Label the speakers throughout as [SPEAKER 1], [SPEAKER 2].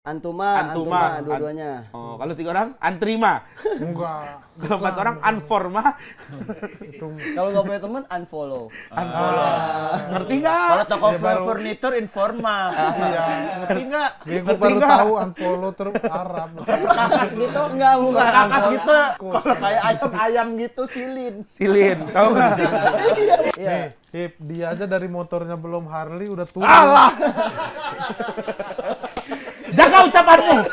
[SPEAKER 1] Antuma, dua-duanya.
[SPEAKER 2] Oh, kalau 3 orang Antrima.
[SPEAKER 3] Enggak.
[SPEAKER 2] Kalau 4 orang Unforma.
[SPEAKER 1] Kalau nggak punya teman, unfollow.
[SPEAKER 2] Ngerti nggak?
[SPEAKER 4] Kalau toko furnitur Informa.
[SPEAKER 3] Iya.
[SPEAKER 4] Ngerti nggak?
[SPEAKER 3] Gue baru tahu Unfollow terus Arab.
[SPEAKER 4] Kakas gitu.
[SPEAKER 1] Enggak, bukan.
[SPEAKER 4] Kakas gitu. Kalau kayak ayam-ayam gitu silin.
[SPEAKER 2] Tahu nggak?
[SPEAKER 1] Iya.
[SPEAKER 3] Hip, dia aja dari motornya belum Harley udah turun.
[SPEAKER 2] Allah. Jaga ucapanmu.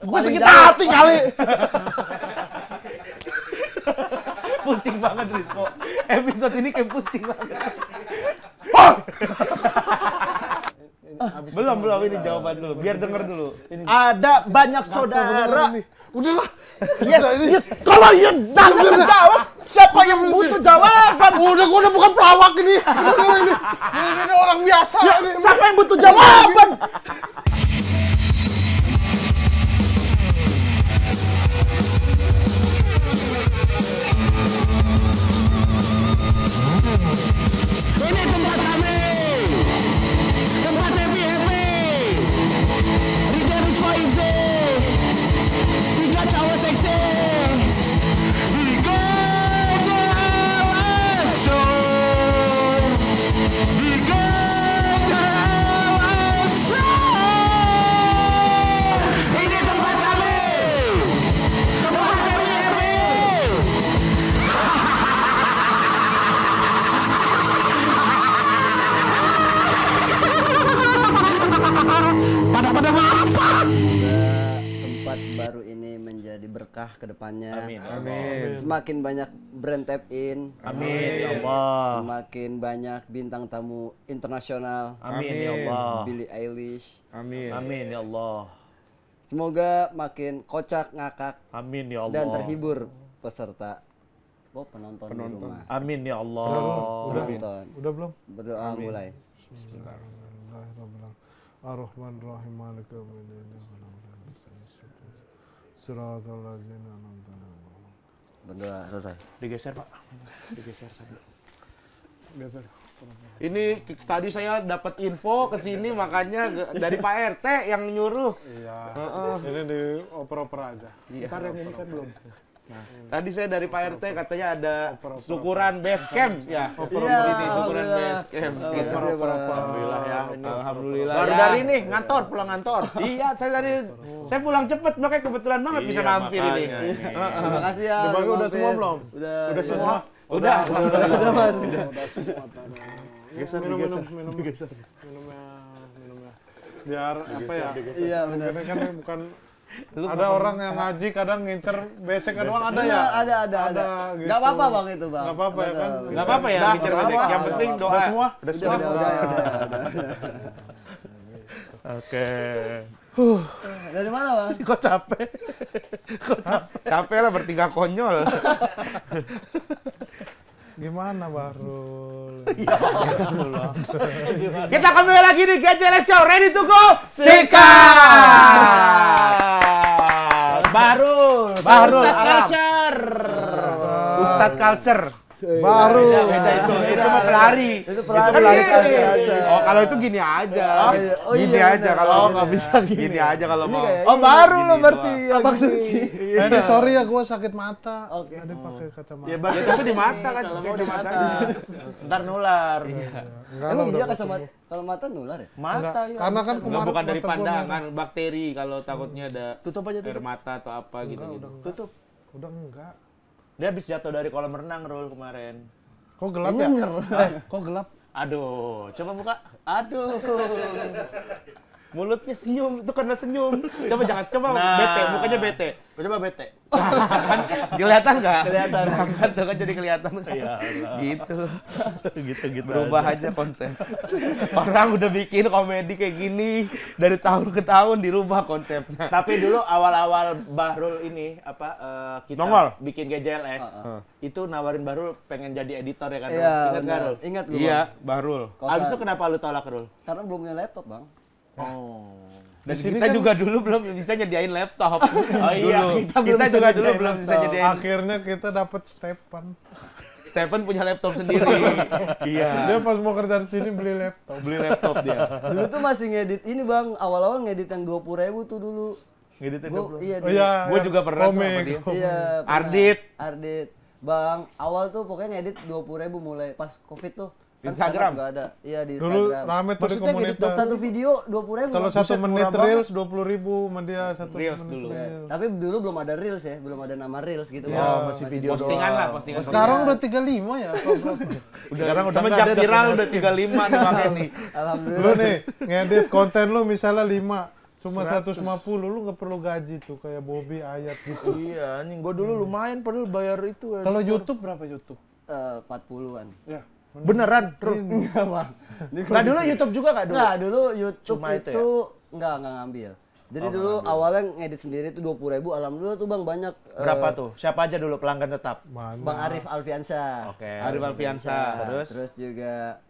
[SPEAKER 2] Gue sakit hati kali. Pusing banget Rizko. Episode ini kayak pusing banget. Belum ini jawaban dulu. Biar denger dulu.
[SPEAKER 4] Ada banyak saudara.
[SPEAKER 3] Udahlah.
[SPEAKER 4] Ya, kalau ya jangan jawab. Siapa yang butuh jawaban?
[SPEAKER 3] Udah, gue udah bukan pelawak ini. Ini orang biasa. Ini.
[SPEAKER 4] Siapa yang butuh jawaban?
[SPEAKER 5] Ini tempat kami, tempat happy. Rider Faize, 3 cowok seksi. Digo Jawa Show, Digo Jawa Show. Ini tempat kami, tempat happy. Pada apa?
[SPEAKER 1] Semoga tempat baru ini menjadi berkah ke depannya.
[SPEAKER 2] Amin.
[SPEAKER 1] Semakin banyak brand tap in.
[SPEAKER 2] Amin.
[SPEAKER 4] Ya Allah.
[SPEAKER 1] Semakin banyak bintang tamu internasional.
[SPEAKER 4] Amin ya Allah.
[SPEAKER 1] Billie Eilish.
[SPEAKER 2] Amin.
[SPEAKER 4] Amin ya Allah.
[SPEAKER 1] Semoga makin kocak, ngakak,
[SPEAKER 4] Amin ya Allah.
[SPEAKER 1] dan terhibur peserta. Penonton di rumah.
[SPEAKER 4] Amin ya Allah.
[SPEAKER 1] Penonton.
[SPEAKER 3] Udah belum?
[SPEAKER 1] Berdoa mulai.
[SPEAKER 3] Bismillahirrahmanirrahim. Ar-Rahmanir-Rahim. Maliki yaumiddin. Siratal ladzina an'amta alaihim.
[SPEAKER 1] Berdoa selesai.
[SPEAKER 4] Digeser Pak. Digeser saja.
[SPEAKER 3] Geser.
[SPEAKER 2] Ini tadi saya dapat info ke sini makanya dari Pak RT yang nyuruh.
[SPEAKER 3] Iya. Ini di oper-oper aja.
[SPEAKER 4] Ntar yang ini kan belum.
[SPEAKER 2] Tadi saya dari Pak RT katanya ada syukuran base camp ya.
[SPEAKER 1] Iya,
[SPEAKER 2] Ini syukuran
[SPEAKER 1] alhamdulillah.
[SPEAKER 2] base camp.
[SPEAKER 1] Makasih, Bang.
[SPEAKER 2] Alhamdulillah ya. Alhamdulillah. Baru
[SPEAKER 4] ya.
[SPEAKER 2] dari ini pulang kantor. Iya, saya pulang cepet makanya kebetulan banget bisa mampir ini.
[SPEAKER 1] Terima kasih ya.
[SPEAKER 3] Dibagi
[SPEAKER 1] udah
[SPEAKER 3] udah
[SPEAKER 1] mampir.
[SPEAKER 3] semua belum?
[SPEAKER 1] Udah
[SPEAKER 3] semua?
[SPEAKER 2] Udah.
[SPEAKER 1] Udah Mas.
[SPEAKER 3] Geser, minum. Minumnya. Biar apa ya?
[SPEAKER 1] Iya benar.
[SPEAKER 3] Karena kan bukan ada orang yang ngaji kadang ngincer besek doang ada ya?
[SPEAKER 1] Ada.
[SPEAKER 3] Gitu.
[SPEAKER 1] Nggak apa-apa Bang itu Bang.
[SPEAKER 3] Nggak apa-apa ya kan?
[SPEAKER 2] Enggak apa-apa ya
[SPEAKER 3] Udah,
[SPEAKER 2] bicara
[SPEAKER 3] nggak
[SPEAKER 2] sedek.
[SPEAKER 3] apa-apa.
[SPEAKER 2] Yang penting doa.
[SPEAKER 3] Udah semua?
[SPEAKER 1] Udah.
[SPEAKER 2] Oke.
[SPEAKER 1] Dari mana Bang?
[SPEAKER 2] Kok capek? Capek lah bertiga konyol.
[SPEAKER 3] Gimana Bahrul?
[SPEAKER 2] Kita kembali lagi di GJLS Show. Ready to go? Sikat! Bahrul
[SPEAKER 4] Ustadz
[SPEAKER 2] Alam.
[SPEAKER 4] Culture.
[SPEAKER 2] Ustadz Culture.
[SPEAKER 3] Baru.
[SPEAKER 2] Beda itu mah pelari.
[SPEAKER 1] Itu pelari aja.
[SPEAKER 2] Oh, kalau itu gini aja.
[SPEAKER 1] Oh,
[SPEAKER 2] Gini
[SPEAKER 1] iya,
[SPEAKER 2] aja
[SPEAKER 1] benar.
[SPEAKER 2] kalau
[SPEAKER 1] Oh,
[SPEAKER 2] nggak bisa gini aja kalau mau.
[SPEAKER 1] kayak
[SPEAKER 2] Oh,
[SPEAKER 1] ini.
[SPEAKER 2] baru lo
[SPEAKER 1] Gini
[SPEAKER 2] berarti.
[SPEAKER 1] Abang Suci.
[SPEAKER 3] Ini sorry ya gue sakit mata.
[SPEAKER 1] Oke.
[SPEAKER 3] Tadi pakai kacamata.
[SPEAKER 2] Ya, tapi di mata kan.
[SPEAKER 4] Kalau mau
[SPEAKER 2] Di
[SPEAKER 4] di mata. Ntar nular.
[SPEAKER 3] Enggak
[SPEAKER 1] Emang
[SPEAKER 3] lah,
[SPEAKER 1] iya
[SPEAKER 3] udah
[SPEAKER 1] kacamata kalau mata nular ya?
[SPEAKER 3] Enggak.
[SPEAKER 4] Mata ya.
[SPEAKER 3] Karena kan
[SPEAKER 2] Nggak,
[SPEAKER 3] kemarin
[SPEAKER 2] bukan dari
[SPEAKER 3] mata gua
[SPEAKER 2] pandangan, bakteri kalau takutnya ada
[SPEAKER 4] Tutup aja
[SPEAKER 2] air
[SPEAKER 4] tutup.
[SPEAKER 2] mata atau apa gitu.
[SPEAKER 3] Enggak, udah enggak.
[SPEAKER 4] Tutup.
[SPEAKER 3] Udah enggak.
[SPEAKER 4] Dia habis jatuh dari kolam renang Rul kemarin.
[SPEAKER 3] Kok gelap ya?
[SPEAKER 1] Nyenyer.
[SPEAKER 3] Kok gelap?
[SPEAKER 4] Aduh, coba buka. Aduh. Mulutnya senyum, itu karena senyum.
[SPEAKER 2] Coba jangan, coba
[SPEAKER 4] Nah.
[SPEAKER 2] bete, mukanya bete.
[SPEAKER 4] Coba bete.
[SPEAKER 2] Kelihatan nggak?
[SPEAKER 1] Kelihatan.
[SPEAKER 2] Kan tuh kan jadi kelihatan.
[SPEAKER 4] Iya.
[SPEAKER 2] Gitu.
[SPEAKER 4] Gitu-gitu.
[SPEAKER 2] Berubah aja konsep. Orang udah bikin komedi kayak gini dari tahun ke tahun dirubah konsepnya.
[SPEAKER 4] Tapi dulu awal-awal Bahrul ini kita
[SPEAKER 2] Nongol.
[SPEAKER 4] bikin GJLS. Itu nawarin Bahrul pengen jadi editor ya kan? Rul?
[SPEAKER 1] Iya.
[SPEAKER 4] Ingat nggak Rul?
[SPEAKER 1] Ingat gue.
[SPEAKER 2] Iya, Bahrul.
[SPEAKER 4] Abis itu kenapa lu tolak Rul?
[SPEAKER 1] Karena belum punya laptop Bang.
[SPEAKER 4] Oh.
[SPEAKER 2] Dan
[SPEAKER 3] Di sini
[SPEAKER 2] kita
[SPEAKER 3] kan-
[SPEAKER 2] juga dulu belum bisa nyediain laptop.
[SPEAKER 4] Oh iya,
[SPEAKER 2] Dulu.
[SPEAKER 4] kita belum bisa
[SPEAKER 2] juga dulu
[SPEAKER 4] nyediain
[SPEAKER 2] belum bisa
[SPEAKER 4] laptop.
[SPEAKER 2] nyediain.
[SPEAKER 3] Akhirnya kita dapat Stepan.
[SPEAKER 2] Stephen punya laptop sendiri. Iya.
[SPEAKER 3] Dia pas mau kerja di sini beli laptop.
[SPEAKER 2] Beli laptop dia.
[SPEAKER 1] Dulu tuh masih ngedit ini bang, awal-awal ngedit yang 20.000 tuh dulu.
[SPEAKER 2] Ngeditnya
[SPEAKER 1] Gua,
[SPEAKER 2] 20.
[SPEAKER 1] iya,
[SPEAKER 3] Oh iya.
[SPEAKER 2] Gue juga pernah tuh sama
[SPEAKER 3] komik.
[SPEAKER 2] dia.
[SPEAKER 1] Iya. pernah. Ardit. Bang, awal tuh pokoknya ngedit 20.000 mulai pas Covid tuh. Kan
[SPEAKER 2] Instagram?
[SPEAKER 1] Gak ada. Iya di
[SPEAKER 3] Dulu
[SPEAKER 1] Instagram.
[SPEAKER 3] rame tuh di
[SPEAKER 2] Maksudnya
[SPEAKER 3] komunitas.
[SPEAKER 1] Satu video 20.000.
[SPEAKER 3] Kalau
[SPEAKER 1] Bang.
[SPEAKER 3] 1 menit reels 20.000 sama dia 1
[SPEAKER 2] Reels
[SPEAKER 3] menit
[SPEAKER 2] dulu.
[SPEAKER 1] Ya,
[SPEAKER 3] reels.
[SPEAKER 1] tapi dulu belum ada reels ya, belum ada nama reels gitu.
[SPEAKER 2] Iya,
[SPEAKER 1] Bang.
[SPEAKER 2] masih video postingan lah, postingan.
[SPEAKER 3] Sekarang udah 35 ya apa berapa?
[SPEAKER 2] Sekarang udah semenjak viral udah 35 nih makanya nih.
[SPEAKER 1] Alhamdulillah.
[SPEAKER 3] Lu nih ngedit konten lu misalnya 5 cuma 150 lu nggak perlu gaji tuh kayak Bobby Ayat gitu.
[SPEAKER 2] Iya, anjing gua dulu lumayan padahal bayar itu.
[SPEAKER 3] Kalau YouTube berapa YouTube?
[SPEAKER 1] 40-an.
[SPEAKER 3] Ya.
[SPEAKER 2] Beneran, Bro.
[SPEAKER 1] Enggak, Bang.
[SPEAKER 2] Nah dulu YouTube juga nggak dulu?
[SPEAKER 1] Enggak, dulu YouTube
[SPEAKER 2] Cuma itu
[SPEAKER 1] itu enggak ngambil. Jadi dulu awalnya ngedit sendiri tuh 20.000, alhamdulillah tuh Bang banyak.
[SPEAKER 2] Berapa tuh? Siapa aja dulu pelanggan tetap?
[SPEAKER 3] Mana?
[SPEAKER 1] Bang Arif Alfiansyah.
[SPEAKER 2] Oke. Arif Alfiansyah, terus?
[SPEAKER 1] Terus juga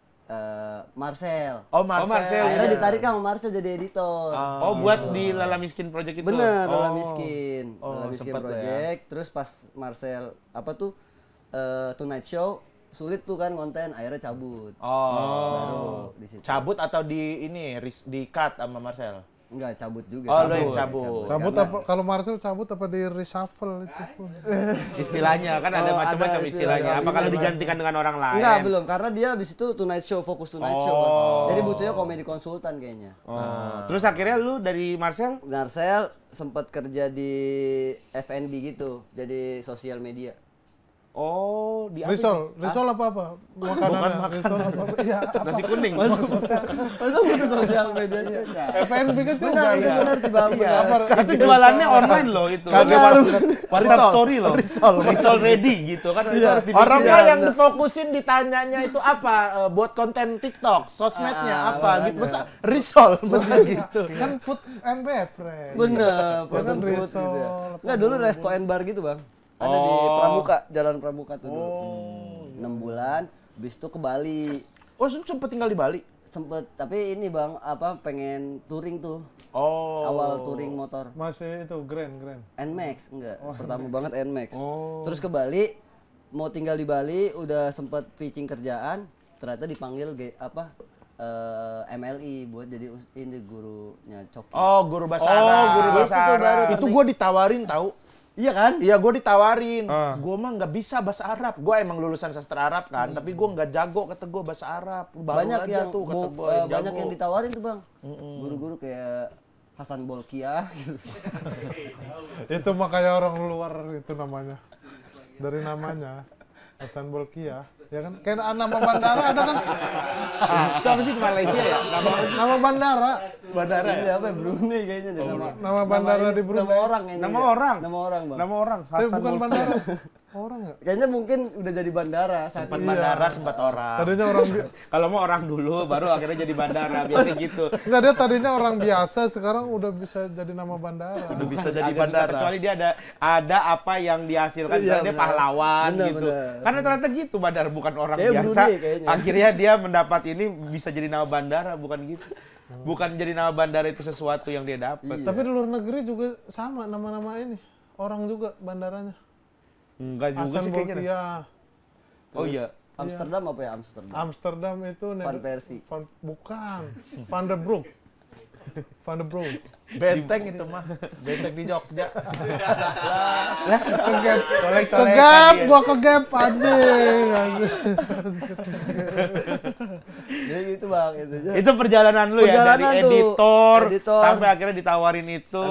[SPEAKER 1] Marcel.
[SPEAKER 2] Oh, Marcel.
[SPEAKER 1] Akhirnya ditarik sama Marcel jadi editor.
[SPEAKER 2] Oh, buat di Lala Miskin Project itu.
[SPEAKER 1] Bener, Lala
[SPEAKER 2] Oh.
[SPEAKER 1] Miskin.
[SPEAKER 2] Oh,
[SPEAKER 1] Lala Miskin
[SPEAKER 2] sempet tuh ya.
[SPEAKER 1] Project. Terus pas Marcel apa tuh Tonight Show sulit tuh kan konten, akhirnya cabut. Baru di situ.
[SPEAKER 2] Cabut atau di ini di cut sama Marcel?
[SPEAKER 1] Enggak, cabut juga.
[SPEAKER 2] Oh, lo yang cabut.
[SPEAKER 3] Cabut
[SPEAKER 1] Karena-
[SPEAKER 3] apa kalau Marcel cabut apa di reshuffle itu pun.
[SPEAKER 2] Istilahnya kan ada
[SPEAKER 1] Oh,
[SPEAKER 2] macam-macam
[SPEAKER 1] ada
[SPEAKER 2] istilahnya.
[SPEAKER 1] istilahnya.
[SPEAKER 2] Apa kalau digantikan dengan orang lain?
[SPEAKER 1] Enggak, belum. Karena dia habis itu Tonight Show, fokus Tonight Show. Kan.
[SPEAKER 2] Oh.
[SPEAKER 1] Jadi butuhnya komedi konsultan kayaknya.
[SPEAKER 2] Oh. Terus akhirnya lu dari Marcel?
[SPEAKER 1] Marcel sempat kerja di FNB gitu, jadi sosial media.
[SPEAKER 2] Oh, di
[SPEAKER 3] Risol apa? Makanan. Risol apa? Iya.
[SPEAKER 2] nasi kuning.
[SPEAKER 1] Masa butuh sosial media juga?
[SPEAKER 3] FNB kan juga.
[SPEAKER 1] Benar, itu benar sih Bang. benar.
[SPEAKER 2] Itu jualannya online loh itu.
[SPEAKER 1] Benar.
[SPEAKER 2] WhatsApp story loh. Risol ready gitu kan. Itu harus dibikin.
[SPEAKER 4] Orangnya
[SPEAKER 1] Iya,
[SPEAKER 4] yang difokusin ditanyanya itu apa? Buat konten TikTok, sosmednya apa gitu. Masa risol, masa gitu.
[SPEAKER 3] Kan food and beverage.
[SPEAKER 1] Bener,
[SPEAKER 3] Ya kan
[SPEAKER 1] food gitu ya.
[SPEAKER 3] risol.
[SPEAKER 1] Enggak, dulu resto and bar gitu Bang. Ada di Pramuka, Jalan Pramuka tuh dulu. 6 bulan, habis itu ke Bali.
[SPEAKER 2] Oh, sempet tinggal di Bali.
[SPEAKER 1] Sempet, tapi ini Bang, apa pengen touring tuh.
[SPEAKER 2] Oh.
[SPEAKER 1] Awal touring motor.
[SPEAKER 3] Masih itu Grand.
[SPEAKER 1] Nmax, enggak. Pertama banget Nmax. Terus ke Bali, mau tinggal di Bali, udah sempet pitching kerjaan, ternyata dipanggil MLI buat jadi ini gurunya Coki.
[SPEAKER 2] Oh, guru bahasa Arab.
[SPEAKER 4] Oh, guru
[SPEAKER 1] bahasa Arab.
[SPEAKER 4] Itu gue ditawarin tahu.
[SPEAKER 1] Iya kan?
[SPEAKER 4] Iya, gue ditawarin. Gue mah nggak bisa bahasa Arab. Gue emang lulusan sastra Arab kan, tapi gue nggak jago kata gue bahasa Arab. Baru
[SPEAKER 1] Banyak
[SPEAKER 4] aja
[SPEAKER 1] yang
[SPEAKER 4] tuh kata gue
[SPEAKER 1] banyak yang ditawarin tuh Bang. Guru-guru kayak Hasan Bolkiah gitu.
[SPEAKER 3] Itu mah kayak orang luar itu namanya. Dari namanya Hasan Bolkiah, ya kan? Kayak nama bandara ada kan?
[SPEAKER 2] Itu apa sih di Malaysia ya?
[SPEAKER 3] Nama bandara.
[SPEAKER 2] Bandara ya?
[SPEAKER 1] Iya apa Brunei kayaknya deh
[SPEAKER 3] Nama bandara
[SPEAKER 1] ini,
[SPEAKER 3] di Brunei.
[SPEAKER 1] Nama orang kayaknya.
[SPEAKER 2] Nama
[SPEAKER 1] dia.
[SPEAKER 2] orang?
[SPEAKER 1] Nama orang Bang.
[SPEAKER 2] Nama orang.
[SPEAKER 3] Tapi
[SPEAKER 2] Hasan
[SPEAKER 3] bukan
[SPEAKER 2] Bolkiah.
[SPEAKER 3] bandara. Orang ya?
[SPEAKER 1] Kayaknya mungkin udah jadi bandara saat
[SPEAKER 2] Sempat
[SPEAKER 1] ini.
[SPEAKER 2] bandara, sempat orang.
[SPEAKER 3] Tadinya orang
[SPEAKER 2] Kalau mau orang dulu, baru akhirnya jadi bandara. Biasa gitu.
[SPEAKER 3] enggak, dia tadinya orang biasa, sekarang udah bisa jadi nama bandara.
[SPEAKER 2] Udah bisa jadi bandara. Kecuali dia ada apa yang dihasilkan.
[SPEAKER 1] Iya,
[SPEAKER 2] Misalnya dia
[SPEAKER 1] benar.
[SPEAKER 2] pahlawan
[SPEAKER 1] Benar,
[SPEAKER 2] gitu.
[SPEAKER 1] benar.
[SPEAKER 2] Karena ternyata gitu bandara, bukan orang
[SPEAKER 1] Kayak
[SPEAKER 2] biasa.
[SPEAKER 1] Brunei kayaknya.
[SPEAKER 2] Akhirnya dia mendapat ini bisa jadi nama bandara, bukan gitu. Bukan jadi nama bandara itu sesuatu yang dia dapat.
[SPEAKER 3] Tapi di luar negeri juga sama nama-nama ini. Orang juga bandaranya.
[SPEAKER 2] Enggak juga
[SPEAKER 3] Hasan
[SPEAKER 2] sih kayaknya.
[SPEAKER 3] Bolkiah.
[SPEAKER 2] Oh iya.
[SPEAKER 1] Amsterdam apa ya Amsterdam?
[SPEAKER 3] Amsterdam itu
[SPEAKER 1] Van Persie.
[SPEAKER 3] bukan. Van der Broek. Van der Broek.
[SPEAKER 2] Benteng itu mah. Benteng di Jogja.
[SPEAKER 3] Kegap.
[SPEAKER 2] Kolek-kolekan
[SPEAKER 3] Kegap,
[SPEAKER 2] dia.
[SPEAKER 3] gua kegap anjing.
[SPEAKER 1] Jadi gitu Bang, itu aja.
[SPEAKER 2] Itu perjalanan lu ya dari
[SPEAKER 1] Perjalanan tuh,
[SPEAKER 2] editor sampai akhirnya ditawarin itu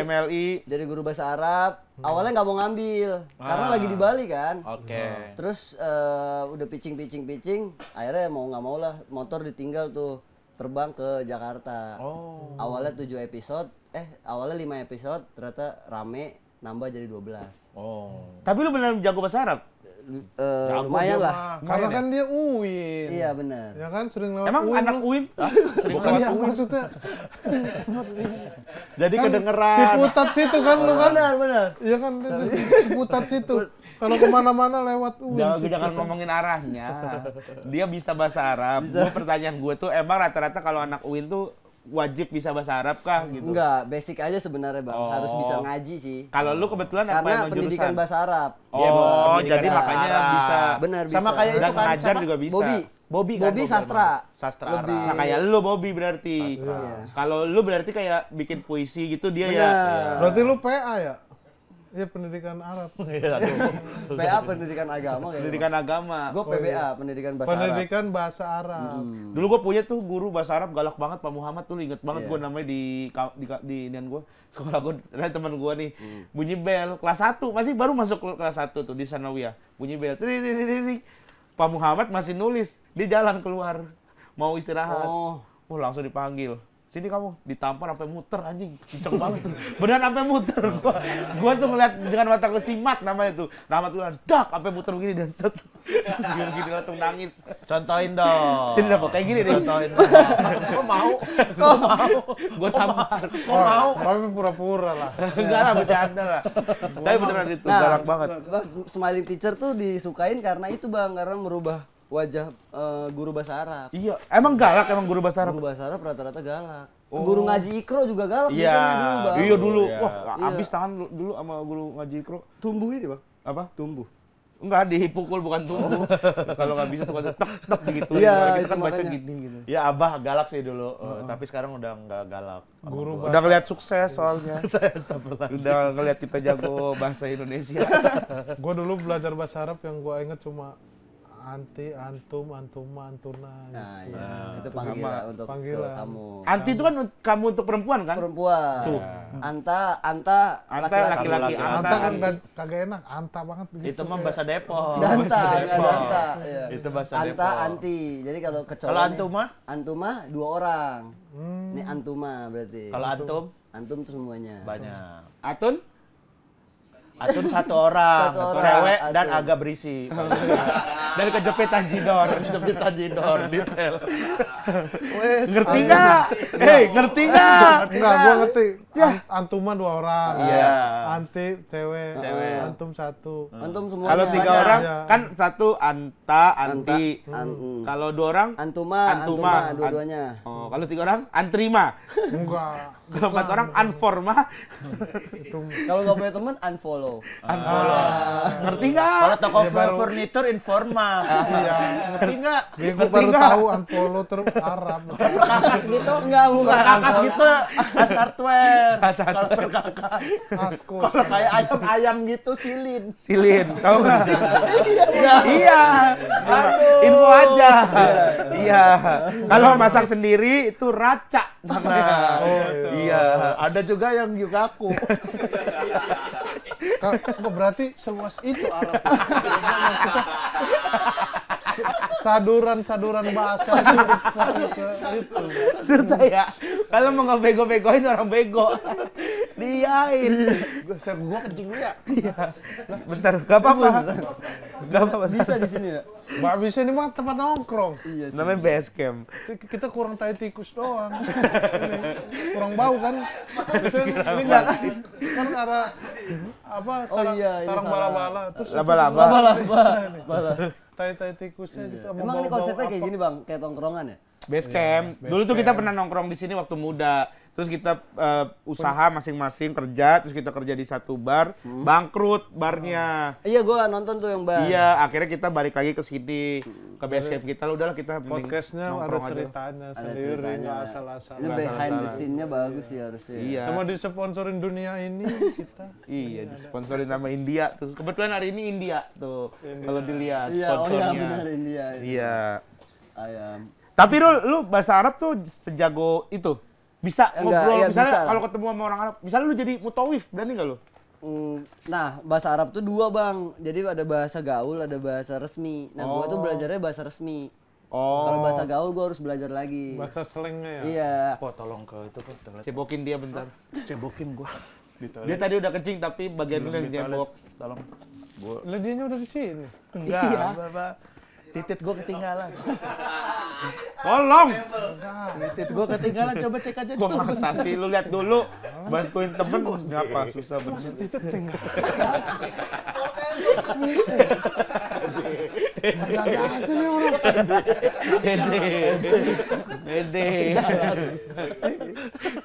[SPEAKER 2] MLI.
[SPEAKER 1] Jadi guru bahasa Arab. Awalnya nggak mau ngambil karena lagi di Bali kan.
[SPEAKER 2] Oke.
[SPEAKER 1] Terus udah pitching, akhirnya mau nggak mau lah motor ditinggal tuh terbang ke Jakarta. Awalnya 7 episode, awalnya 5 episode, ternyata rame nambah jadi 12.
[SPEAKER 2] Tapi lu benar jago bahasa Arab?
[SPEAKER 1] Lumayan lah.
[SPEAKER 3] Karena kan dia UIN.
[SPEAKER 1] Iya benar.
[SPEAKER 3] Ya kan sering lewat
[SPEAKER 2] Emang
[SPEAKER 3] UIN.
[SPEAKER 2] anak
[SPEAKER 3] lu.
[SPEAKER 2] UIN?
[SPEAKER 3] Bukan iya, maksudnya.
[SPEAKER 2] Jadi
[SPEAKER 3] Kan
[SPEAKER 2] kedengeran.
[SPEAKER 3] Ciputat situ kan lu kan.
[SPEAKER 1] Benar.
[SPEAKER 3] Iya kan di Ciputat situ. Kalau kemana-mana lewat UIN.
[SPEAKER 2] Jangan ngomongin arahnya. Dia bisa bahasa Arab. Gue pertanyaan gue tuh emang rata-rata kalau anak UIN tuh wajib bisa bahasa Arab kah gitu?
[SPEAKER 1] Enggak, basic aja sebenarnya Bang.
[SPEAKER 2] Oh.
[SPEAKER 1] Harus bisa ngaji sih.
[SPEAKER 2] Kalau lu kebetulan apa
[SPEAKER 1] Karena
[SPEAKER 2] emang
[SPEAKER 1] pendidikan
[SPEAKER 2] jurusan?
[SPEAKER 1] bahasa Arab.
[SPEAKER 2] Oh,
[SPEAKER 4] Iya,
[SPEAKER 2] jadi
[SPEAKER 4] pendidikan
[SPEAKER 2] makanya
[SPEAKER 4] bahasa Arab.
[SPEAKER 2] bisa.
[SPEAKER 1] Benar bisa.
[SPEAKER 4] Sama kayak
[SPEAKER 2] Dan
[SPEAKER 4] itu kan
[SPEAKER 2] ngajar
[SPEAKER 4] sama
[SPEAKER 2] juga bisa.
[SPEAKER 1] Bobby
[SPEAKER 4] kan,
[SPEAKER 1] Bobby sastra.
[SPEAKER 4] Sastra
[SPEAKER 1] Lebih-
[SPEAKER 4] Arab.
[SPEAKER 2] Nah, kayak lu Bobby berarti.
[SPEAKER 1] Iya.
[SPEAKER 2] Kalau lu berarti kayak bikin puisi gitu dia ya.
[SPEAKER 1] Benar.
[SPEAKER 3] Berarti lu PA ya? Iya, pendidikan Arab.
[SPEAKER 4] Iya, aduh.
[SPEAKER 1] PA pendidikan agama kayaknya.
[SPEAKER 2] Pendidikan agama.
[SPEAKER 1] Gue PBA pendidikan bahasa Arab.
[SPEAKER 3] Pendidikan bahasa Arab.
[SPEAKER 2] Dulu gue punya tuh guru bahasa Arab galak banget Pak Muhammad tuh, inget banget
[SPEAKER 1] Iya.
[SPEAKER 2] gue namanya di inian gue sekolah gue, ada teman gue nih bunyi bel kelas 1 masih baru masuk kelas 1 tuh di Sanawiyah, bunyi bel tring. Pak Muhammad masih nulis di jalan keluar mau istirahat,
[SPEAKER 1] Oh.
[SPEAKER 2] langsung dipanggil, sini kamu, ditampar sampai muter anjing, kenceng banget tuh. Beneran sampai muter. Gua tuh ngeliat dengan mata kesimat namanya tuh. Rahmat Tuhan, dak sampai muter begini dan set. Gini langsung nangis.
[SPEAKER 4] Contohin dong.
[SPEAKER 2] Sini dah, kayak gini deh.
[SPEAKER 4] Contohin dong. Kok mau? Kok mau?
[SPEAKER 2] Gua tampar.
[SPEAKER 4] Kok mau?
[SPEAKER 3] Tapi pura-pura lah.
[SPEAKER 2] Enggak lah, bercanda lah. Tapi beneran itu galak banget.
[SPEAKER 1] Bang, smiling teacher tuh disukain karena itu Bang, karena merubah wajah guru bahasa Arab.
[SPEAKER 2] Iya, emang galak emang guru bahasa Arab.
[SPEAKER 1] Guru bahasa Arab rata-rata galak. Guru ngaji Iqro juga galak
[SPEAKER 2] Iya,
[SPEAKER 1] biasanya dulu Bang.
[SPEAKER 2] iya dulu.
[SPEAKER 4] Iya.
[SPEAKER 2] Wah,
[SPEAKER 1] Iya.
[SPEAKER 2] habis tangan dulu sama guru ngaji Ikro.
[SPEAKER 1] Tumbuh ini Bang.
[SPEAKER 2] Apa?
[SPEAKER 1] Tumbuh.
[SPEAKER 2] Enggak, dipukul bukan tumbuh. Kalau nggak bisa tuh tek tek gitu.
[SPEAKER 1] Iya,
[SPEAKER 2] Kita
[SPEAKER 1] itu
[SPEAKER 2] kan baca
[SPEAKER 1] makanya.
[SPEAKER 2] gini gitu.
[SPEAKER 4] Ya Abah galak sih dulu, tapi sekarang udah nggak galak.
[SPEAKER 3] Guru
[SPEAKER 2] Udah ngeliat sukses soalnya.
[SPEAKER 4] Saya astagfirullah.
[SPEAKER 2] Udah ngeliat kita jago bahasa Indonesia.
[SPEAKER 3] Gue dulu belajar bahasa Arab yang gue inget cuma anti, antum, antuma, antuna.
[SPEAKER 1] Nah,
[SPEAKER 3] gitu.
[SPEAKER 1] iya. Itu panggilan untuk ke
[SPEAKER 3] Panggilan.
[SPEAKER 1] kamu.
[SPEAKER 2] Anti itu kan kamu untuk perempuan kan?
[SPEAKER 1] Perempuan.
[SPEAKER 2] Tuh.
[SPEAKER 1] Anta
[SPEAKER 2] Anta laki-laki.
[SPEAKER 3] Anta kan kagak enak, anta banget gitu.
[SPEAKER 4] Itu mah bahasa Depok.
[SPEAKER 1] Danta,
[SPEAKER 4] Bahasa
[SPEAKER 1] nggak
[SPEAKER 4] Depok.
[SPEAKER 1] danta. Iya.
[SPEAKER 4] Itu bahasa
[SPEAKER 1] Anta,
[SPEAKER 4] Depok.
[SPEAKER 1] anti. Jadi kalau kecoa.
[SPEAKER 4] Kalau antuma?
[SPEAKER 1] Antuma 2 orang. Ini antuma berarti.
[SPEAKER 4] Kalau antum
[SPEAKER 1] Antum tuh semuanya.
[SPEAKER 4] banyak.
[SPEAKER 2] Atun?
[SPEAKER 4] Atun 1 orang,
[SPEAKER 1] Satu orang,
[SPEAKER 4] cewek dan
[SPEAKER 1] Atun.
[SPEAKER 4] agak berisi.
[SPEAKER 2] Dan kejepitan jidor.
[SPEAKER 4] Jepitan jidor, detail.
[SPEAKER 2] Ngerti nggak? Hei, ngerti nggak?
[SPEAKER 3] Enggak, gue ngerti. Antuma 2 orang.
[SPEAKER 2] Iya.
[SPEAKER 3] Anti, cewek. Antum 1.
[SPEAKER 1] Antum semuanya.
[SPEAKER 2] Kalau 3
[SPEAKER 3] Banyak.
[SPEAKER 2] orang
[SPEAKER 3] Iya.
[SPEAKER 2] kan 1 anta, anti. Kalau 2 orang
[SPEAKER 1] Antuma,
[SPEAKER 2] Antuma.
[SPEAKER 1] dua-duanya.
[SPEAKER 2] Oh, kalau 3 orang antrima.
[SPEAKER 3] Enggak.
[SPEAKER 2] Kalau 4 orang anforma.
[SPEAKER 1] Kalau nggak punya temen, unfollow.
[SPEAKER 2] Unfollow. Ngerti nggak?
[SPEAKER 4] Kalau toko
[SPEAKER 3] Ya, baru-
[SPEAKER 4] furnitur informa.
[SPEAKER 3] Iya.
[SPEAKER 4] Ngerti nggak?
[SPEAKER 3] Ya, gue baru
[SPEAKER 2] nggak?
[SPEAKER 3] tahu unfollow terus Arab.
[SPEAKER 4] Perkakas gitu?
[SPEAKER 1] Enggak, bukan.
[SPEAKER 4] Perkakas gitu, as hardware. Kalau perkakas.
[SPEAKER 3] Askus.
[SPEAKER 4] Kalau kayak ayam-ayam gitu, silin.
[SPEAKER 2] Silin, tahu nggak? Iya. Info aja. Iya. Kalau masak sendiri itu raca. Nah, iya.
[SPEAKER 4] Ada juga yang Yukaku.
[SPEAKER 3] Kok berarti seluas itu Arab? Maksudnya, saduran-saduran bahasa itu masuk ke itu.
[SPEAKER 2] Susah ya. Kalau mau ngebego-begoin orang bego. Diain.
[SPEAKER 4] Gua kencing dulu ya.
[SPEAKER 2] Bentar, gak apa-apa. Gak apa-apa.
[SPEAKER 1] Bisa di sini ya?
[SPEAKER 3] Mbak bisa ini mah tempat nongkrong.
[SPEAKER 1] Iya sih.
[SPEAKER 2] Namanya base camp.
[SPEAKER 3] Kita kurang tai tikus doang. Ini, kurang bau kan? Ini nggak kan ada apa?
[SPEAKER 1] Oh iya, ini
[SPEAKER 3] sarang
[SPEAKER 1] salah.
[SPEAKER 3] bala-bala. Terus
[SPEAKER 2] Laba-laba.
[SPEAKER 1] Bala.
[SPEAKER 3] tai tikusnya gitu. sama
[SPEAKER 1] Emang ini
[SPEAKER 3] bau-bau
[SPEAKER 1] konsepnya kayak
[SPEAKER 3] apa.
[SPEAKER 1] gini Bang, kayak tongkrongan ya?
[SPEAKER 2] Base camp. Dulu tuh kita pernah nongkrong di sini waktu muda. Terus kita usaha masing-masing kerja, terus kita kerja di satu bar, bangkrut barnya.
[SPEAKER 1] Iya, gua nonton tuh yang Bang.
[SPEAKER 2] Iya, akhirnya kita balik lagi ke sini, ke base camp kita. Udahlah kita mending
[SPEAKER 3] Podcastnya ada
[SPEAKER 2] nongkrong aja.
[SPEAKER 3] ceritanya
[SPEAKER 1] Ada
[SPEAKER 3] sendiri,
[SPEAKER 1] ceritanya.
[SPEAKER 3] nggak asal-asal.
[SPEAKER 1] Ini behind the scene-nya bagus sih harusnya.
[SPEAKER 2] Iya.
[SPEAKER 3] Sama disponsorin dunia ini kita.
[SPEAKER 2] Iya, sponsorin nama India tuh. Kebetulan hari ini India tuh. Kalau dilihat
[SPEAKER 1] Iya, oh iya
[SPEAKER 2] sponsornya.
[SPEAKER 1] benar India.
[SPEAKER 2] Iya.
[SPEAKER 1] Ayam.
[SPEAKER 2] Tapi lu bahasa Arab tuh sejago itu. Bisa
[SPEAKER 1] Enggak,
[SPEAKER 2] ngobrol,
[SPEAKER 1] iya,
[SPEAKER 2] misalnya
[SPEAKER 1] bisa lah.
[SPEAKER 2] kalau ketemu sama orang Arab, misalnya lu jadi mutawif, berani nggak lu?
[SPEAKER 1] Nah, bahasa Arab tuh 2 Bang. Jadi ada bahasa gaul, ada bahasa resmi. Nah, gua tuh belajarnya bahasa resmi.
[SPEAKER 2] Oh.
[SPEAKER 1] Kalau bahasa gaul gua harus belajar lagi.
[SPEAKER 3] Bahasa slangnya ya.
[SPEAKER 1] Iya.
[SPEAKER 4] Po tolong ke itu kok toilet.
[SPEAKER 2] Cebokin dia bentar.
[SPEAKER 4] Cebokin gua. Di toilet.
[SPEAKER 2] Dia tadi udah kencing tapi bagian lu yang cebok.
[SPEAKER 4] Tolong.
[SPEAKER 3] Lah dianya udah di sini.
[SPEAKER 4] Enggak, Bapak. Titit gua ketinggalan.
[SPEAKER 2] Tolong.
[SPEAKER 4] Titit gua ketinggalan, coba cek aja
[SPEAKER 2] Gua
[SPEAKER 4] dulu.
[SPEAKER 2] masa sih lu lihat dulu. Bantuin temen ngapa susah bener.
[SPEAKER 3] Ada aja nih orang.
[SPEAKER 2] Dede.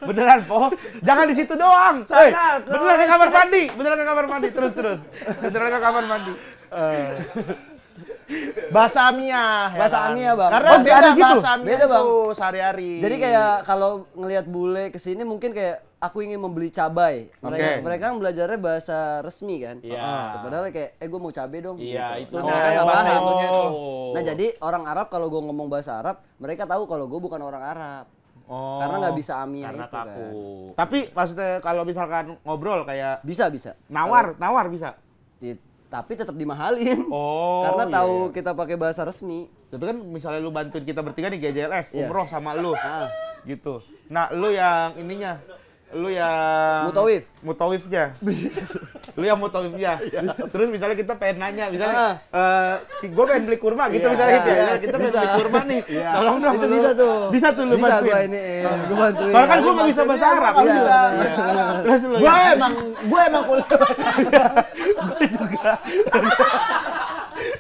[SPEAKER 2] Beneran, Po. Jangan di situ doang. Beneran ke kamar mandi. Beneran ke kamar mandi. Terus. Beneran ke kamar mandi.
[SPEAKER 4] Bahasa Amia.
[SPEAKER 1] Bahasa Amia, Bang.
[SPEAKER 4] Karena
[SPEAKER 2] Oh,
[SPEAKER 4] beda
[SPEAKER 2] ada gitu?
[SPEAKER 4] bahasa Amia
[SPEAKER 1] Beda, Bang.
[SPEAKER 4] tuh sehari-hari.
[SPEAKER 1] Jadi kayak kalau ngelihat bule kesini mungkin kayak aku ingin membeli cabai. Mereka kan belajarnya bahasa resmi kan.
[SPEAKER 4] Iya.
[SPEAKER 1] Padahal kayak gue mau cabai dong.
[SPEAKER 4] Iya,
[SPEAKER 1] gitu.
[SPEAKER 4] itu
[SPEAKER 1] Nah, mereka
[SPEAKER 4] kayak
[SPEAKER 1] nggak
[SPEAKER 4] bahasa
[SPEAKER 1] paham.
[SPEAKER 4] itunya tuh.
[SPEAKER 1] Nah jadi orang Arab kalau gue ngomong bahasa Arab, mereka tahu kalau gue bukan orang Arab. Karena nggak bisa Amia
[SPEAKER 4] Karena
[SPEAKER 1] itu
[SPEAKER 4] kaku.
[SPEAKER 1] kan.
[SPEAKER 2] Tapi maksudnya kalau misalkan ngobrol kayak
[SPEAKER 1] Bisa.
[SPEAKER 2] nawar bisa.
[SPEAKER 1] Tapi tetap dimahalin.
[SPEAKER 2] iya,
[SPEAKER 1] Karena tahu kita pakai bahasa resmi.
[SPEAKER 2] Tapi kan misalnya lu bantuin kita bertiga nih GJLS,
[SPEAKER 1] Iya.
[SPEAKER 2] umroh sama lu.
[SPEAKER 1] Ah.
[SPEAKER 2] Gitu. Nah, lu yang ininya. Lu yang
[SPEAKER 1] Mutawif.
[SPEAKER 2] Mutawifnya. Lu yang mutawifnya. Terus misalnya kita pengen nanya, misalnya gue pengen beli kurma gitu misalnya gitu ya. Kita pengen beli kurma nih. Tolong dong.
[SPEAKER 1] Itu
[SPEAKER 2] lu.
[SPEAKER 1] bisa tuh.
[SPEAKER 2] Bisa tuh lu
[SPEAKER 1] Bisa
[SPEAKER 2] bantuin.
[SPEAKER 1] gue ini, gue bantuin.
[SPEAKER 2] Soalnya kan gue nggak bisa bahasa Arab.
[SPEAKER 1] Iya,
[SPEAKER 2] Bisa.
[SPEAKER 1] benar.
[SPEAKER 2] Terus lu
[SPEAKER 4] Gue
[SPEAKER 2] yang-
[SPEAKER 4] emang kuliah bahasa Arab.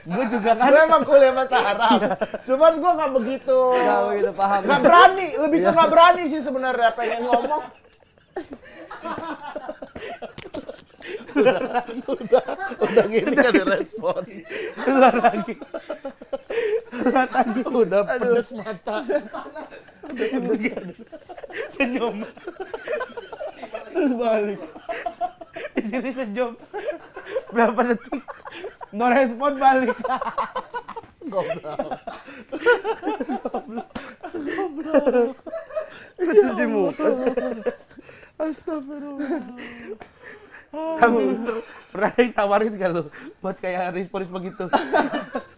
[SPEAKER 2] gue juga kan.
[SPEAKER 4] Gue emang kuliah bahasa Arab. Cuman gue nggak begitu.
[SPEAKER 1] Nggak begitu paham.
[SPEAKER 4] Nggak berani, lebih ke nggak berani sih sebenarnya pengen ngomong. udah gini kan direspon.
[SPEAKER 2] Keluar lagi.
[SPEAKER 4] Udah pedes mata.
[SPEAKER 2] Senyum. Terus balik. Di sini senyum. Berapa detik? No respon balik.
[SPEAKER 1] Cuci muka.
[SPEAKER 2] Astagfirullah. Kamu pernah ditawarin gak lu buat kayak respons begitu?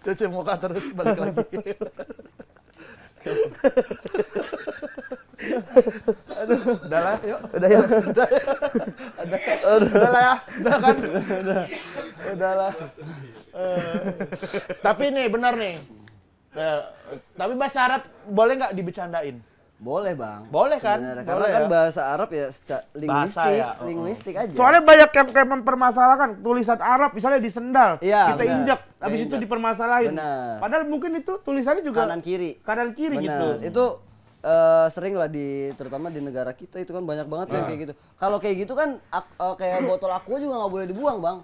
[SPEAKER 4] Cuci muka terus balik lagi. Udah lah, yuk.
[SPEAKER 2] Udah ya.
[SPEAKER 4] Udah lah ya, udah kan? Udah lah. Tapi nih, benar nih. Tapi bahasa Arab boleh nggak dibecandain?
[SPEAKER 1] Boleh bang.
[SPEAKER 4] Boleh kan?
[SPEAKER 1] Sebenarnya.
[SPEAKER 4] Boleh
[SPEAKER 1] Karena kan
[SPEAKER 4] ya?
[SPEAKER 1] bahasa Arab ya linguistik,
[SPEAKER 4] ya,
[SPEAKER 1] linguistik aja.
[SPEAKER 2] Soalnya banyak yang kayak mempermasalahkan tulisan Arab misalnya di sendal.
[SPEAKER 1] Iya,
[SPEAKER 2] kita
[SPEAKER 1] benar.
[SPEAKER 2] injak, habis itu
[SPEAKER 1] Injak.
[SPEAKER 2] dipermasalahin.
[SPEAKER 1] Benar.
[SPEAKER 2] Padahal mungkin itu tulisannya juga
[SPEAKER 1] kanan kiri.
[SPEAKER 2] kanan kiri gitu.
[SPEAKER 1] Benar. Itu sering lah terutama di negara kita itu kan banyak banget yang kayak gitu. Kalau kayak gitu kan kayak botol aqua juga nggak boleh dibuang bang.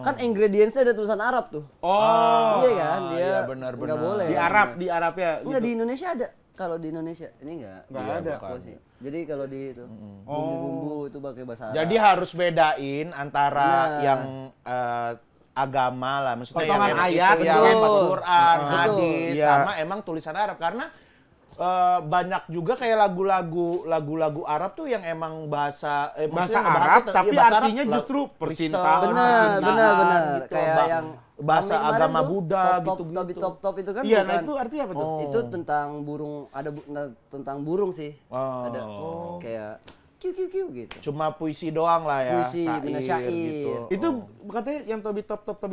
[SPEAKER 1] Kan ingredientsnya ada tulisan Arab tuh.
[SPEAKER 2] Oh.
[SPEAKER 1] Iya kan dia
[SPEAKER 4] iya, benar,
[SPEAKER 1] nggak
[SPEAKER 4] benar.
[SPEAKER 1] boleh.
[SPEAKER 2] Di Arab, di Arab ya.
[SPEAKER 1] Enggak di Indonesia ada. Kalau di Indonesia ini enggak
[SPEAKER 2] ada.
[SPEAKER 1] aqua sih. Jadi kalau di itu bumbu-bumbu itu pakai bahasa Arab.
[SPEAKER 4] Jadi harus bedain antara
[SPEAKER 1] Benar.
[SPEAKER 4] yang agama lah, maksudnya
[SPEAKER 2] Potongan
[SPEAKER 4] yang
[SPEAKER 2] ayat,
[SPEAKER 4] yang
[SPEAKER 1] betul.
[SPEAKER 4] pas Quran,
[SPEAKER 1] Betul.
[SPEAKER 4] hadis,
[SPEAKER 2] Iya.
[SPEAKER 4] sama emang tulisan Arab karena banyak juga kayak lagu-lagu Arab tuh yang emang bahasa
[SPEAKER 2] Bahasa
[SPEAKER 4] maksudnya ngebahas
[SPEAKER 2] Arab,
[SPEAKER 4] tentang-
[SPEAKER 2] tapi
[SPEAKER 4] iya, bahasa
[SPEAKER 2] artinya
[SPEAKER 4] Arab,
[SPEAKER 2] justru
[SPEAKER 4] Kristen,
[SPEAKER 2] percintaan.
[SPEAKER 1] benar
[SPEAKER 4] gitu,
[SPEAKER 1] kayak
[SPEAKER 4] Bang.
[SPEAKER 1] yang
[SPEAKER 4] bahasa
[SPEAKER 1] kemarin
[SPEAKER 4] agama
[SPEAKER 1] tuh,
[SPEAKER 4] Buddha
[SPEAKER 1] top-top, top itu kan
[SPEAKER 2] Iya,
[SPEAKER 1] bukan.
[SPEAKER 2] nah itu artinya apa tuh?
[SPEAKER 1] Itu tentang burung, ada tentang burung sih.
[SPEAKER 4] Oh.
[SPEAKER 1] Ada kayak kiu gitu.
[SPEAKER 4] Cuma puisi doang lah ya.
[SPEAKER 1] Puisi, bener, syair.
[SPEAKER 4] gitu.
[SPEAKER 2] Itu katanya yang Tobi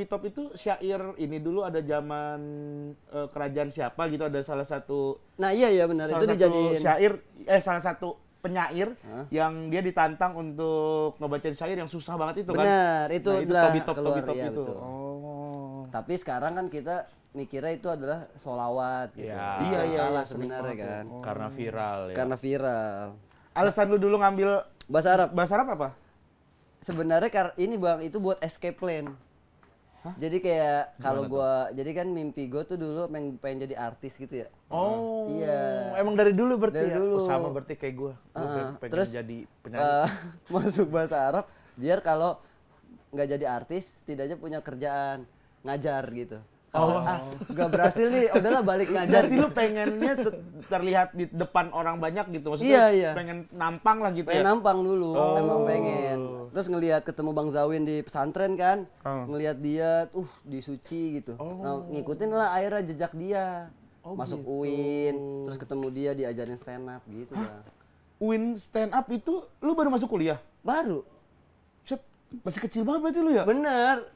[SPEAKER 2] Top itu syair ini dulu ada zaman kerajaan siapa gitu, ada salah satu
[SPEAKER 1] Nah iya benar itu
[SPEAKER 2] salah satu
[SPEAKER 1] dijadiin
[SPEAKER 2] syair salah satu penyair yang dia ditantang untuk ngebacain syair yang susah banget itu kan.
[SPEAKER 1] benar itu
[SPEAKER 2] Nah, itu
[SPEAKER 1] lah
[SPEAKER 2] Tobi Top
[SPEAKER 1] keluar,
[SPEAKER 2] itu.
[SPEAKER 1] iya, betul.
[SPEAKER 2] Oh.
[SPEAKER 1] Tapi sekarang kan kita mikirnya itu adalah sholawat gitu.
[SPEAKER 4] Iya.
[SPEAKER 1] Itu
[SPEAKER 2] Iya,
[SPEAKER 1] yang
[SPEAKER 2] iya,
[SPEAKER 1] salah
[SPEAKER 2] iya,
[SPEAKER 1] sebenarnya kan.
[SPEAKER 4] Karena viral ya.
[SPEAKER 1] Karena viral.
[SPEAKER 2] Alasan lu dulu ngambil
[SPEAKER 1] Bahasa Arab
[SPEAKER 2] bahasa Arab apa?
[SPEAKER 1] sebenarnya ini bang itu buat escape plan. Jadi kayak kalau gua jadi kan mimpi gua tuh dulu pengen jadi artis gitu ya.
[SPEAKER 4] Oh.
[SPEAKER 1] Iya.
[SPEAKER 4] Emang dari dulu berarti
[SPEAKER 1] Dari
[SPEAKER 4] ya?
[SPEAKER 1] dulu.
[SPEAKER 4] Oh, sama berarti kayak gue. Pengen
[SPEAKER 1] terus
[SPEAKER 4] jadi penyanyi.
[SPEAKER 1] masuk bahasa Arab biar kalau nggak jadi artis setidaknya punya kerjaan ngajar gitu. Kalau nggak berhasil nih udahlah balik ngajar.
[SPEAKER 2] Berarti
[SPEAKER 1] gitu.
[SPEAKER 2] lu pengennya terlihat di depan orang banyak gitu maksudnya.
[SPEAKER 1] Iya.
[SPEAKER 2] Pengen nampang lah gitu
[SPEAKER 1] Pengen
[SPEAKER 2] ya.
[SPEAKER 1] nampang dulu, emang pengen. Terus ngelihat ketemu Bang Zawin di pesantren kan, ngelihat dia, disuci gitu. Nah, ngikutin lah akhirnya jejak dia. Masuk UIN, terus ketemu dia diajarin stand up gitu Bang.
[SPEAKER 2] Win stand up itu lu baru masuk kuliah?
[SPEAKER 1] Baru,
[SPEAKER 2] Set, masih kecil banget berarti lu ya?
[SPEAKER 1] bener.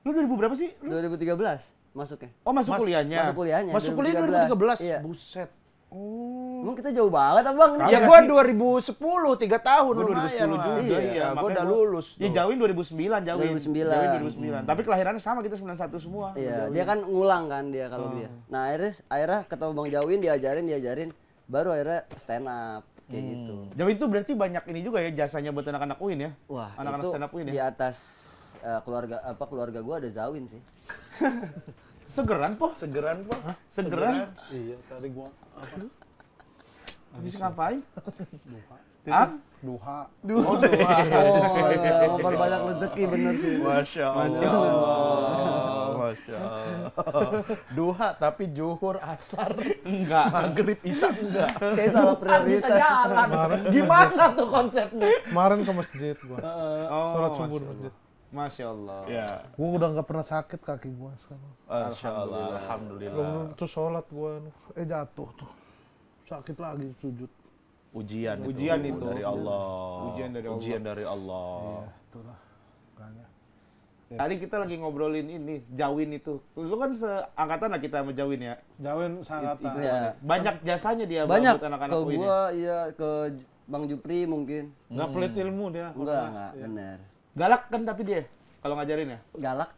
[SPEAKER 2] Lu 2000 berapa sih?
[SPEAKER 1] 2013 masuknya.
[SPEAKER 2] Oh, masuk kuliahnya.
[SPEAKER 1] Masuk kuliahnya.
[SPEAKER 4] Masuk kuliah 2013.
[SPEAKER 1] Iya.
[SPEAKER 4] Buset.
[SPEAKER 1] Emang kita jauh banget abang nih.
[SPEAKER 4] Ya gua 2010, 3 tahun
[SPEAKER 2] Gua
[SPEAKER 4] lumayan
[SPEAKER 2] 2010
[SPEAKER 4] lah.
[SPEAKER 2] juga,
[SPEAKER 4] Iya,
[SPEAKER 2] iya.
[SPEAKER 4] gua
[SPEAKER 2] Makanya
[SPEAKER 4] udah
[SPEAKER 2] gua-
[SPEAKER 4] lulus.
[SPEAKER 2] Ya
[SPEAKER 4] tuh.
[SPEAKER 2] Jawin 2009, Jawin.
[SPEAKER 1] 2009.
[SPEAKER 2] Jawin 2009. Tapi kelahirannya sama kita 91 semua.
[SPEAKER 1] Iya, dia kan ngulang kan dia kalau dia. Nah, akhirnya ketemu Bang Jawin diajarin, baru akhirnya stand up kayak gitu.
[SPEAKER 2] Jawin itu berarti banyak ini juga ya jasanya buat anak-anak UIN ya?
[SPEAKER 1] Wah,
[SPEAKER 2] anak-anak
[SPEAKER 1] itu
[SPEAKER 2] stand up UIN
[SPEAKER 1] di
[SPEAKER 2] ya?
[SPEAKER 1] atas keluarga gua ada Zawin sih.
[SPEAKER 2] Segeran po?
[SPEAKER 4] Segeran, Pak.
[SPEAKER 2] Segeran?
[SPEAKER 3] Iya, tadi gua apa?
[SPEAKER 2] Habis ngapain?
[SPEAKER 3] Duha.
[SPEAKER 2] Hah?
[SPEAKER 3] Duha.
[SPEAKER 1] Oh, memperbanyak rezeki bener sih. itu.
[SPEAKER 4] Masya Allah. Masya Allah. Duha tapi zuhur, asar,
[SPEAKER 2] Enggak.
[SPEAKER 4] maghrib, isya enggak.
[SPEAKER 1] Kayak salah
[SPEAKER 4] Kan bisa
[SPEAKER 1] prioritas.
[SPEAKER 4] jalan. Gimana tuh konsepnya?
[SPEAKER 3] Kemarin ke masjid gua.
[SPEAKER 2] Oh,
[SPEAKER 3] Sholat subuh di masjid.
[SPEAKER 2] Masya Allah.
[SPEAKER 4] Ya.
[SPEAKER 3] Gua udah nggak pernah sakit kaki gua sekarang.
[SPEAKER 4] Masya Allah. Alhamdulillah.
[SPEAKER 3] Belum tuh sholat gua, jatuh tuh. Sakit lagi sujud.
[SPEAKER 4] Ujian
[SPEAKER 2] Ujian itu.
[SPEAKER 4] dari Allah.
[SPEAKER 2] Ujian dari Allah.
[SPEAKER 4] Ujian dari Allah.
[SPEAKER 3] Itulah. Makanya.
[SPEAKER 2] Tadi kita lagi ngobrolin ini, Jawin itu. Lu kan seangkatan lah kita sama Jawin ya.
[SPEAKER 3] Jawin sangat.
[SPEAKER 1] Iya.
[SPEAKER 2] Banyak jasanya dia Bang,
[SPEAKER 1] Banyak
[SPEAKER 2] buat anak-anak
[SPEAKER 1] ke
[SPEAKER 2] UIN ya.
[SPEAKER 1] gua, iya ke Bang Jupri mungkin.
[SPEAKER 3] Nggak pelit ilmu dia.
[SPEAKER 1] Enggak, bener.
[SPEAKER 2] Galak kan tapi dia kalau ngajarin ya.
[SPEAKER 1] Galak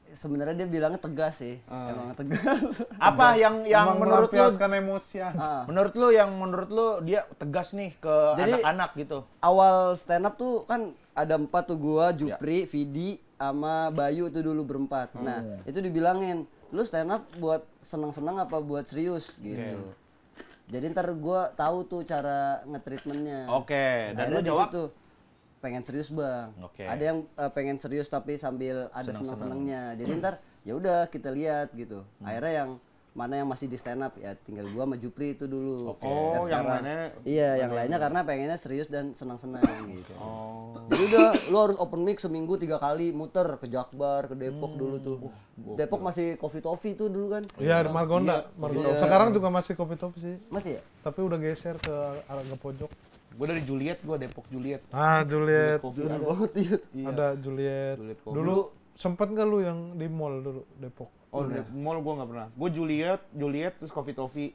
[SPEAKER 1] sebenarnya dia bilangnya tegas sih. Emang tegas.
[SPEAKER 4] Apa yang
[SPEAKER 3] Emang
[SPEAKER 4] menurut lu
[SPEAKER 3] melampiaskan emosi aja.
[SPEAKER 4] menurut lu dia tegas nih ke
[SPEAKER 1] Jadi-
[SPEAKER 4] anak-anak gitu.
[SPEAKER 1] Awal stand up tuh kan ada 4 tuh gua, Jupri, Vidi, sama Bayu itu dulu berempat. Nah, itu dibilangin, lu stand up buat seneng-seneng apa buat serius gitu. Jadi ntar gua tahu tuh cara nge-treatmentnya.
[SPEAKER 4] Oke, dan lu
[SPEAKER 1] Akhirnya di
[SPEAKER 4] jawab
[SPEAKER 1] situ, pengen serius bang.
[SPEAKER 4] Oke.
[SPEAKER 1] Ada yang pengen serius tapi sambil ada seneng-senengnya. Jadi ntar ya udah kita lihat gitu. Akhirnya yang mana yang masih di stand up ya tinggal gua sama Jupri itu dulu.
[SPEAKER 2] Oh,
[SPEAKER 1] Dan
[SPEAKER 2] yang
[SPEAKER 1] sekarang-
[SPEAKER 2] lainnya-
[SPEAKER 1] Iya, yang lainnya karena pengennya serius dan senang-senang gitu. Jadi udah lu harus open mic seminggu 3 kali muter ke Jakbar, ke Depok dulu tuh. Depok masih Coffee Toffee tuh dulu kan.
[SPEAKER 3] Iya, di Margonda. Margonda. Sekarang juga masih kopi top sih.
[SPEAKER 1] Masih ya?
[SPEAKER 3] Tapi udah geser ke arah ke pojok.
[SPEAKER 2] Gue dari Juliet, gue Depok Juliet.
[SPEAKER 3] Ah, Juliet.
[SPEAKER 2] Kopi
[SPEAKER 1] Bener
[SPEAKER 2] ada.
[SPEAKER 1] banget iya.
[SPEAKER 3] Ada Juliet.
[SPEAKER 2] Juliet kopi.
[SPEAKER 3] Dulu sempet nggak lu yang di mall dulu Depok?
[SPEAKER 2] Oh, mall gue nggak pernah. Gue Juliet terus Coffee Toffee,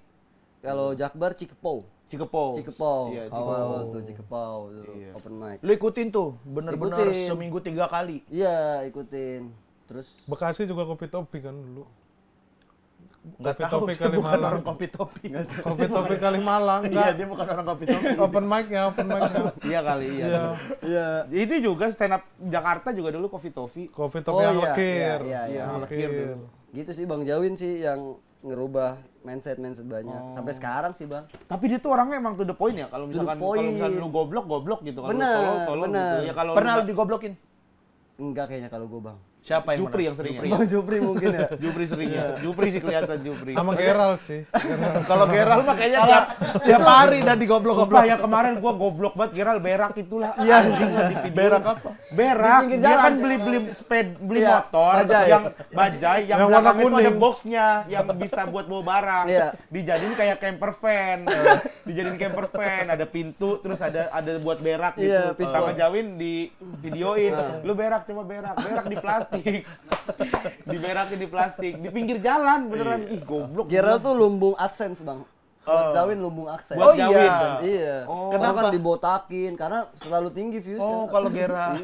[SPEAKER 1] Kalau Jakbar Cikepau.
[SPEAKER 2] Cikepau.
[SPEAKER 1] Awal
[SPEAKER 2] Iya, Cikepau.
[SPEAKER 1] tuh Cikepau dulu open mic.
[SPEAKER 4] lu ikutin tuh bener-bener
[SPEAKER 1] Ikutin.
[SPEAKER 4] seminggu 3 kali.
[SPEAKER 1] Iya, ikutin. Terus
[SPEAKER 3] Bekasi juga kopi topi kan dulu.
[SPEAKER 4] Nggak
[SPEAKER 3] Kopi
[SPEAKER 4] tahu,
[SPEAKER 3] topi
[SPEAKER 4] dia
[SPEAKER 3] kali
[SPEAKER 4] bukan
[SPEAKER 3] Malang.
[SPEAKER 4] orang kopi topi.
[SPEAKER 3] Kopi topi kali Malang
[SPEAKER 4] Iya,
[SPEAKER 3] enggak.
[SPEAKER 4] dia bukan orang kopi topi.
[SPEAKER 3] Open mic-nya, open mic-nya.
[SPEAKER 2] Iya kali, iya.
[SPEAKER 3] Iya.
[SPEAKER 1] iya.
[SPEAKER 2] Itu juga stand up Jakarta juga dulu Coffee Toffee.
[SPEAKER 3] Kopi topi yang lekir.
[SPEAKER 1] Iya, iya.
[SPEAKER 3] Yang
[SPEAKER 2] lekir
[SPEAKER 3] lekir.
[SPEAKER 2] dulu.
[SPEAKER 1] Gitu sih Bang Jawin sih yang ngerubah mindset banyak. Sampai sekarang sih, Bang.
[SPEAKER 2] Tapi dia tuh orangnya emang to the point ya. Kalau misalkan
[SPEAKER 1] point.
[SPEAKER 2] lu goblok gitu. Kalau lu
[SPEAKER 1] Bener,
[SPEAKER 2] tolol
[SPEAKER 1] bener.
[SPEAKER 2] gitu. Ya kalau
[SPEAKER 4] Pernah lu
[SPEAKER 2] lu
[SPEAKER 4] digoblokin?
[SPEAKER 1] Enggak kayaknya kalau gue, Bang.
[SPEAKER 4] Siapa yang
[SPEAKER 2] Jupri
[SPEAKER 4] menang?
[SPEAKER 2] yang sering ya?
[SPEAKER 1] Bang Jupri mungkin ya.
[SPEAKER 2] Jupri sering ya. Jupri sih kelihatan Jupri.
[SPEAKER 3] Sama Geral sih.
[SPEAKER 4] Kalau Geral mah kayaknya tiap hari dan digoblok-goblok.
[SPEAKER 2] Sumpah ya kemarin gua goblok banget Geral berak itulah.
[SPEAKER 1] Iya.
[SPEAKER 4] Berak apa?
[SPEAKER 2] Berak.
[SPEAKER 1] Di pinggir
[SPEAKER 2] Dia
[SPEAKER 1] jalan.
[SPEAKER 2] kan beli
[SPEAKER 1] Iya,
[SPEAKER 2] motor
[SPEAKER 1] bajai.
[SPEAKER 2] yang bajai yang
[SPEAKER 3] Yang warna
[SPEAKER 2] belakang itu ada
[SPEAKER 3] kuning.
[SPEAKER 2] boxnya yang bisa buat bawa barang.
[SPEAKER 1] Iya.
[SPEAKER 2] Dijadiin kayak camper van. Dijadiin camper van, ada pintu terus ada buat berak gitu.
[SPEAKER 1] Iya,
[SPEAKER 2] Terus
[SPEAKER 1] pispot.
[SPEAKER 2] sama Jawin di videoin. Lu berak coba berak. Berak di plastik. Diberakin di plastik di pinggir jalan beneran. Ih goblok.
[SPEAKER 1] Geral tuh lumbung AdSense, Bang. Buat Zawin lumbung AdSense.
[SPEAKER 2] Buat
[SPEAKER 4] iya.
[SPEAKER 2] Jawin.
[SPEAKER 1] Iya.
[SPEAKER 2] Oh.
[SPEAKER 1] Kenapa kan dibotakin? Karena selalu tinggi viewsnya.
[SPEAKER 4] Oh, kalau Geral.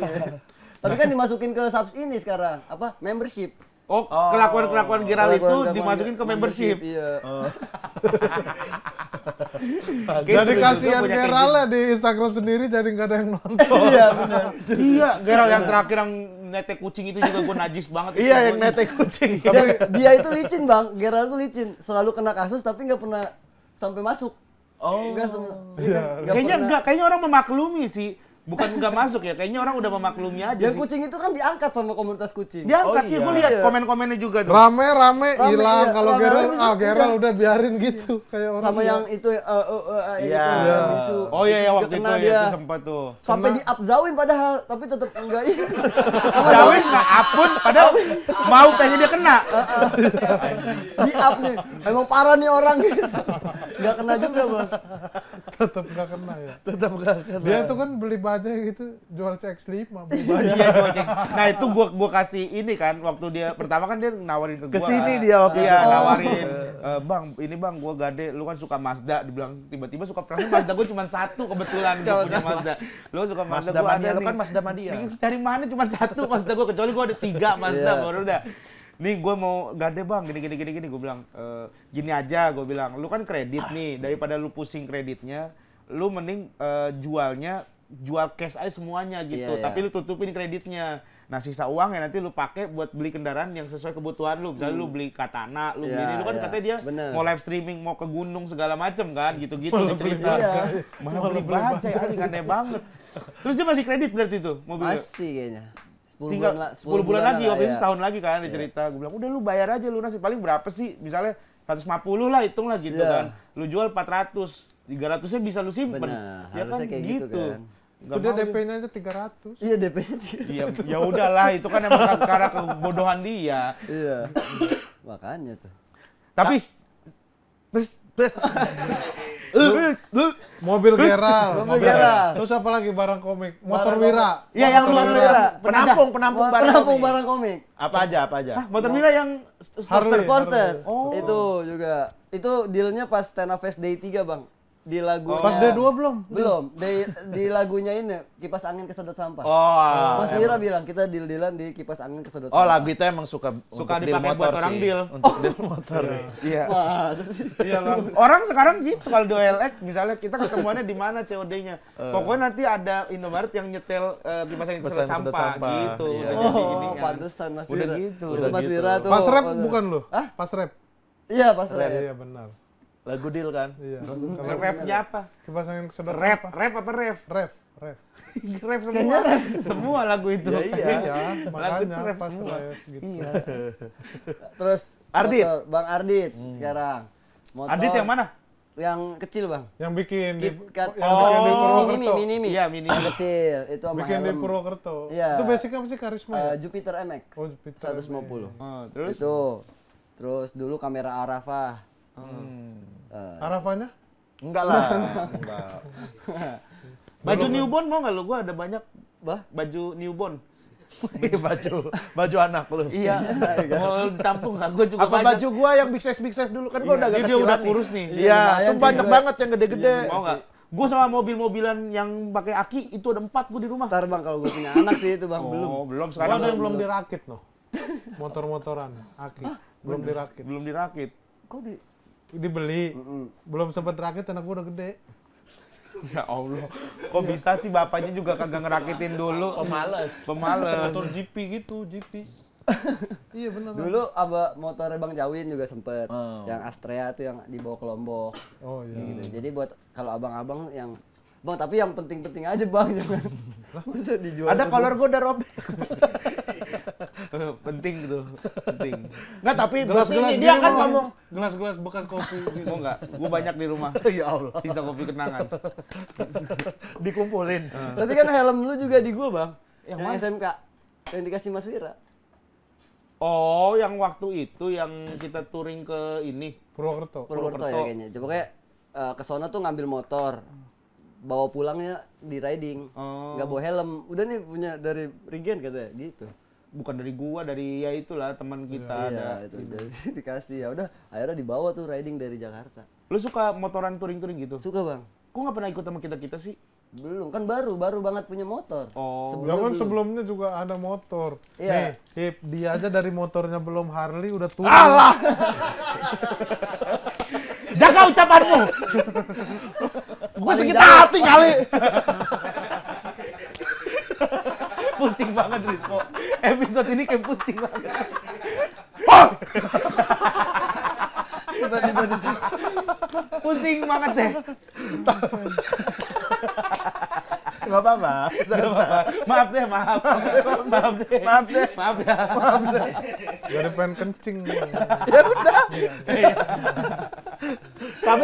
[SPEAKER 1] Tapi kan dimasukin ke subs ini sekarang. Apa? Membership.
[SPEAKER 2] Oh, kelakuan-kelakuan Geral itu
[SPEAKER 1] Kelakuan-kelakuan
[SPEAKER 2] dimasukin ke membership.
[SPEAKER 1] Iya.
[SPEAKER 3] Jadi
[SPEAKER 2] Kayak
[SPEAKER 3] kasihan
[SPEAKER 2] punya kayak
[SPEAKER 3] Geral ya di Instagram sendiri jadi nggak ada yang nonton.
[SPEAKER 1] Iya, benar.
[SPEAKER 2] Iya, Geral yang terakhir yang nete kucing itu juga gue najis banget.
[SPEAKER 4] Iya, yang nete kucing.
[SPEAKER 1] Tapi dia itu licin, Bang. Geral tuh licin. Selalu kena kasus tapi nggak pernah sampai masuk. Oh. Enggak
[SPEAKER 2] Kayaknya orang memaklumi sih. Bukan nggak masuk ya, kayaknya orang udah memaklumi aja
[SPEAKER 1] Yang
[SPEAKER 2] sih.
[SPEAKER 1] kucing itu kan diangkat sama komunitas kucing.
[SPEAKER 2] Diangkat
[SPEAKER 4] Oh,
[SPEAKER 2] ya,
[SPEAKER 4] iya.
[SPEAKER 2] gue lihat
[SPEAKER 1] Iya.
[SPEAKER 2] komen-komennya juga tuh.
[SPEAKER 3] Rame hilang
[SPEAKER 1] iya.
[SPEAKER 3] kalau
[SPEAKER 1] Rame,
[SPEAKER 3] Geral
[SPEAKER 1] rame,
[SPEAKER 3] Geral
[SPEAKER 1] udah.
[SPEAKER 3] udah biarin gitu kayak orang
[SPEAKER 1] Sama
[SPEAKER 3] tua.
[SPEAKER 1] yang itu
[SPEAKER 4] Iya.
[SPEAKER 1] gitu, bisu.
[SPEAKER 2] Oh iya,
[SPEAKER 1] Juga
[SPEAKER 2] waktu itu
[SPEAKER 1] kena
[SPEAKER 2] ya,
[SPEAKER 1] dia.
[SPEAKER 2] itu sempat tuh.
[SPEAKER 1] Sampai di up Zawin padahal, tapi tetap enggak iya.
[SPEAKER 2] Jawin nggak apun, padahal mau pengen dia kena.
[SPEAKER 1] Di up nih. Emang parah nih orang gitu. Enggak kena juga, Bang.
[SPEAKER 3] tetap nggak kena ya.
[SPEAKER 4] Tetap enggak kena.
[SPEAKER 3] Dia tuh kan beli baju aja gitu jual CX-5 beli
[SPEAKER 2] Iya,
[SPEAKER 3] baju.
[SPEAKER 2] jual cek. Nah itu gua kasih ini kan waktu dia pertama kan dia nawarin ke gua.
[SPEAKER 4] Kesini
[SPEAKER 2] kan.
[SPEAKER 4] dia waktu
[SPEAKER 2] Iya,
[SPEAKER 4] itu.
[SPEAKER 2] nawarin. Bang, ini bang gua gade, lu kan suka Mazda, dibilang tiba-tiba suka perasaan Mazda gua cuma satu kebetulan gua punya Mazda. Lu suka Mazda,
[SPEAKER 4] Mazda
[SPEAKER 2] gua
[SPEAKER 4] Mania,
[SPEAKER 2] ada
[SPEAKER 4] lu
[SPEAKER 2] nih.
[SPEAKER 4] kan Mazda Mania.
[SPEAKER 2] Dari mana cuma satu Mazda gua, kecuali gua ada 3 Mazda
[SPEAKER 1] Iya.
[SPEAKER 2] baru udah. Nih gue mau gade bang, gini, gue bilang, gini aja, gue bilang, lu kan kredit nih, daripada lu pusing kreditnya, lu mending jual cash aja semuanya gitu,
[SPEAKER 1] Iya,
[SPEAKER 2] tapi
[SPEAKER 1] iya.
[SPEAKER 2] lu tutupin kreditnya. Nah sisa uangnya nanti lu pakai buat beli kendaraan yang sesuai kebutuhan lu, misalnya lu beli Katana, lu beli
[SPEAKER 1] Iya,
[SPEAKER 2] ini, lu kan
[SPEAKER 1] iya.
[SPEAKER 2] katanya dia
[SPEAKER 1] Bener.
[SPEAKER 2] mau live streaming, mau ke gunung segala macem kan, gitu-gitu dia
[SPEAKER 3] beli
[SPEAKER 2] cerita.
[SPEAKER 1] bajai.
[SPEAKER 2] Malah beli bajai, anjing aneh banget. Terus dia masih kredit berarti tuh mobilnya?
[SPEAKER 1] Masih kayaknya. 10
[SPEAKER 2] Tinggal 10 bulan lagi,
[SPEAKER 1] lah,
[SPEAKER 2] waktu itu
[SPEAKER 1] ya.
[SPEAKER 2] setahun lagi kan dia cerita. Gue bilang, udah lu bayar aja lunas, paling berapa sih? Misalnya 150 lah, hitung lah gitu
[SPEAKER 1] Iya.
[SPEAKER 2] kan. Lu jual 400, 300-nya bisa lu simpen.
[SPEAKER 1] Benar, harusnya kayak gitu kan.
[SPEAKER 3] Itu dia DP-nya aja 300.
[SPEAKER 1] Iya DP-nya.
[SPEAKER 2] Iya, ya udahlah, itu kan emang karena kebodohan dia.
[SPEAKER 1] Iya. Makanya tuh.
[SPEAKER 2] Tapi
[SPEAKER 3] Mobil Geral.
[SPEAKER 1] Mobil Geral.
[SPEAKER 3] Terus apa lagi barang komik? Motor
[SPEAKER 1] Barang
[SPEAKER 3] Wira.
[SPEAKER 2] Iya, yang
[SPEAKER 1] Motor
[SPEAKER 2] Motor
[SPEAKER 1] Wira.
[SPEAKER 4] Penampung barang
[SPEAKER 1] Penampung
[SPEAKER 4] komik.
[SPEAKER 1] barang komik.
[SPEAKER 4] Apa aja?
[SPEAKER 2] motor Mira yang
[SPEAKER 3] Harley.
[SPEAKER 1] Poster.
[SPEAKER 2] Oh.
[SPEAKER 1] Itu juga. Itu dealnya pas Stand Up Fest Day 3, Bang. Di lagunya.
[SPEAKER 3] Pas D2 belum?
[SPEAKER 1] Belum. Di lagunya ini kipas angin kesedot sampah.
[SPEAKER 2] Oh,
[SPEAKER 1] Mas Wira bilang kita deal-dealan di kipas angin kesedot
[SPEAKER 4] Oh,
[SPEAKER 1] sampah.
[SPEAKER 4] lagu itu emang suka untuk deal
[SPEAKER 2] dipakai buat
[SPEAKER 4] motor
[SPEAKER 2] orang
[SPEAKER 4] sih.
[SPEAKER 2] deal.
[SPEAKER 4] Untuk deal motor.
[SPEAKER 2] Iya.
[SPEAKER 1] Masa sih?
[SPEAKER 3] Iya lah.
[SPEAKER 2] Orang sekarang gitu kalau di OLX misalnya kita ketemuannya di mana COD-nya. Pokoknya nanti ada Indomaret yang nyetel kipas angin kesedot
[SPEAKER 4] Kesedot
[SPEAKER 2] sampah
[SPEAKER 4] sampah,
[SPEAKER 2] gitu.
[SPEAKER 4] iya.
[SPEAKER 2] Udah jadi
[SPEAKER 1] Oh,
[SPEAKER 2] inian.
[SPEAKER 1] pantesan Mas
[SPEAKER 2] Udah
[SPEAKER 1] Wira.
[SPEAKER 2] gitu.
[SPEAKER 1] Itu
[SPEAKER 2] Udah
[SPEAKER 1] Mas
[SPEAKER 2] gitu.
[SPEAKER 1] Wira tuh.
[SPEAKER 3] Pas rap
[SPEAKER 1] oh,
[SPEAKER 3] bukan lu?
[SPEAKER 1] Hah?
[SPEAKER 3] Pas rap.
[SPEAKER 1] Iya, pas rap.
[SPEAKER 3] Iya benar.
[SPEAKER 4] Lagu deal kan?
[SPEAKER 3] Iya.
[SPEAKER 2] Rap-nya apa?
[SPEAKER 3] Kipas angin kesedot
[SPEAKER 2] Rap,
[SPEAKER 3] apa?
[SPEAKER 2] rap apa ref?
[SPEAKER 3] Rap.
[SPEAKER 2] Rap semua. Semua lagu itu.
[SPEAKER 3] Iya,
[SPEAKER 2] Lagu
[SPEAKER 3] makanya
[SPEAKER 2] itu rap
[SPEAKER 3] pas
[SPEAKER 2] semua.
[SPEAKER 3] rap gitu.
[SPEAKER 2] Iya.
[SPEAKER 1] Terus
[SPEAKER 2] Ardit.
[SPEAKER 1] motor, Bang Ardit sekarang. Motor
[SPEAKER 2] Adit yang mana?
[SPEAKER 1] Yang kecil, Bang.
[SPEAKER 3] Yang bikin di
[SPEAKER 1] KitKat.
[SPEAKER 3] yang bikin di Purwokerto.
[SPEAKER 1] Mini.
[SPEAKER 2] Iya, Mini.
[SPEAKER 1] Yang kecil. Itu sama
[SPEAKER 3] Bikin di
[SPEAKER 1] helm.
[SPEAKER 3] Purwokerto.
[SPEAKER 1] Iya.
[SPEAKER 3] Itu basic apa sih karisma ya?
[SPEAKER 1] Jupiter MX.
[SPEAKER 3] Oh, Jupiter
[SPEAKER 1] 150.
[SPEAKER 2] Oh, terus?
[SPEAKER 1] Itu. Terus dulu kamera Arafah.
[SPEAKER 3] Arafahnya?
[SPEAKER 4] Enggak lah. Enggak.
[SPEAKER 2] Baju newborn mau nggak lu? Gua ada banyak
[SPEAKER 1] Bah?
[SPEAKER 2] baju newborn.
[SPEAKER 4] baju anak lu.
[SPEAKER 2] Iya. Mau ditampung nggak? Gua juga
[SPEAKER 4] Apa
[SPEAKER 2] banyak.
[SPEAKER 4] baju gua yang big size dulu kan gua
[SPEAKER 2] Iya,
[SPEAKER 4] udah agak
[SPEAKER 2] dia
[SPEAKER 4] kecilan
[SPEAKER 2] udah
[SPEAKER 4] nih.
[SPEAKER 2] kurus nih.
[SPEAKER 4] Iya,
[SPEAKER 1] Iya,
[SPEAKER 4] itu
[SPEAKER 1] lumayan
[SPEAKER 4] banyak
[SPEAKER 1] sih.
[SPEAKER 4] banget yang gede-gede.
[SPEAKER 2] Mau nggak? Gua sama mobil-mobilan yang pakai aki itu ada 4 gua di rumah.
[SPEAKER 1] Ntar Bang kalau gue punya anak sih itu Bang, belum.
[SPEAKER 2] Oh, belum
[SPEAKER 3] Gua
[SPEAKER 2] sekarang.
[SPEAKER 3] ada yang belum dirakit noh. Motor-motoran, aki. Belum dirakit.
[SPEAKER 2] Belum dirakit.
[SPEAKER 1] Kok di
[SPEAKER 3] Dibeli. Belum sempat rakit anak gua udah gede.
[SPEAKER 2] Ya Allah. Kok bisa sih bapaknya juga kagak ngerakitin dulu?
[SPEAKER 4] Pemales.
[SPEAKER 2] Pemales.
[SPEAKER 3] Motor GP gitu, GP. Iya benar.
[SPEAKER 1] dulu motornya Bang Jawin juga sempet. Yang Astrea tuh yang dibawa ke Lombok.
[SPEAKER 3] Oh iya.
[SPEAKER 1] Gitu. Jadi buat kalau abang-abang yang Bang, tapi yang penting-penting aja Bang, jangan. Masa dijual.
[SPEAKER 2] Ada kolor gua udah robek. Penting gitu, penting.
[SPEAKER 4] Enggak, tapi
[SPEAKER 3] Gelas-gelas
[SPEAKER 4] dia
[SPEAKER 3] gini
[SPEAKER 4] kan
[SPEAKER 3] mau,
[SPEAKER 4] ngomong
[SPEAKER 3] gelas-gelas bekas kopi gitu.
[SPEAKER 2] Mau nggak? Gua banyak di rumah.
[SPEAKER 4] ya Allah.
[SPEAKER 2] Sisa kopi kenangan.
[SPEAKER 4] Dikumpulin.
[SPEAKER 1] Tapi kan helm lu juga di gua, Bang.
[SPEAKER 2] Yang
[SPEAKER 1] Yang
[SPEAKER 2] mana?
[SPEAKER 1] SMK. Yang dikasih Mas Wira.
[SPEAKER 2] Oh, yang waktu itu yang kita touring ke ini.
[SPEAKER 3] Purwokerto.
[SPEAKER 1] Purwokerto ya kayaknya. Coba kayak ke sono tuh ngambil motor. Bawa pulangnya di riding.
[SPEAKER 2] Oh.
[SPEAKER 1] Nggak bawa helm. Udah nih punya dari Regen katanya gitu.
[SPEAKER 2] Bukan dari gua, dari ya itulah teman kita ada.
[SPEAKER 1] Iya, itu jadi dikasih. Ya udah, akhirnya dibawa tuh riding dari Jakarta.
[SPEAKER 2] Lu suka motoran touring-touring gitu?
[SPEAKER 1] Suka, Bang?
[SPEAKER 2] Kok nggak pernah ikut sama kita-kita sih?
[SPEAKER 1] Belum, kan baru banget punya motor.
[SPEAKER 2] Oh.
[SPEAKER 3] Ya kan
[SPEAKER 1] belum.
[SPEAKER 3] sebelumnya juga ada motor.
[SPEAKER 1] Iya.
[SPEAKER 3] Nih, Hip, dia aja dari motornya belum Harley udah turun.
[SPEAKER 2] Alah! Jaga ucapanmu! Gua sakit hati kali! Pusing banget, Rizko. Episode ini kayak pusing banget.
[SPEAKER 1] Tiba-tiba
[SPEAKER 2] Pusing banget deh.
[SPEAKER 4] Enggak apa-apa.
[SPEAKER 2] Maaf deh, maaf. Maaf deh.
[SPEAKER 4] Maaf deh.
[SPEAKER 2] Maaf ya.
[SPEAKER 3] Jadi pengen kencing. Bang.
[SPEAKER 4] Tapi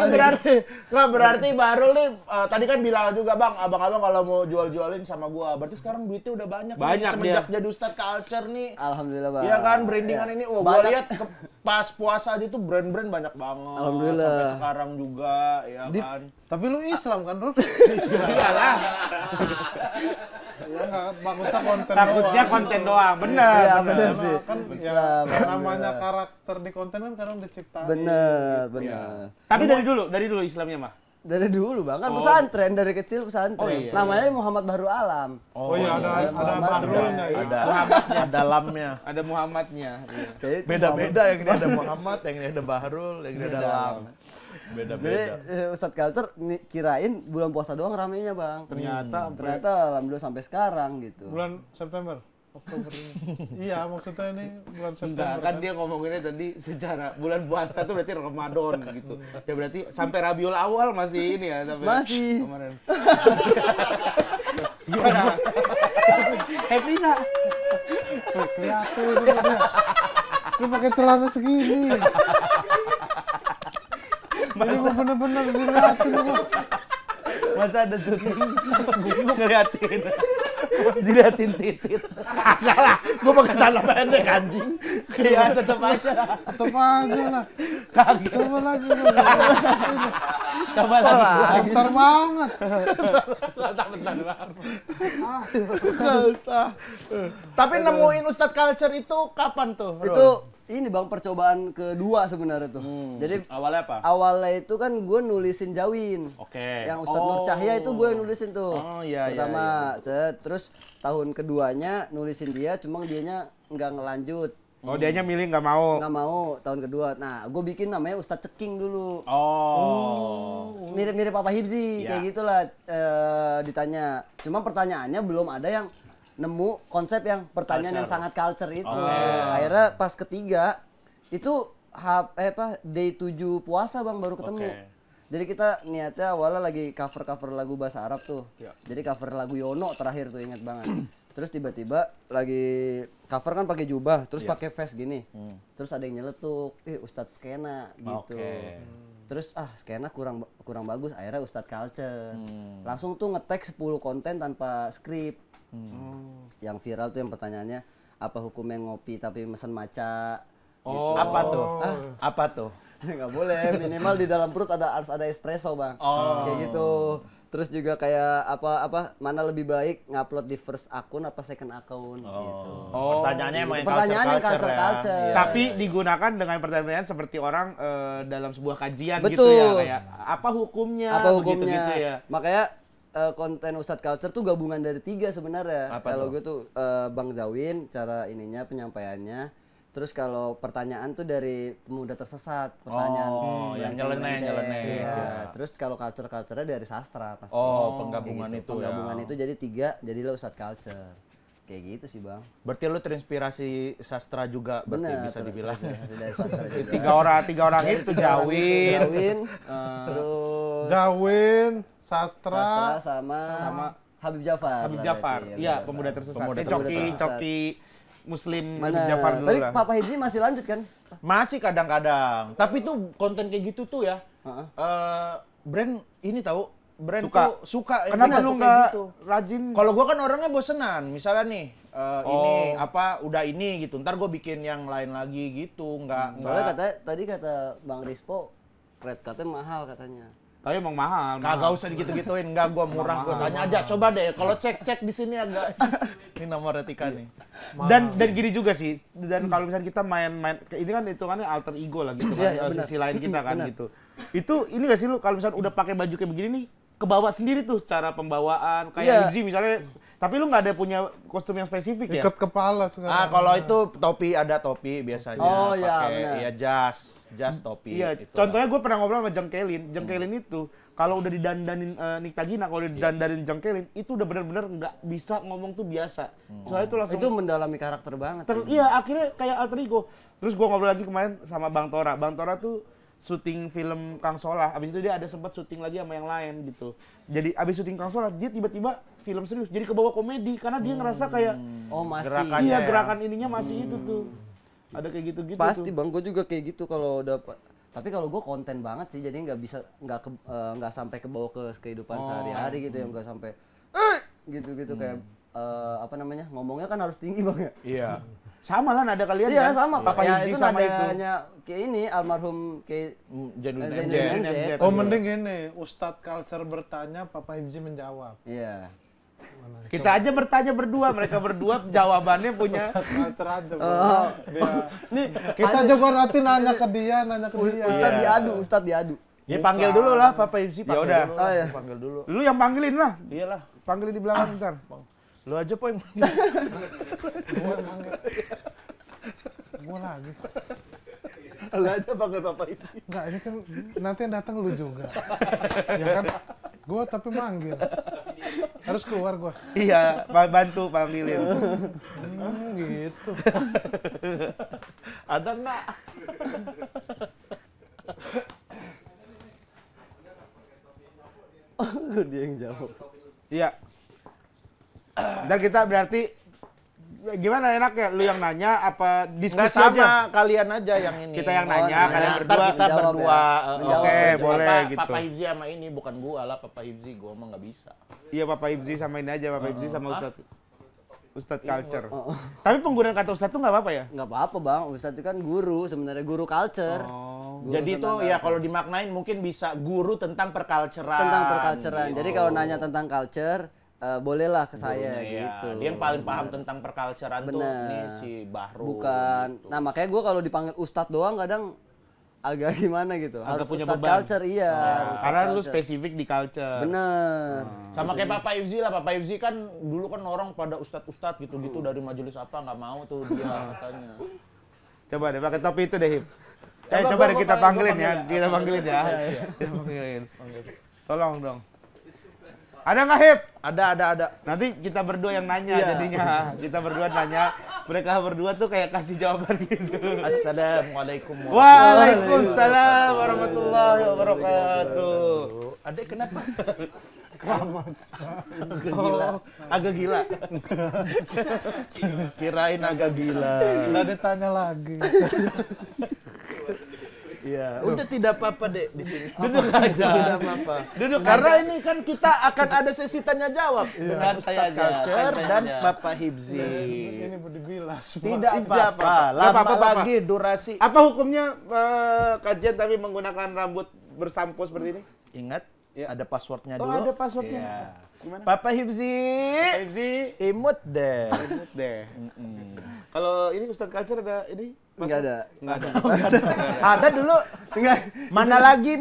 [SPEAKER 4] berarti baru nih tadi kan bilang juga Bang, abang-abang kalau mau jual-jualin sama gua. Berarti sekarang duitnya udah banyak nih
[SPEAKER 2] Banyak
[SPEAKER 4] semenjak
[SPEAKER 2] dia.
[SPEAKER 4] jadi Ustadz Culture nih.
[SPEAKER 1] Alhamdulillah, Bang.
[SPEAKER 4] Iya kan brandingan
[SPEAKER 1] Iya.
[SPEAKER 4] ini. Wah, gua
[SPEAKER 1] Banyak.
[SPEAKER 4] lihat pas puasa aja tuh brand-brand banyak banget.
[SPEAKER 1] Alhamdulillah.
[SPEAKER 4] Sampai sekarang juga ya kan.
[SPEAKER 3] Tapi lu Islam kan, Rul?
[SPEAKER 2] Iyalah.
[SPEAKER 3] Ya enggak, maksudnya konten
[SPEAKER 2] Takutnya
[SPEAKER 3] doang.
[SPEAKER 2] konten doang. Benar.
[SPEAKER 1] Iya bener
[SPEAKER 3] Karena
[SPEAKER 1] sih.
[SPEAKER 3] kan ya,
[SPEAKER 1] Islam,
[SPEAKER 3] namanya
[SPEAKER 1] alhamdulillah.
[SPEAKER 3] karakter di konten kan kadang diciptain.
[SPEAKER 1] Bener.
[SPEAKER 2] Tapi dari dulu Islamnya mah.
[SPEAKER 1] Dari dulu bang, kan pesantren dari kecil pesantren.
[SPEAKER 2] Oh, iya.
[SPEAKER 1] Namanya Muhammad Bahrul Alam.
[SPEAKER 3] Oh iya, ada
[SPEAKER 1] Muhammad
[SPEAKER 3] bahrulnya.
[SPEAKER 1] Iya.
[SPEAKER 3] Ya.
[SPEAKER 4] Ada lamnya.
[SPEAKER 2] Ada Muhammadnya. Iya.
[SPEAKER 1] Kayak itu
[SPEAKER 4] Beda-beda, yang ini ada Muhammad, yang ini ada Bahrul, yang ini ada Lam.
[SPEAKER 1] Jadi
[SPEAKER 4] Beda-beda.
[SPEAKER 1] Ustadz Culture kirain bulan puasa doang ramenya bang. Ternyata alhamdulillah sampai sekarang gitu.
[SPEAKER 3] Bulan September, Oktober ini. Iya, maksudnya ini bulan
[SPEAKER 2] Enggak,
[SPEAKER 3] September
[SPEAKER 2] kan dia ngomonginnya tadi secara bulan puasa tuh berarti Ramadan gitu. Ya berarti sampai Rabiul Awal masih ini ya sampai
[SPEAKER 1] Masih.
[SPEAKER 2] kemarin. Gimana? Happy nggak?
[SPEAKER 3] Kelihatan itu dia. Dia pakai celana segini. Ini mah bener-bener dilihatin gua.
[SPEAKER 2] Masa ada syuting ngeliatin diliatin titit.
[SPEAKER 4] Enggak lah, gua pakai celana pendek anjing.
[SPEAKER 2] Ya tetap aja.
[SPEAKER 3] Tetep aja lah. Coba lagi.
[SPEAKER 2] Coba lagi.
[SPEAKER 3] Bentar banget.
[SPEAKER 2] Bentar bang.
[SPEAKER 4] Enggak usah. Tapi nemuin Ustadz Culture itu kapan tuh? Rul?
[SPEAKER 1] Itu ini bang percobaan kedua sebenarnya tuh. Jadi
[SPEAKER 4] awalnya apa?
[SPEAKER 1] awalnya itu kan gue nulisin Jawin.
[SPEAKER 4] Oke.
[SPEAKER 1] Yang Ustadz Nur Cahya itu gue yang nulisin tuh.
[SPEAKER 4] Oh, iya,
[SPEAKER 1] Pertama, set. Terus tahun keduanya nulisin dia, cuma dianya nggak ngelanjut.
[SPEAKER 2] Oh dianya milih nggak mau.
[SPEAKER 1] Nggak mau tahun kedua. Nah, gue bikin namanya Ustadz Ceking dulu.
[SPEAKER 4] Oh.
[SPEAKER 1] Mirip-mirip Papa Hibzi,
[SPEAKER 4] Iya.
[SPEAKER 1] kayak gitulah ditanya. Cuma pertanyaannya belum ada yang nemu konsep yang pertanyaan yang sangat culture itu. Akhirnya pas ketiga itu day 7 puasa bang baru ketemu.
[SPEAKER 4] Oke.
[SPEAKER 1] Jadi kita niatnya awalnya lagi cover lagu bahasa Arab tuh.
[SPEAKER 4] Ya.
[SPEAKER 1] Jadi cover lagu Yono terakhir tuh ingat banget. Terus tiba-tiba lagi cover kan pakai jubah, terus pakai vest gini. Terus ada yang nyeletuk, Ustadz Skena gitu.
[SPEAKER 4] Oke.
[SPEAKER 1] Terus skena kurang bagus, akhirnya Ustadz Culture. Langsung tuh nge-tag 10 konten tanpa skrip. Yang viral tuh yang pertanyaannya apa hukumnya ngopi tapi mesen maca?
[SPEAKER 4] Oh. Apa tuh? Apa tuh?
[SPEAKER 1] Nggak boleh, minimal di dalam perut harus ada espresso bang. Kayak gitu. Terus juga kayak apa mana lebih baik ngupload di first akun apa second akun gitu.
[SPEAKER 4] Pertanyaannya emang yang
[SPEAKER 1] Pertanyaan yang
[SPEAKER 4] culture ya.
[SPEAKER 1] culture.
[SPEAKER 4] Iya.
[SPEAKER 2] Tapi digunakan dengan pertanyaan seperti orang dalam sebuah kajian gitu
[SPEAKER 1] Betul.
[SPEAKER 2] ya kayak apa hukumnya?
[SPEAKER 1] Apa hukumnya?
[SPEAKER 2] Begitu-gitu ya.
[SPEAKER 1] Makanya konten Ustadz Culture tuh gabungan dari 3 sebenarnya.
[SPEAKER 4] Apa
[SPEAKER 1] Kalau
[SPEAKER 4] tuh?
[SPEAKER 1] gue tuh Bang Zawin cara ininya penyampaiannya. Terus kalau pertanyaan tuh dari pemuda tersesat, pertanyaan
[SPEAKER 4] yang
[SPEAKER 1] melenceng-melenceng.
[SPEAKER 4] nyeleneh.
[SPEAKER 1] Iya. Terus kalau culture-culture-nya dari sastra pasti.
[SPEAKER 4] Oh, penggabungan
[SPEAKER 1] Kayak
[SPEAKER 4] itu ya.
[SPEAKER 1] Penggabungan itu jadi 3, jadilah Ustadz Culture. Kayak gitu sih, Bang.
[SPEAKER 4] Berarti lu terinspirasi sastra juga berarti
[SPEAKER 1] Bener.
[SPEAKER 4] bisa dibilang.
[SPEAKER 1] Dari sastra juga.
[SPEAKER 2] Tiga orang itu Jawin.
[SPEAKER 1] Jawin, terus
[SPEAKER 3] Jawin,
[SPEAKER 1] sastra
[SPEAKER 3] sastra,
[SPEAKER 1] sama Habib Jafar.
[SPEAKER 2] Habib
[SPEAKER 1] lah
[SPEAKER 2] Jafar.
[SPEAKER 1] berarti,
[SPEAKER 2] Iya,
[SPEAKER 1] Habib
[SPEAKER 2] pemuda
[SPEAKER 1] Jafar.
[SPEAKER 2] tersesat.
[SPEAKER 4] Pemuda
[SPEAKER 2] Coki
[SPEAKER 1] tersesat.
[SPEAKER 2] Muslim Habib
[SPEAKER 1] Bener.
[SPEAKER 2] Jafar dulu
[SPEAKER 1] Tapi
[SPEAKER 2] lah.
[SPEAKER 1] Papa Hiji masih lanjut kan?
[SPEAKER 4] Masih kadang-kadang. Tapi tuh konten kayak gitu tuh ya.
[SPEAKER 1] Heeh.
[SPEAKER 4] Brand ini tahu brand
[SPEAKER 2] Suka.
[SPEAKER 4] tuh suka yang
[SPEAKER 2] Kenapa
[SPEAKER 4] kayak
[SPEAKER 2] lu
[SPEAKER 4] gitu,
[SPEAKER 2] nggak
[SPEAKER 4] kayak gitu.
[SPEAKER 2] rajin?
[SPEAKER 4] Kalau gua kan orangnya bosenan. Misalnya nih ini
[SPEAKER 2] Oh.
[SPEAKER 4] apa udah ini gitu. Ntar gua bikin yang lain lagi gitu. Nggak
[SPEAKER 1] Soalnya tadi kata Bang Rispo, red card-nya mahal katanya.
[SPEAKER 2] Tapi emang mahal.
[SPEAKER 4] kagak usah digitu-gituin. Enggak, gua murah. Gua tanya aja. Coba deh kalau cek di sini ada. Ini nomor Retika nih.
[SPEAKER 2] Dan gini juga sih. Dan kalau misalnya kita main-main ini kan hitungannya alter ego lah gitu kan.
[SPEAKER 1] Iya, iya, benar.
[SPEAKER 2] Sisi lain kita kan
[SPEAKER 1] Benar.
[SPEAKER 2] gitu. Itu ini gak sih lu kalau misalnya udah pakai baju kayak begini nih kebawa sendiri tuh cara pembawaan kayak
[SPEAKER 1] Iya.
[SPEAKER 2] Hibzi misalnya. Tapi lu nggak ada punya kostum yang spesifik ya?
[SPEAKER 3] ikat kepala sekarang.
[SPEAKER 4] Kalau itu topi ada topi biasanya.
[SPEAKER 1] Oh, iya,
[SPEAKER 4] Pakai,
[SPEAKER 1] benar.
[SPEAKER 4] iya jas topi.
[SPEAKER 2] Iya,
[SPEAKER 4] gitu
[SPEAKER 2] contohnya gue pernah ngobrol sama Jengkelin. Jengkelin itu kalau udah didandanin Nikta Gina, kalau udah didandanin Jengkelin itu udah benar-benar nggak bisa ngomong tuh biasa. Soalnya itu langsung
[SPEAKER 1] Itu mendalami karakter banget. sih.
[SPEAKER 2] iya akhirnya kayak alter ego. Terus gue ngobrol lagi kemarin sama Bang Tora. Bang Tora tuh syuting film Kang Solah. Abis itu dia ada sempat syuting lagi sama yang lain gitu. Jadi abis syuting Kang Solah dia tiba-tiba film serius. Jadi kebawa komedi karena dia ngerasa kayak
[SPEAKER 1] Oh masih.
[SPEAKER 4] Gerakannya
[SPEAKER 2] iya
[SPEAKER 4] ya.
[SPEAKER 2] gerakan ininya masih itu tuh. Ada kayak gitu-gitu
[SPEAKER 1] Pasti
[SPEAKER 2] tuh.
[SPEAKER 1] Bang, gue juga kayak gitu kalau udah. Tapi kalau gue konten banget sih, jadi nggak sampai kebawa ke kehidupan sehari-hari gitu, yang nggak sampai gitu kayak apa namanya ngomongnya kan harus tinggi Bang ya.
[SPEAKER 4] Iya.
[SPEAKER 2] Sama lah nada kalian
[SPEAKER 1] Iya
[SPEAKER 2] kan?
[SPEAKER 1] sama Pak.
[SPEAKER 2] Papa
[SPEAKER 1] Ya
[SPEAKER 2] Hibzi
[SPEAKER 1] itu
[SPEAKER 2] sama
[SPEAKER 1] nadanya kayak ini almarhum kayak
[SPEAKER 4] Jainuddin
[SPEAKER 1] Zainuddin
[SPEAKER 4] MZ.
[SPEAKER 1] MZ.
[SPEAKER 3] Oh mending gini, Ustadz Culture bertanya, Papa Hibzi menjawab.
[SPEAKER 1] Iya.
[SPEAKER 3] Mana?
[SPEAKER 2] Kita aja bertanya berdua, mereka berdua jawabannya punya.
[SPEAKER 3] Ustadz Culture aja. Nih, kita juga nanti nanya ke dia.
[SPEAKER 1] Ustadz diadu.
[SPEAKER 4] Ya panggil dulu lah Papa Hibzi,
[SPEAKER 2] Ya udah.
[SPEAKER 4] dulu.
[SPEAKER 1] Oh, iya.
[SPEAKER 4] Panggil dulu.
[SPEAKER 2] Lu yang panggilin lah,
[SPEAKER 4] Iyalah.
[SPEAKER 2] panggilin di belakang ntar.
[SPEAKER 4] Lu aja po yang
[SPEAKER 3] Gua lagi.
[SPEAKER 4] Lu aja panggil Papa Hibzi.
[SPEAKER 3] Enggak, ini kan nanti yang datang lu juga. Ya kan? Gua tapi manggil. Harus keluar gua.
[SPEAKER 2] Iya, bantu panggilin.
[SPEAKER 3] Gitu.
[SPEAKER 4] Ada nggak?
[SPEAKER 1] Dia yang jawab.
[SPEAKER 2] Iya. Dan kita berarti gimana enaknya? Lu yang nanya apa
[SPEAKER 4] Nggak
[SPEAKER 2] diskusi
[SPEAKER 4] sama,
[SPEAKER 2] aja?
[SPEAKER 4] kalian aja yang ini.
[SPEAKER 2] Kita yang nanya,
[SPEAKER 1] Oh,
[SPEAKER 2] kalian
[SPEAKER 1] ntar
[SPEAKER 2] berdua.
[SPEAKER 4] Ntar kita
[SPEAKER 1] Menjawab
[SPEAKER 4] berdua.
[SPEAKER 1] ya. Menjawab.
[SPEAKER 2] Oke,
[SPEAKER 1] Menjawab.
[SPEAKER 2] boleh
[SPEAKER 4] Papa,
[SPEAKER 2] gitu.
[SPEAKER 4] Papa Hibzi sama ini bukan gua lah, Papa Hibzi. Gua mah nggak bisa.
[SPEAKER 2] Iya, Papa Hibzi sama ini aja, Papa Hibzi sama Ustadz Culture. Tapi penggunaan kata Ustadz tuh nggak apa-apa ya?
[SPEAKER 1] Nggak apa-apa bang, Ustadz itu kan guru sebenarnya, guru culture. Guru
[SPEAKER 4] Jadi itu
[SPEAKER 1] tentang
[SPEAKER 4] ya
[SPEAKER 1] culture.
[SPEAKER 4] kalau dimaknain mungkin bisa guru tentang perculturean.
[SPEAKER 1] Tentang perculturean. Jadi kalau nanya tentang culture, bolehlah ke saya
[SPEAKER 4] Iya,
[SPEAKER 1] gitu.
[SPEAKER 4] dia yang paling paham tentang perculturean tuh
[SPEAKER 1] Bener.
[SPEAKER 4] nih si Bahru.
[SPEAKER 1] Bukan.
[SPEAKER 4] gitu.
[SPEAKER 1] Nah makanya gue kalau dipanggil Ustadz doang kadang agak gimana gitu.
[SPEAKER 2] Agak
[SPEAKER 1] Harus
[SPEAKER 2] punya
[SPEAKER 1] Ustadz
[SPEAKER 2] beban.
[SPEAKER 1] culture, iya. Ustadz
[SPEAKER 2] Karena lu
[SPEAKER 1] culture.
[SPEAKER 2] spesifik di culture.
[SPEAKER 1] Bener.
[SPEAKER 4] Sama kayak Papa Hibzi lah. Papa Hibzi kan dulu kan orang pada ustadz-ustadz gitu-gitu dari majelis apa nggak mau tuh dia katanya.
[SPEAKER 2] Coba deh pakai topi itu deh, Hib.
[SPEAKER 4] Coba
[SPEAKER 2] Coba
[SPEAKER 4] gua
[SPEAKER 2] deh kita
[SPEAKER 4] panggil,
[SPEAKER 2] panggilin
[SPEAKER 4] gua
[SPEAKER 2] ya.
[SPEAKER 4] panggil.
[SPEAKER 2] Kita panggilin ya.
[SPEAKER 4] Iya.
[SPEAKER 2] Kita panggilin. Tolong dong. Ada nggak, Hib?
[SPEAKER 4] Ada.
[SPEAKER 2] Nanti kita berdua yang nanya jadinya. Kita berdua nanya, mereka berdua tuh kayak kasih jawaban gitu.
[SPEAKER 4] Assalamualaikum
[SPEAKER 2] Waalaikumsalam warahmatullahi wabarakatuh.
[SPEAKER 4] Adek kenapa?
[SPEAKER 2] Agak gila.
[SPEAKER 4] Kirain agak gila.
[SPEAKER 3] Nggak ditanya lagi.
[SPEAKER 4] Iya. Udah tidak apa-apa dek di sini.
[SPEAKER 2] Duduk aja.
[SPEAKER 4] Tidak apa-apa.
[SPEAKER 2] Duduk
[SPEAKER 4] Karena ini kan kita akan ada sesi tanya jawab dengan
[SPEAKER 2] Santai
[SPEAKER 4] Ustadz
[SPEAKER 2] aja,
[SPEAKER 4] Culture
[SPEAKER 2] santai
[SPEAKER 4] dan
[SPEAKER 2] aja.
[SPEAKER 4] Bapak Hibzi.
[SPEAKER 3] Ini mau dibilas. Pak.
[SPEAKER 4] Tidak apa-apa.
[SPEAKER 2] Nggak
[SPEAKER 4] Lama
[SPEAKER 2] apa-apa.
[SPEAKER 4] lagi durasi.
[SPEAKER 2] Apa hukumnya kajian tapi menggunakan rambut bersampo seperti ini?
[SPEAKER 4] Ingat, ada passwordnya
[SPEAKER 2] Oh,
[SPEAKER 4] dulu.
[SPEAKER 2] ada passwordnya.
[SPEAKER 4] Iya.
[SPEAKER 2] Gimana?
[SPEAKER 4] Papa Hibzi,
[SPEAKER 2] Hibzi,
[SPEAKER 4] imut deh.
[SPEAKER 2] imut deh. Kalau ini Ustadz Culture ada ini?
[SPEAKER 1] Nggak ada.
[SPEAKER 2] Nggak ada.
[SPEAKER 4] Ada dulu. Mana lagi?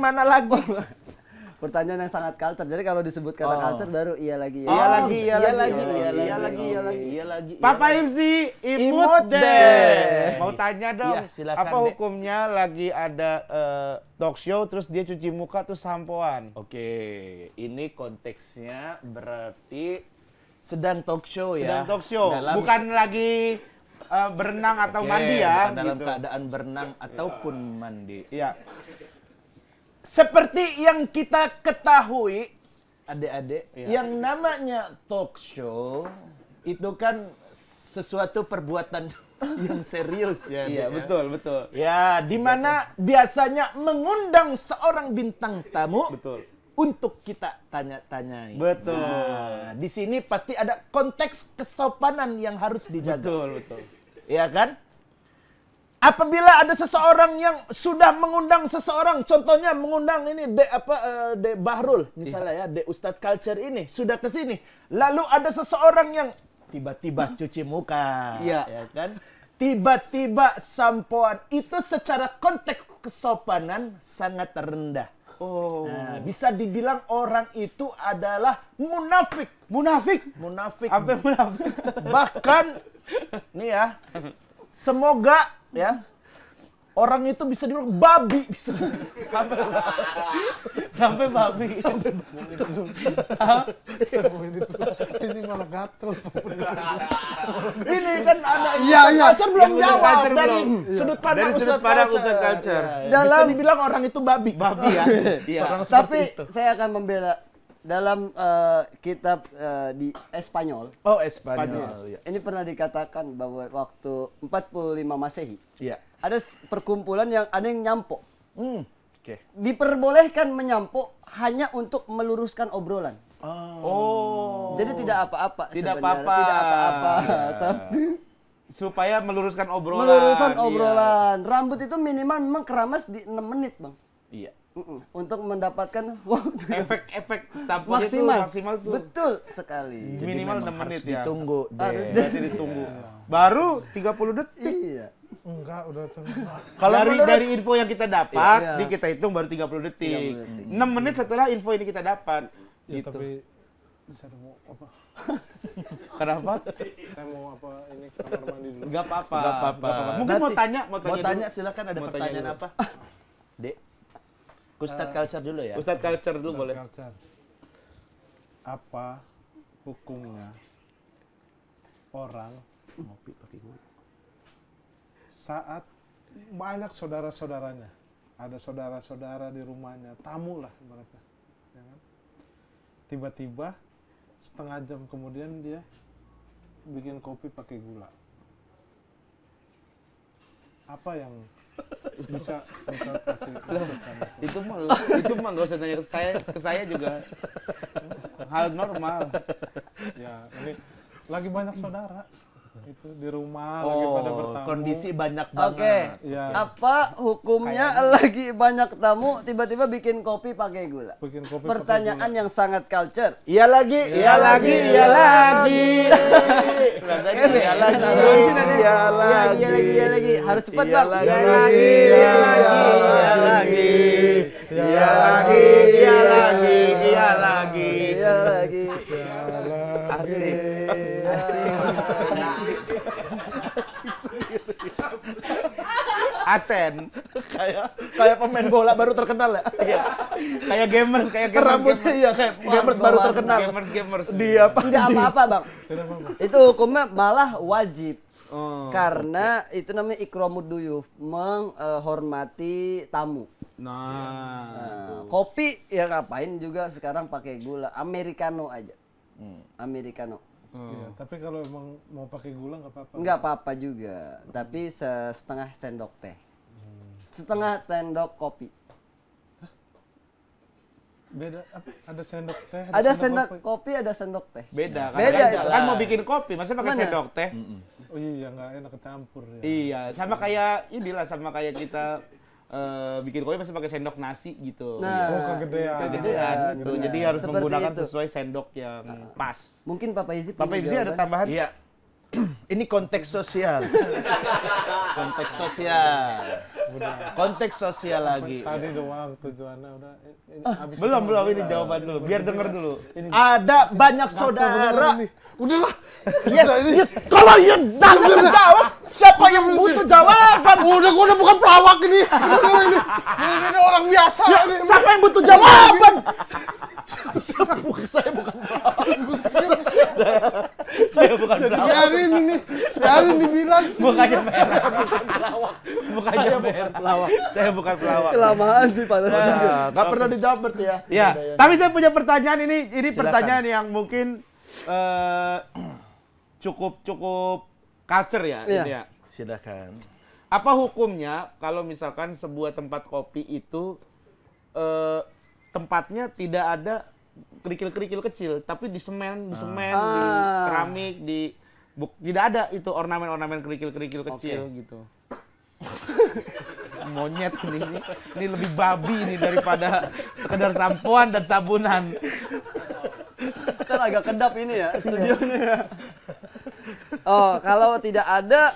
[SPEAKER 1] Pertanyaan yang sangat culture. Jadi kalau disebut kata culture baru iya lagi.
[SPEAKER 2] Iya lagi,
[SPEAKER 4] iya lagi.
[SPEAKER 2] Iya lagi. Papa Hibzi, imut
[SPEAKER 4] Imut
[SPEAKER 2] deh.
[SPEAKER 4] deh.
[SPEAKER 2] Mau tanya dong,
[SPEAKER 4] Iya, silakan,
[SPEAKER 2] apa
[SPEAKER 4] Dek.
[SPEAKER 2] hukumnya lagi ada talk show terus dia cuci muka terus sampoan?
[SPEAKER 4] Oke, ini konteksnya berarti sedang talk show ya.
[SPEAKER 2] Sedang talk show,
[SPEAKER 4] Dalam-
[SPEAKER 2] bukan lagi berenang atau
[SPEAKER 4] Oke,
[SPEAKER 2] mandi ya.
[SPEAKER 4] bukan dalam
[SPEAKER 2] gitu.
[SPEAKER 4] keadaan berenang ataupun mandi.
[SPEAKER 2] Iya.
[SPEAKER 4] Seperti yang kita ketahui, adik-adik, yang namanya talk show itu kan sesuatu perbuatan yang serius ya.
[SPEAKER 2] Iya,
[SPEAKER 4] Dek, ya.
[SPEAKER 2] betul.
[SPEAKER 4] Ya, di mana biasanya mengundang seorang bintang tamu
[SPEAKER 2] Betul.
[SPEAKER 4] untuk kita tanya-tanyai.
[SPEAKER 2] Betul.
[SPEAKER 4] Nah, di sini pasti ada konteks kesopanan yang harus dijaga.
[SPEAKER 2] Betul.
[SPEAKER 4] Ya kan? Apabila ada seseorang yang sudah mengundang seseorang, contohnya mengundang ini Dek Bahrul, misalnya ya, Dek Ustadz Culture ini sudah ke sini, lalu ada seseorang yang tiba-tiba cuci muka,
[SPEAKER 2] Iya.
[SPEAKER 4] ya kan? Tiba-tiba sampoan, itu secara konteks kesopanan sangat rendah.
[SPEAKER 2] Oh.
[SPEAKER 4] Nah, bisa dibilang orang itu adalah munafik.
[SPEAKER 2] Munafik. Sampai munafik.
[SPEAKER 4] Bahkan nih ya, semoga ya orang itu bisa dibilang babi bisa.
[SPEAKER 2] Sampai babi.
[SPEAKER 3] Ini malah gatel.
[SPEAKER 4] Ini kan ada
[SPEAKER 1] Iya, iya.
[SPEAKER 4] Culture belum
[SPEAKER 2] Yang
[SPEAKER 4] jawab
[SPEAKER 2] Culture
[SPEAKER 4] dari
[SPEAKER 2] belum.
[SPEAKER 4] sudut pandang
[SPEAKER 2] Dari sudut
[SPEAKER 4] Ustadz
[SPEAKER 2] pandang
[SPEAKER 4] Culture.
[SPEAKER 2] Ustadz Culture.
[SPEAKER 4] Ya, bisa
[SPEAKER 1] Dalam-
[SPEAKER 4] dibilang orang itu babi.
[SPEAKER 2] Babi ya. Iya.
[SPEAKER 4] Orang seperti
[SPEAKER 1] Tapi
[SPEAKER 4] itu.
[SPEAKER 1] saya akan membela dalam kitab di Espanyol.
[SPEAKER 4] Oh, Espanyol. Ya.
[SPEAKER 1] Ini pernah dikatakan bahwa waktu 45 Masehi
[SPEAKER 4] Iya.
[SPEAKER 1] ada perkumpulan yang ada yang nyampok.
[SPEAKER 4] Oke.
[SPEAKER 1] Diperbolehkan menyampok hanya untuk meluruskan obrolan.
[SPEAKER 2] Oh.
[SPEAKER 1] Jadi tidak apa-apa
[SPEAKER 2] Tidak
[SPEAKER 1] sebenarnya.
[SPEAKER 2] apa-apa.
[SPEAKER 1] Tidak apa-apa. Tapi
[SPEAKER 2] supaya meluruskan obrolan.
[SPEAKER 1] Meluruskan
[SPEAKER 2] iya.
[SPEAKER 1] obrolan. Rambut itu minimal memang keramas di 6 menit, Bang.
[SPEAKER 2] Iya.
[SPEAKER 1] Untuk mendapatkan waktu
[SPEAKER 2] Efek sampo itu maksimal tuh.
[SPEAKER 1] Betul sekali.
[SPEAKER 2] Minimal 6 menit ya.
[SPEAKER 4] Ditunggu deh.
[SPEAKER 2] Berarti ditunggu. Baru 30 detik.
[SPEAKER 1] Iya.
[SPEAKER 3] Enggak, udah tenang.
[SPEAKER 2] Kalau dari info yang kita dapat,
[SPEAKER 1] Iya.
[SPEAKER 2] di kita hitung baru 30 detik.
[SPEAKER 1] 30 detik.
[SPEAKER 2] 6 menit setelah info ini kita dapat.
[SPEAKER 3] Ya,
[SPEAKER 2] Gitu.
[SPEAKER 3] tapi saya mau apa?
[SPEAKER 2] Kenapa?
[SPEAKER 3] Saya mau apa ini kamar mandi dulu.
[SPEAKER 2] Enggak apa-apa.
[SPEAKER 4] Nggak apa-apa.
[SPEAKER 2] Mungkin mau
[SPEAKER 4] Nanti-
[SPEAKER 2] tanya
[SPEAKER 4] Mau
[SPEAKER 2] dulu.
[SPEAKER 4] tanya silakan, ada
[SPEAKER 2] Mau tanya
[SPEAKER 4] pertanyaan
[SPEAKER 2] dulu.
[SPEAKER 4] apa? Dek. Ustadz Culture dulu ya.
[SPEAKER 2] Ustadz Culture dulu boleh.
[SPEAKER 3] Culture. Apa hukumnya orang
[SPEAKER 4] Ngopi pakai gula.
[SPEAKER 3] saat banyak saudara-saudaranya, ada saudara-saudara di rumahnya, tamu lah ibaratnya, ya kan? Tiba-tiba setengah jam kemudian dia bikin kopi pakai gula. Apa yang bisa kita kasih masukan?
[SPEAKER 2] Itu mah nggak usah tanya ke saya juga. Hal normal.
[SPEAKER 3] Ya ini lagi banyak saudara itu di rumah lagi pada bertamu.
[SPEAKER 4] Kondisi banyak
[SPEAKER 1] Oke.
[SPEAKER 4] banget.
[SPEAKER 3] Ya,
[SPEAKER 1] Apa hukumnya lagi banyak tamu tiba-tiba bikin kopi pakai gula?
[SPEAKER 3] bikin kopi
[SPEAKER 1] Pertanyaan yang sangat culture.
[SPEAKER 4] Iya lagi, iya lagi, iya lagi. Iya lagi, iya
[SPEAKER 1] Iya lagi. Harus cepat,
[SPEAKER 4] Iya
[SPEAKER 1] Bang.
[SPEAKER 4] lagi, iya lagi, iya lagi, iya lagi, iya lagi, iya lagi.
[SPEAKER 1] Iya lagi.
[SPEAKER 4] Asik.
[SPEAKER 2] Asen.
[SPEAKER 4] Kayak pemain bola baru terkenal ya.
[SPEAKER 2] Kayak gamers.
[SPEAKER 4] Rambutnya iya kayak gamers baru terkenal.
[SPEAKER 2] Gamers.
[SPEAKER 4] Dia apa?
[SPEAKER 1] Tidak apa-apa, Bang.
[SPEAKER 3] Tidak apa-apa.
[SPEAKER 1] Itu hukumnya malah wajib.
[SPEAKER 2] Oh.
[SPEAKER 1] Karena itu namanya ikramud duyuf, menghormati tamu.
[SPEAKER 2] Nah.
[SPEAKER 1] Kopi ya ngapain juga sekarang pakai gula, americano aja. Americano.
[SPEAKER 3] Iya, tapi kalau emang mau pakai gula nggak apa-apa.
[SPEAKER 1] Nggak apa-apa juga, tapi setengah sendok teh. Setengah sendok kopi.
[SPEAKER 3] Beda apa? Ada sendok teh,
[SPEAKER 1] Ada sendok
[SPEAKER 3] kopi.
[SPEAKER 1] kopi, ada sendok teh.
[SPEAKER 2] Beda kan?
[SPEAKER 1] Beda itu.
[SPEAKER 2] Kan mau bikin kopi, masa pakai
[SPEAKER 1] Mana?
[SPEAKER 2] sendok teh?
[SPEAKER 3] Oh iya, nggak enak kecampur ya.
[SPEAKER 2] Iya, sama kayak kita bikin kopi pasti pakai sendok nasi gitu.
[SPEAKER 1] Nah,
[SPEAKER 3] Oh, kegedean.
[SPEAKER 2] Kegedean gitu.
[SPEAKER 1] benar.
[SPEAKER 2] Jadi harus
[SPEAKER 1] Seperti
[SPEAKER 2] menggunakan
[SPEAKER 1] itu.
[SPEAKER 2] sesuai sendok yang pas.
[SPEAKER 1] Mungkin Papa Izzy
[SPEAKER 2] Bapak
[SPEAKER 1] punya
[SPEAKER 2] Ibsi ada
[SPEAKER 1] jawaban?
[SPEAKER 2] tambahan?
[SPEAKER 4] Iya. Ini konteks sosial. Konteks sosial. Konteks sosial lagi.
[SPEAKER 3] Tadi doang tujuannya udah ini habis
[SPEAKER 2] Belum
[SPEAKER 3] itu
[SPEAKER 2] ini jawaban dulu. Biar denger dulu.
[SPEAKER 4] Ada banyak
[SPEAKER 3] bener
[SPEAKER 4] saudara.
[SPEAKER 3] ini. Udahlah.
[SPEAKER 4] Ya, kalau yang nanya jawab, siapa yang butuh jawaban?
[SPEAKER 3] Udah, gua udah bukan pelawak ini. Ini orang biasa ini.
[SPEAKER 4] Siapa yang butuh jawaban? Saya bukan
[SPEAKER 2] Saya bukan pelawak.
[SPEAKER 3] Biarin ini. Biarin dibilang.
[SPEAKER 2] Mukanya merah. Mukanya merah.
[SPEAKER 4] pelawak.
[SPEAKER 2] Saya bukan pelawak.
[SPEAKER 1] Kelamaan sih panas juga.
[SPEAKER 4] Nggak pernah dijawab berarti ya.
[SPEAKER 2] Ya, tapi saya punya pertanyaan ini
[SPEAKER 4] Silakan.
[SPEAKER 2] pertanyaan yang mungkin cukup culture ya,
[SPEAKER 1] Iya.
[SPEAKER 2] ini ya.
[SPEAKER 4] Silakan.
[SPEAKER 2] Apa hukumnya kalau misalkan sebuah tempat kopi itu tempatnya tidak ada kerikil-kerikil kecil, tapi di semen, di keramik, tidak ada itu ornamen-ornamen kerikil-kerikil kecil gitu. Monyet ini lebih babi ini daripada sekedar sampoan dan sabunan.
[SPEAKER 1] Kan agak kedap ini ya studionya ya. Oh, kalau tidak ada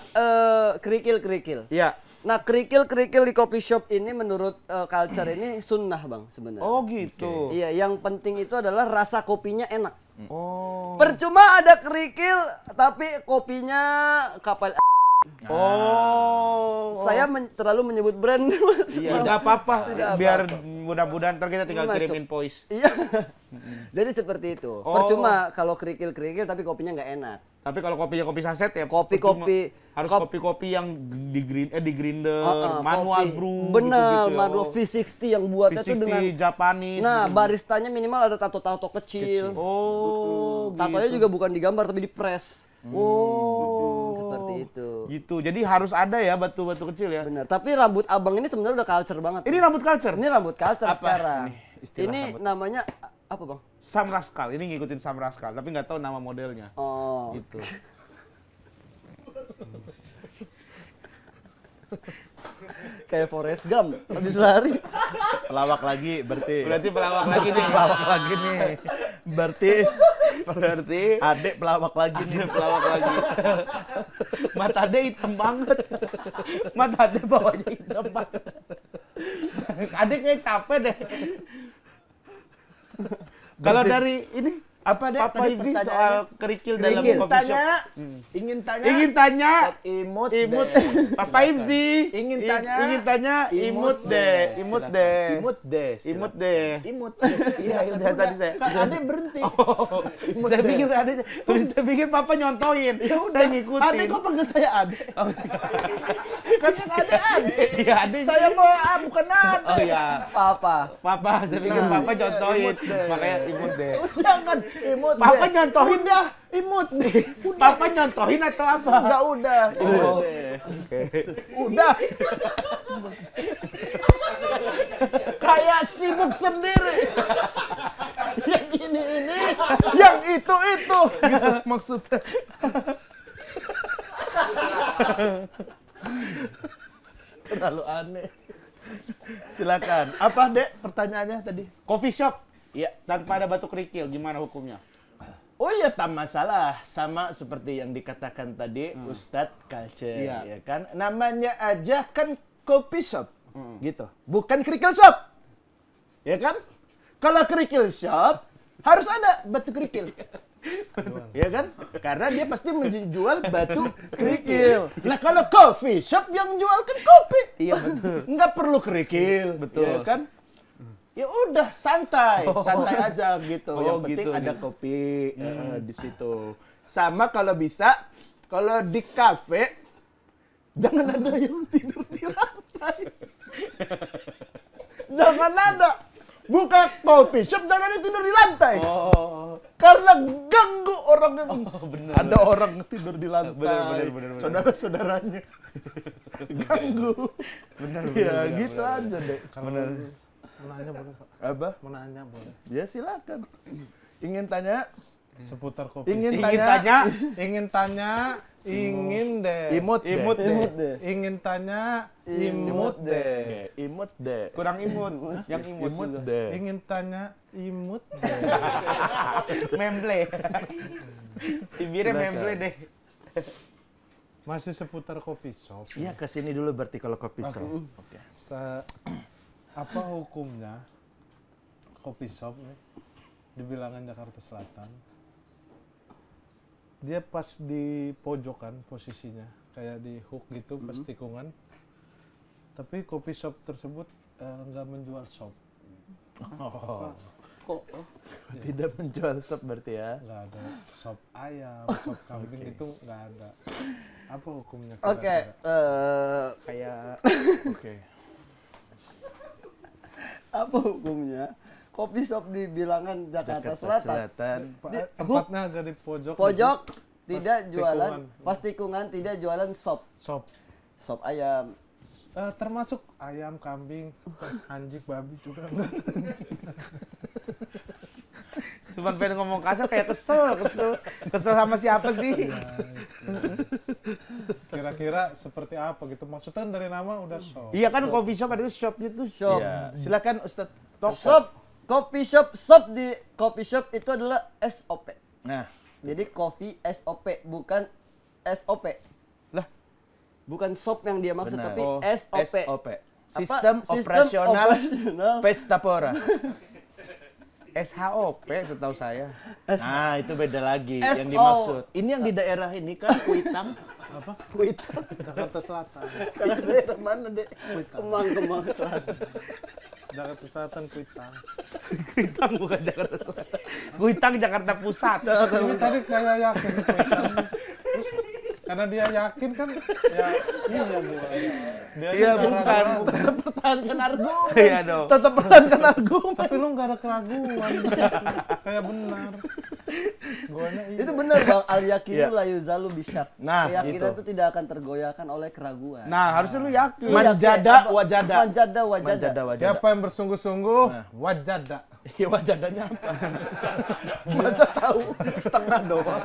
[SPEAKER 1] kerikil-kerikil.
[SPEAKER 2] Iya.
[SPEAKER 1] Nah, kerikil-kerikil di coffee shop ini menurut culture ini sunnah, Bang, sebenarnya.
[SPEAKER 2] Oh gitu.
[SPEAKER 1] Iya, yang penting itu adalah rasa kopinya enak.
[SPEAKER 2] Oh.
[SPEAKER 1] Percuma ada kerikil tapi kopinya kapal.
[SPEAKER 2] Oh.
[SPEAKER 1] Saya terlalu menyebut brand.
[SPEAKER 2] Iya, tidak apa-apa.
[SPEAKER 1] Tidak
[SPEAKER 2] Biar mudah-mudahan ntar kita tinggal
[SPEAKER 1] Masuk.
[SPEAKER 2] kirim invoice.
[SPEAKER 1] Iya. Jadi seperti itu.
[SPEAKER 2] Oh.
[SPEAKER 1] Percuma kalau kerikil-kerikil tapi kopinya nggak enak.
[SPEAKER 2] Tapi kalau kopinya kopi saset ya
[SPEAKER 1] Kopi-kopi-
[SPEAKER 2] percuma. Harus kopi-kopi yang di grinder,
[SPEAKER 1] Heeh,
[SPEAKER 2] manual
[SPEAKER 1] kopi.
[SPEAKER 2] brew.
[SPEAKER 1] Benar,
[SPEAKER 2] gitu-gitu ya.
[SPEAKER 1] manual V60 yang buatnya tuh
[SPEAKER 2] V60
[SPEAKER 1] dengan
[SPEAKER 2] Japanese.
[SPEAKER 1] Nah,
[SPEAKER 2] gitu.
[SPEAKER 1] baristanya minimal ada tato-tato kecil.
[SPEAKER 2] Oh,
[SPEAKER 1] Tatonya
[SPEAKER 2] gitu.
[SPEAKER 1] juga bukan digambar tapi dipres.
[SPEAKER 2] Oh.
[SPEAKER 1] Seperti itu.
[SPEAKER 2] Gitu. Jadi harus ada ya batu-batu kecil ya.
[SPEAKER 1] Benar. Tapi rambut abang ini sebenarnya udah culture banget.
[SPEAKER 2] Ini rambut culture.
[SPEAKER 1] Ini rambut culture
[SPEAKER 2] Apa
[SPEAKER 1] sekarang.
[SPEAKER 2] ini istilah
[SPEAKER 1] Ini
[SPEAKER 2] rambut?
[SPEAKER 1] namanya apa, Bang?
[SPEAKER 2] Sam Rascal. Ini ngikutin Sam Rascal, tapi nggak tahu nama modelnya.
[SPEAKER 1] Oh.
[SPEAKER 2] Gitu.
[SPEAKER 1] Kayak Forrest Gump habis lari.
[SPEAKER 4] Pelawak lagi berarti.
[SPEAKER 2] Berarti pelawak lagi nih.
[SPEAKER 4] Pelawak lagi nih. Berarti
[SPEAKER 2] Berarti
[SPEAKER 4] adek pelawak lagi nih.
[SPEAKER 2] pelawak lagi. Mata Ade hitam banget. Mata Ade bawahnya hitam banget. Ade kayak capek deh. Kalau dari ini
[SPEAKER 4] Apa deh
[SPEAKER 2] Papa
[SPEAKER 4] tadi
[SPEAKER 2] Ipsi soal
[SPEAKER 4] pertanyaannya?
[SPEAKER 2] kerikil dalam
[SPEAKER 1] Kerikil.
[SPEAKER 2] coffee shop.
[SPEAKER 4] Ingin tanya.
[SPEAKER 2] Ingin tanya
[SPEAKER 4] Imut.
[SPEAKER 2] imut
[SPEAKER 4] deh.
[SPEAKER 2] Papa Ipsi.
[SPEAKER 4] Ingin tanya.
[SPEAKER 2] Ingin tanya imut deh. Imut
[SPEAKER 4] Silakan.
[SPEAKER 2] deh.
[SPEAKER 4] Imut deh.
[SPEAKER 2] Imut
[SPEAKER 4] silakan.
[SPEAKER 2] deh.
[SPEAKER 4] Imut.
[SPEAKER 2] Iya, udah tadi saya.
[SPEAKER 4] Kan adek berhenti. Imut
[SPEAKER 2] Saya
[SPEAKER 4] deh.
[SPEAKER 2] pikir ada, saya pikir Papa nyontoin.
[SPEAKER 4] Ya udah
[SPEAKER 2] Saya ngikutin.
[SPEAKER 4] Adek kok panggil saya adek? Kan yang adek.
[SPEAKER 2] Iya, Ade.
[SPEAKER 4] Saya mau bukan adek.
[SPEAKER 2] Oh iya.
[SPEAKER 1] Papa.
[SPEAKER 2] Papa, saya pikir Papa nyontoin.
[SPEAKER 4] imut deh.
[SPEAKER 2] Makanya imut deh.
[SPEAKER 4] Jangan imut
[SPEAKER 2] Papa
[SPEAKER 4] deh.
[SPEAKER 2] nyontohin dah.
[SPEAKER 4] Imut deh.
[SPEAKER 2] Papa nyontohin atau apa?
[SPEAKER 4] Enggak udah. Imut deh. Udah. Kayak sibuk sendiri. Yang ini, yang itu. Gitu maksudnya. Terlalu aneh. Silakan. Apa, Dek, pertanyaannya tadi?
[SPEAKER 2] Coffee shop
[SPEAKER 4] Iya.
[SPEAKER 2] tanpa ada batu kerikil, gimana hukumnya?
[SPEAKER 4] Oh iya, tak masalah. Sama seperti yang dikatakan tadi Ustadz Culture,
[SPEAKER 2] Iya.
[SPEAKER 4] ya kan? Namanya aja kan coffee shop, gitu. Bukan kerikil shop, ya kan? Kalau kerikil shop harus ada batu kerikil, ya kan? Karena dia pasti menjual batu kerikil. Nah kalau coffee shop yang jual kan kopi,
[SPEAKER 2] Iya, betul.
[SPEAKER 4] nggak perlu kerikil,
[SPEAKER 2] Betul.
[SPEAKER 4] ya kan? Ya udah santai aja gitu.
[SPEAKER 2] Oh,
[SPEAKER 4] Yang penting
[SPEAKER 2] gitu
[SPEAKER 4] ada
[SPEAKER 2] nih.
[SPEAKER 4] kopi di situ. Sama kalau bisa, kalau di kafe jangan ada yang tidur di lantai. Jangan ada. Buka kopi shop jangan ada tidur di lantai.
[SPEAKER 2] Oh,
[SPEAKER 4] Karena ganggu orang yang
[SPEAKER 2] bener,
[SPEAKER 4] ada orang tidur di lantai.
[SPEAKER 2] Bener.
[SPEAKER 4] Saudara-saudaranya. Ganggu.
[SPEAKER 2] benar.
[SPEAKER 4] Ya gitu aja deh.
[SPEAKER 3] Kalau menanya boleh Pak?
[SPEAKER 4] Apa?
[SPEAKER 3] Menanya boleh.
[SPEAKER 4] Ya silakan. Ingin tanya?
[SPEAKER 3] Seputar kopi.
[SPEAKER 4] Ingin
[SPEAKER 2] Ingin
[SPEAKER 4] tanya?
[SPEAKER 2] tanya
[SPEAKER 3] Ingin tanya, ingin deh.
[SPEAKER 4] Imut deh.
[SPEAKER 1] Imut deh.
[SPEAKER 3] Ingin tanya, imut deh.
[SPEAKER 4] Oke, imut deh.
[SPEAKER 2] kurang imut. Yang imut,
[SPEAKER 4] Imut
[SPEAKER 2] juga.
[SPEAKER 4] deh.
[SPEAKER 3] Ingin tanya, imut deh.
[SPEAKER 2] Memble. Bibirnya
[SPEAKER 4] Silakan.
[SPEAKER 2] memble deh.
[SPEAKER 3] Masih seputar kopi shop.
[SPEAKER 4] Iya, kesini dulu berarti kalau kopi shop. Oke.
[SPEAKER 3] Apa hukumnya kopi shop nih di bilangan Jakarta Selatan? Dia pas di pojokan posisinya, kayak di hook gitu, pas tikungan. Tapi kopi shop tersebut nggak menjual sop.
[SPEAKER 4] Oh,
[SPEAKER 1] Kok
[SPEAKER 4] tidak menjual sop berarti ya?
[SPEAKER 3] Nggak ada sop ayam, sop kambing itu nggak ada. Apa hukumnya?
[SPEAKER 1] Oke,
[SPEAKER 3] kira-kira?
[SPEAKER 4] Kayak oke.
[SPEAKER 1] apa hukumnya? Kopi shop di bilangan Jakarta Selatan.
[SPEAKER 3] Tempatnya agak di pojok.
[SPEAKER 1] Pojok
[SPEAKER 3] gitu.
[SPEAKER 1] tidak jualan,
[SPEAKER 3] tikungan.
[SPEAKER 1] pas tikungan tidak jualan sop.
[SPEAKER 3] Sop.
[SPEAKER 1] Sop ayam.
[SPEAKER 3] Termasuk ayam, kambing, anjing, babi juga.
[SPEAKER 2] Cuman pengen ngomong kasar kayak kesel sama siapa sih?
[SPEAKER 3] Kira-kira seperti apa gitu? Maksudnya dari nama udah shop.
[SPEAKER 2] Iya kan coffee shop ada shopnya tuh.
[SPEAKER 1] Shop.
[SPEAKER 4] Ya, silakan Ustadz.
[SPEAKER 1] Shop, coffee shop, shop di coffee shop itu adalah SOP.
[SPEAKER 4] Nah,
[SPEAKER 1] Jadi coffee SOP bukan SOP.
[SPEAKER 2] Lah,
[SPEAKER 1] Bukan shop yang dia maksud
[SPEAKER 4] benar.
[SPEAKER 1] tapi
[SPEAKER 2] Oh,
[SPEAKER 1] SOP.
[SPEAKER 4] SOP.
[SPEAKER 1] Apa?
[SPEAKER 4] Sistem Operasional Pesta Pora.
[SPEAKER 2] SHOP setahu saya.
[SPEAKER 4] Nah, itu beda lagi
[SPEAKER 1] SO.
[SPEAKER 4] yang dimaksud. Ini yang di daerah ini kan Kuitang.
[SPEAKER 3] Apa?
[SPEAKER 4] Kuitang.
[SPEAKER 3] Jakarta Selatan.
[SPEAKER 4] Daerah mana, Dek?
[SPEAKER 1] Kemang Selatan.
[SPEAKER 3] Jakarta Selatan Kuitang.
[SPEAKER 2] Kuitang bukan Jakarta Selatan. Kuitang Jakarta Pusat.
[SPEAKER 3] Ini tadi kayak yakin Kuitang. Terus karena dia yakin kan, ya iya gua. Dia
[SPEAKER 2] Iya,
[SPEAKER 3] nggak
[SPEAKER 2] bukan,
[SPEAKER 3] ragu-ragu.
[SPEAKER 2] bukan.
[SPEAKER 4] Pertahankan argumen.
[SPEAKER 2] Iya dong.
[SPEAKER 4] Tetap pertahankan argumen.
[SPEAKER 3] Tapi lu nggak ada keraguan. Kayak benar. Guanya iya.
[SPEAKER 1] Itu benar Bang, al yakinu
[SPEAKER 4] Iya.
[SPEAKER 1] la yuzalu bisyak.
[SPEAKER 4] Nah,
[SPEAKER 1] Keyakinan
[SPEAKER 4] gitu.
[SPEAKER 1] itu tidak akan tergoyahkan oleh keraguan.
[SPEAKER 2] Nah, harusnya lu yakin.
[SPEAKER 4] Manjada
[SPEAKER 1] Apa?
[SPEAKER 4] wajada.
[SPEAKER 1] Manjada wajada.
[SPEAKER 4] Manjada wajada.
[SPEAKER 3] Siapa yang bersungguh-sungguh,
[SPEAKER 4] Nah.
[SPEAKER 3] wajada.
[SPEAKER 4] Iya, wajadanya apa? Masa tahu setengah doang.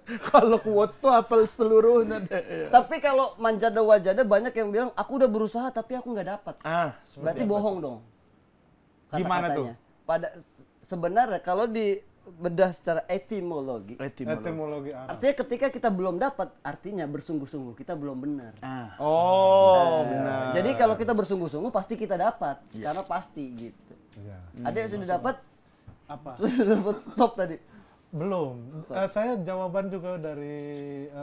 [SPEAKER 4] Kalau quotes tuh hafal seluruhnya deh.
[SPEAKER 1] Tapi kalau manjada wajada banyak yang bilang aku udah berusaha tapi aku nggak dapat. Berarti bohong dong.
[SPEAKER 2] Gimana tuh?
[SPEAKER 1] Kata-katanya. Sebenarnya kalau di bedah secara etimologi,
[SPEAKER 3] Etimologi Arab.
[SPEAKER 1] artinya ketika kita belum dapat, artinya bersungguh-sungguh kita belum benar.
[SPEAKER 2] Benar.
[SPEAKER 1] Jadi kalau kita bersungguh-sungguh pasti kita dapat, karena pasti gitu.
[SPEAKER 3] Iya.
[SPEAKER 1] Ada yang sudah dapat,
[SPEAKER 3] Apa?
[SPEAKER 1] sudah dapat sop tadi.
[SPEAKER 3] Belum. Saya jawaban juga dari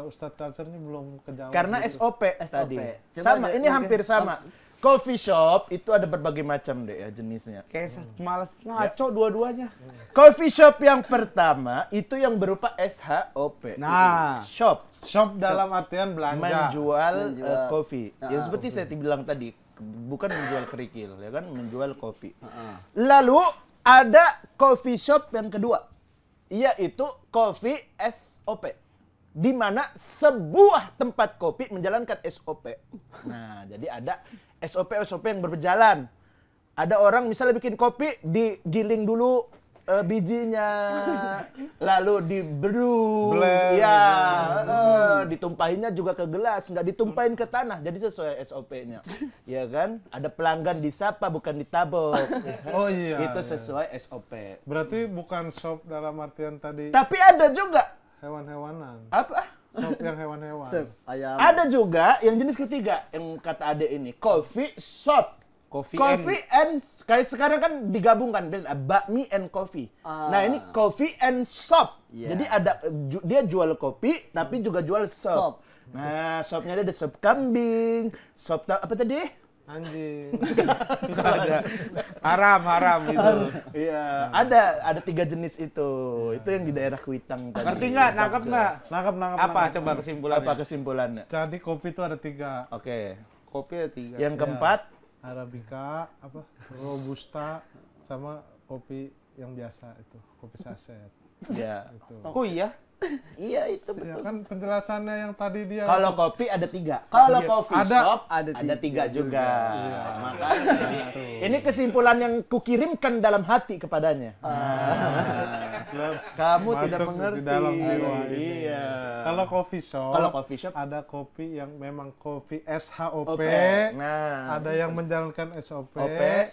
[SPEAKER 3] Ustadz Culture ini belum kejawab.
[SPEAKER 4] Karena
[SPEAKER 3] gitu.
[SPEAKER 4] SOP tadi.
[SPEAKER 1] Coba
[SPEAKER 4] Sama,
[SPEAKER 1] aja,
[SPEAKER 4] ini
[SPEAKER 1] mungkin.
[SPEAKER 4] hampir sama. Coffee shop itu ada berbagai macam deh ya jenisnya.
[SPEAKER 2] Kayak malas ngaco dua-duanya.
[SPEAKER 4] Coffee shop yang pertama itu yang berupa SHOP.
[SPEAKER 2] Nah,
[SPEAKER 4] Shop
[SPEAKER 3] Shop dalam artian belanja.
[SPEAKER 4] menjual
[SPEAKER 1] Menjual.
[SPEAKER 4] kopi. Yang seperti saya bilang tadi, bukan menjual kerikil, ya kan, menjual kopi. Lalu ada coffee shop yang kedua, yaitu coffee SOP, di mana sebuah tempat kopi menjalankan SOP. Nah, jadi ada SOP yang berjalan. Ada orang misalnya bikin kopi, digiling dulu bijinya, lalu di brew,
[SPEAKER 3] Blend.
[SPEAKER 4] ya, ditumpahinnya juga ke gelas, nggak ditumpahin ke tanah, jadi sesuai SOP-nya, ya kan? Ada pelanggan disapa bukan ditabok, ya kan?
[SPEAKER 3] Oh iya.
[SPEAKER 4] Itu sesuai SOP.
[SPEAKER 3] Berarti bukan shop dalam artian tadi
[SPEAKER 4] Tapi ada juga
[SPEAKER 3] hewan-hewanan.
[SPEAKER 4] apa?
[SPEAKER 3] Shop yang hewan-hewan.
[SPEAKER 1] Ayam.
[SPEAKER 4] Ada juga yang jenis ketiga yang kata Ade ini, coffee shop. Coffee and kayak sekarang kan digabungkan bakmi and coffee. Nah, ini coffee and shop.
[SPEAKER 1] Yeah.
[SPEAKER 4] Jadi ada dia jual kopi tapi juga jual
[SPEAKER 1] Sop.
[SPEAKER 4] sop. Nah, sopnya ada sop kambing, sop apa tadi?
[SPEAKER 3] Anjing.
[SPEAKER 2] ada. Haram itu.
[SPEAKER 4] Iya, ada 3 jenis itu. Itu yang di daerah Kuitang tadi.
[SPEAKER 2] Ngerti nggak? Nangkep nggak?
[SPEAKER 3] Nangkap.
[SPEAKER 2] Apa coba kesimpulannya?
[SPEAKER 4] Apa kesimpulannya?
[SPEAKER 3] Jadi kopi itu ada 3.
[SPEAKER 4] Oke.
[SPEAKER 2] Kopi ada 3.
[SPEAKER 4] Yang keempat,
[SPEAKER 3] Arabica, Robusta, sama kopi yang biasa itu, kopi saset.
[SPEAKER 4] ya.
[SPEAKER 3] Itu.
[SPEAKER 2] Oh iya?
[SPEAKER 4] Iya, itu
[SPEAKER 3] Ya
[SPEAKER 4] betul.
[SPEAKER 3] kan penjelasannya yang tadi dia.
[SPEAKER 4] Kalau kopi ada 3. Kalau coffee
[SPEAKER 3] Ada-
[SPEAKER 4] shop
[SPEAKER 1] ada
[SPEAKER 4] ada 3 juga.
[SPEAKER 3] Iya.
[SPEAKER 4] Makanya ini kesimpulan yang kukirimkan dalam hati kepadanya. Kamu
[SPEAKER 3] Masuk
[SPEAKER 4] tidak
[SPEAKER 3] di
[SPEAKER 4] mengerti.
[SPEAKER 3] dalam jiwa ini.
[SPEAKER 4] Iya.
[SPEAKER 3] Kalau coffee shop,
[SPEAKER 4] Kalau coffee shop
[SPEAKER 3] ada kopi yang memang kopi SHOP,
[SPEAKER 4] Nah,
[SPEAKER 3] ada yang menjalankan SOP,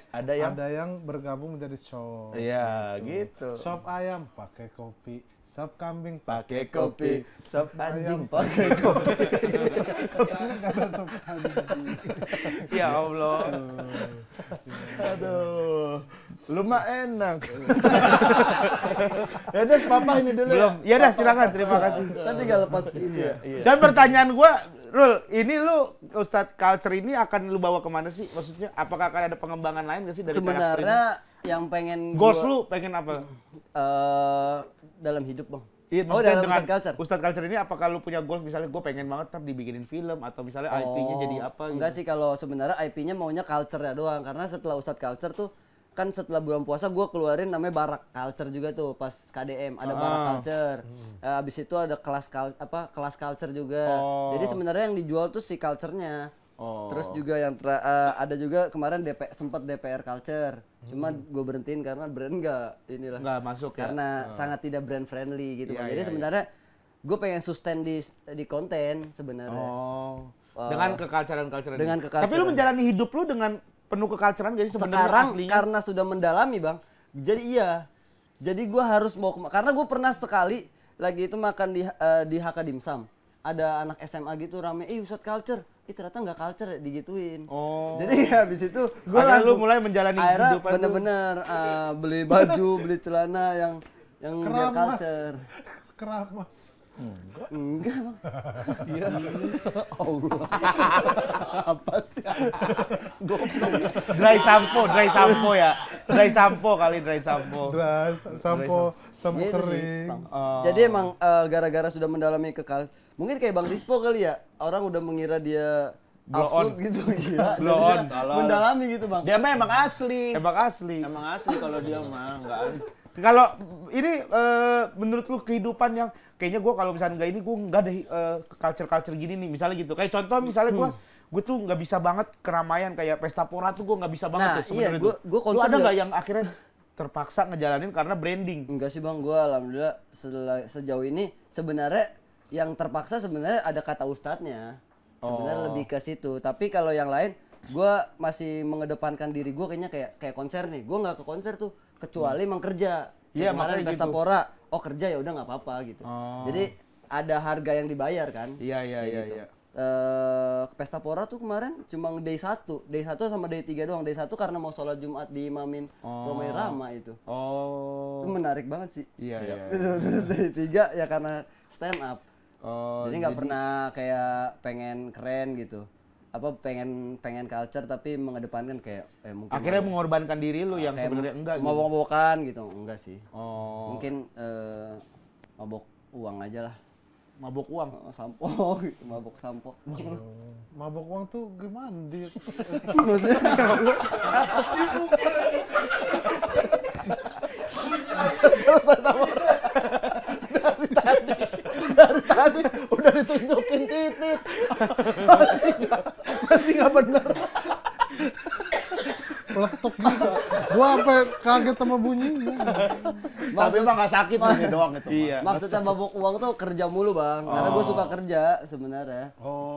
[SPEAKER 4] ada yang
[SPEAKER 3] bergabung menjadi shop.
[SPEAKER 4] iya gitu.
[SPEAKER 3] Sop ayam pakai kopi, sop kambing
[SPEAKER 4] Pakai kopi, sop anjing
[SPEAKER 3] ayam
[SPEAKER 4] pakai kopi.
[SPEAKER 3] nggak ada sop kambing.
[SPEAKER 2] Ya Allah.
[SPEAKER 4] Aduh, lu mah enak. Ya udah, papa ini dulu
[SPEAKER 2] Belum. Ya dah, silakan. Terima kasih.
[SPEAKER 1] Kan tinggal lepas ini ya.
[SPEAKER 2] Dan pertanyaan gua, Rul, ini lu Ustadz Culture ini akan lu bawa kemana sih? Maksudnya, apakah akan ada pengembangan lain nggak sih dari karakter
[SPEAKER 1] Sebenarnya yang pengen
[SPEAKER 2] ini? Goals
[SPEAKER 1] gua-
[SPEAKER 2] lu pengen apa?
[SPEAKER 1] dalam hidup, Bang.
[SPEAKER 2] Iya,
[SPEAKER 1] Oh,
[SPEAKER 2] maksudnya
[SPEAKER 1] dalam
[SPEAKER 2] dengan
[SPEAKER 1] Ustadz Culture.
[SPEAKER 2] Ustadz Culture ini apakah lu punya goals misalnya gue pengen banget ntar dibikinin film atau misalnya IP-nya jadi apa gitu?
[SPEAKER 1] Enggak sih, kalau sebenarnya IP-nya maunya culture ya doang, karena setelah Ustadz Culture tuh kan setelah bulan puasa gue keluarin namanya Barak Culture juga tuh pas KDM ada Barak Culture. Abis itu ada kelas culture juga. Jadi sebenarnya yang dijual tuh si culture-nya. Terus juga yang ada juga kemarin sempat DPR Culture. Cuma gue berhentiin karena brand inilah.
[SPEAKER 2] Nggak masuk ya?
[SPEAKER 1] Karena sangat tidak brand friendly gitu.
[SPEAKER 2] Iya,
[SPEAKER 1] Bang. Jadi
[SPEAKER 2] iya,
[SPEAKER 1] sebenarnya gue pengen sustain di konten sebenarnya.
[SPEAKER 2] Oh. Dengan keculturan-culturan.
[SPEAKER 1] Dengan
[SPEAKER 2] Tapi lu
[SPEAKER 1] keculturan.
[SPEAKER 2] menjalani hidup lu dengan penuh keculturan gak sih sebenarnya
[SPEAKER 1] Sekarang
[SPEAKER 2] aslinya?
[SPEAKER 1] karena sudah mendalami, Bang, jadi iya, jadi gue harus mau karena gue pernah sekali lagi itu makan di HK Dimsum, ada anak SMA gitu rame, Ustadz Culture, ternyata nggak culture ya, digituin. Jadi habis itu gue
[SPEAKER 2] Akhirnya lu
[SPEAKER 1] langsung
[SPEAKER 2] mulai menjalani
[SPEAKER 1] akhirnya
[SPEAKER 2] kehidupan lu.
[SPEAKER 1] bener-bener beli baju, beli celana yang biar
[SPEAKER 3] Keramas.
[SPEAKER 1] culture.
[SPEAKER 3] Keramas.
[SPEAKER 1] Enggak, Bang.
[SPEAKER 4] Apa sih?
[SPEAKER 2] Dry sampo ya. Dry sampo kali, dry sampo.
[SPEAKER 3] Sampo
[SPEAKER 1] Gitu sih,
[SPEAKER 3] kering.
[SPEAKER 1] Bang. Jadi emang gara-gara sudah mendalami mungkin kayak Bang Rispo kali ya, orang udah mengira dia
[SPEAKER 2] Blow
[SPEAKER 1] upload
[SPEAKER 2] on.
[SPEAKER 1] gitu gila.
[SPEAKER 2] Blow
[SPEAKER 1] Jadi
[SPEAKER 2] on.
[SPEAKER 1] dia mendalami gitu, Bang.
[SPEAKER 4] Dia mah emang asli.
[SPEAKER 2] Emang asli.
[SPEAKER 4] Emang asli kalau dia mah enggak.
[SPEAKER 2] Kalau ini menurut lu kehidupan yang kayaknya gue kalau misalnya nggak ini gue nggak ada culture gini nih misalnya gitu. Kayak contoh misalnya gue tuh nggak bisa banget keramaian kayak pesta pora tuh gue nggak bisa banget
[SPEAKER 1] Nah,
[SPEAKER 2] tuh sebenarnya.
[SPEAKER 1] iya,
[SPEAKER 2] tuh.
[SPEAKER 1] gua
[SPEAKER 2] Lu
[SPEAKER 1] concern
[SPEAKER 2] ada
[SPEAKER 1] nggak-
[SPEAKER 2] nggak yang akhirnya terpaksa ngejalanin karena branding?
[SPEAKER 1] Enggak sih, Bang, gua alhamdulillah sejauh ini sebenarnya yang terpaksa sebenarnya ada kata ustadznya. Sebenarnya lebih ke situ. Tapi kalau yang lain, gue masih mengedepankan diri gue kayaknya kayak konser nih. Gue nggak ke konser tuh kecuali emang kerja.
[SPEAKER 2] Iya,
[SPEAKER 1] Kemarin
[SPEAKER 2] makanya
[SPEAKER 1] Pesta
[SPEAKER 2] gitu.
[SPEAKER 1] Pora, kerja ya udah nggak apa-apa gitu. Jadi ada harga yang dibayar kan.
[SPEAKER 2] Iya,
[SPEAKER 1] Kayak gitu. Pesta Pora tuh kemarin cuma day 1 sama day 3 doang. Day 1 karena mau sholat Jumat diimamin Romai Rama itu. Itu menarik banget sih.
[SPEAKER 2] Iya.
[SPEAKER 1] Terus day 3 ya karena stand up.
[SPEAKER 2] Oh,
[SPEAKER 1] Jadi nggak pernah kayak pengen keren gitu. Apa pengen culture tapi mengedepankan kayak mungkin
[SPEAKER 2] akhirnya mengorbankan diri lu yang
[SPEAKER 1] kayak
[SPEAKER 2] sebenarnya enggak gitu.
[SPEAKER 1] mabok-mabokan gitu. Enggak sih. Mungkin mabok uang aja lah.
[SPEAKER 2] Mabok uang.
[SPEAKER 1] Sampo gitu, mabok sampo.
[SPEAKER 3] Mabok uang tuh gimana dia?
[SPEAKER 4] Dari tadi udah ditunjukin titit. Masih nggak bener.
[SPEAKER 3] Peletok juga. Gua sampai kaget sama bunyinya.
[SPEAKER 4] Tapi emang nggak sakit ini doang itu.
[SPEAKER 2] Iya.
[SPEAKER 1] Maksudnya mabok uang tuh kerja mulu bang, karena gue suka kerja sebenarnya.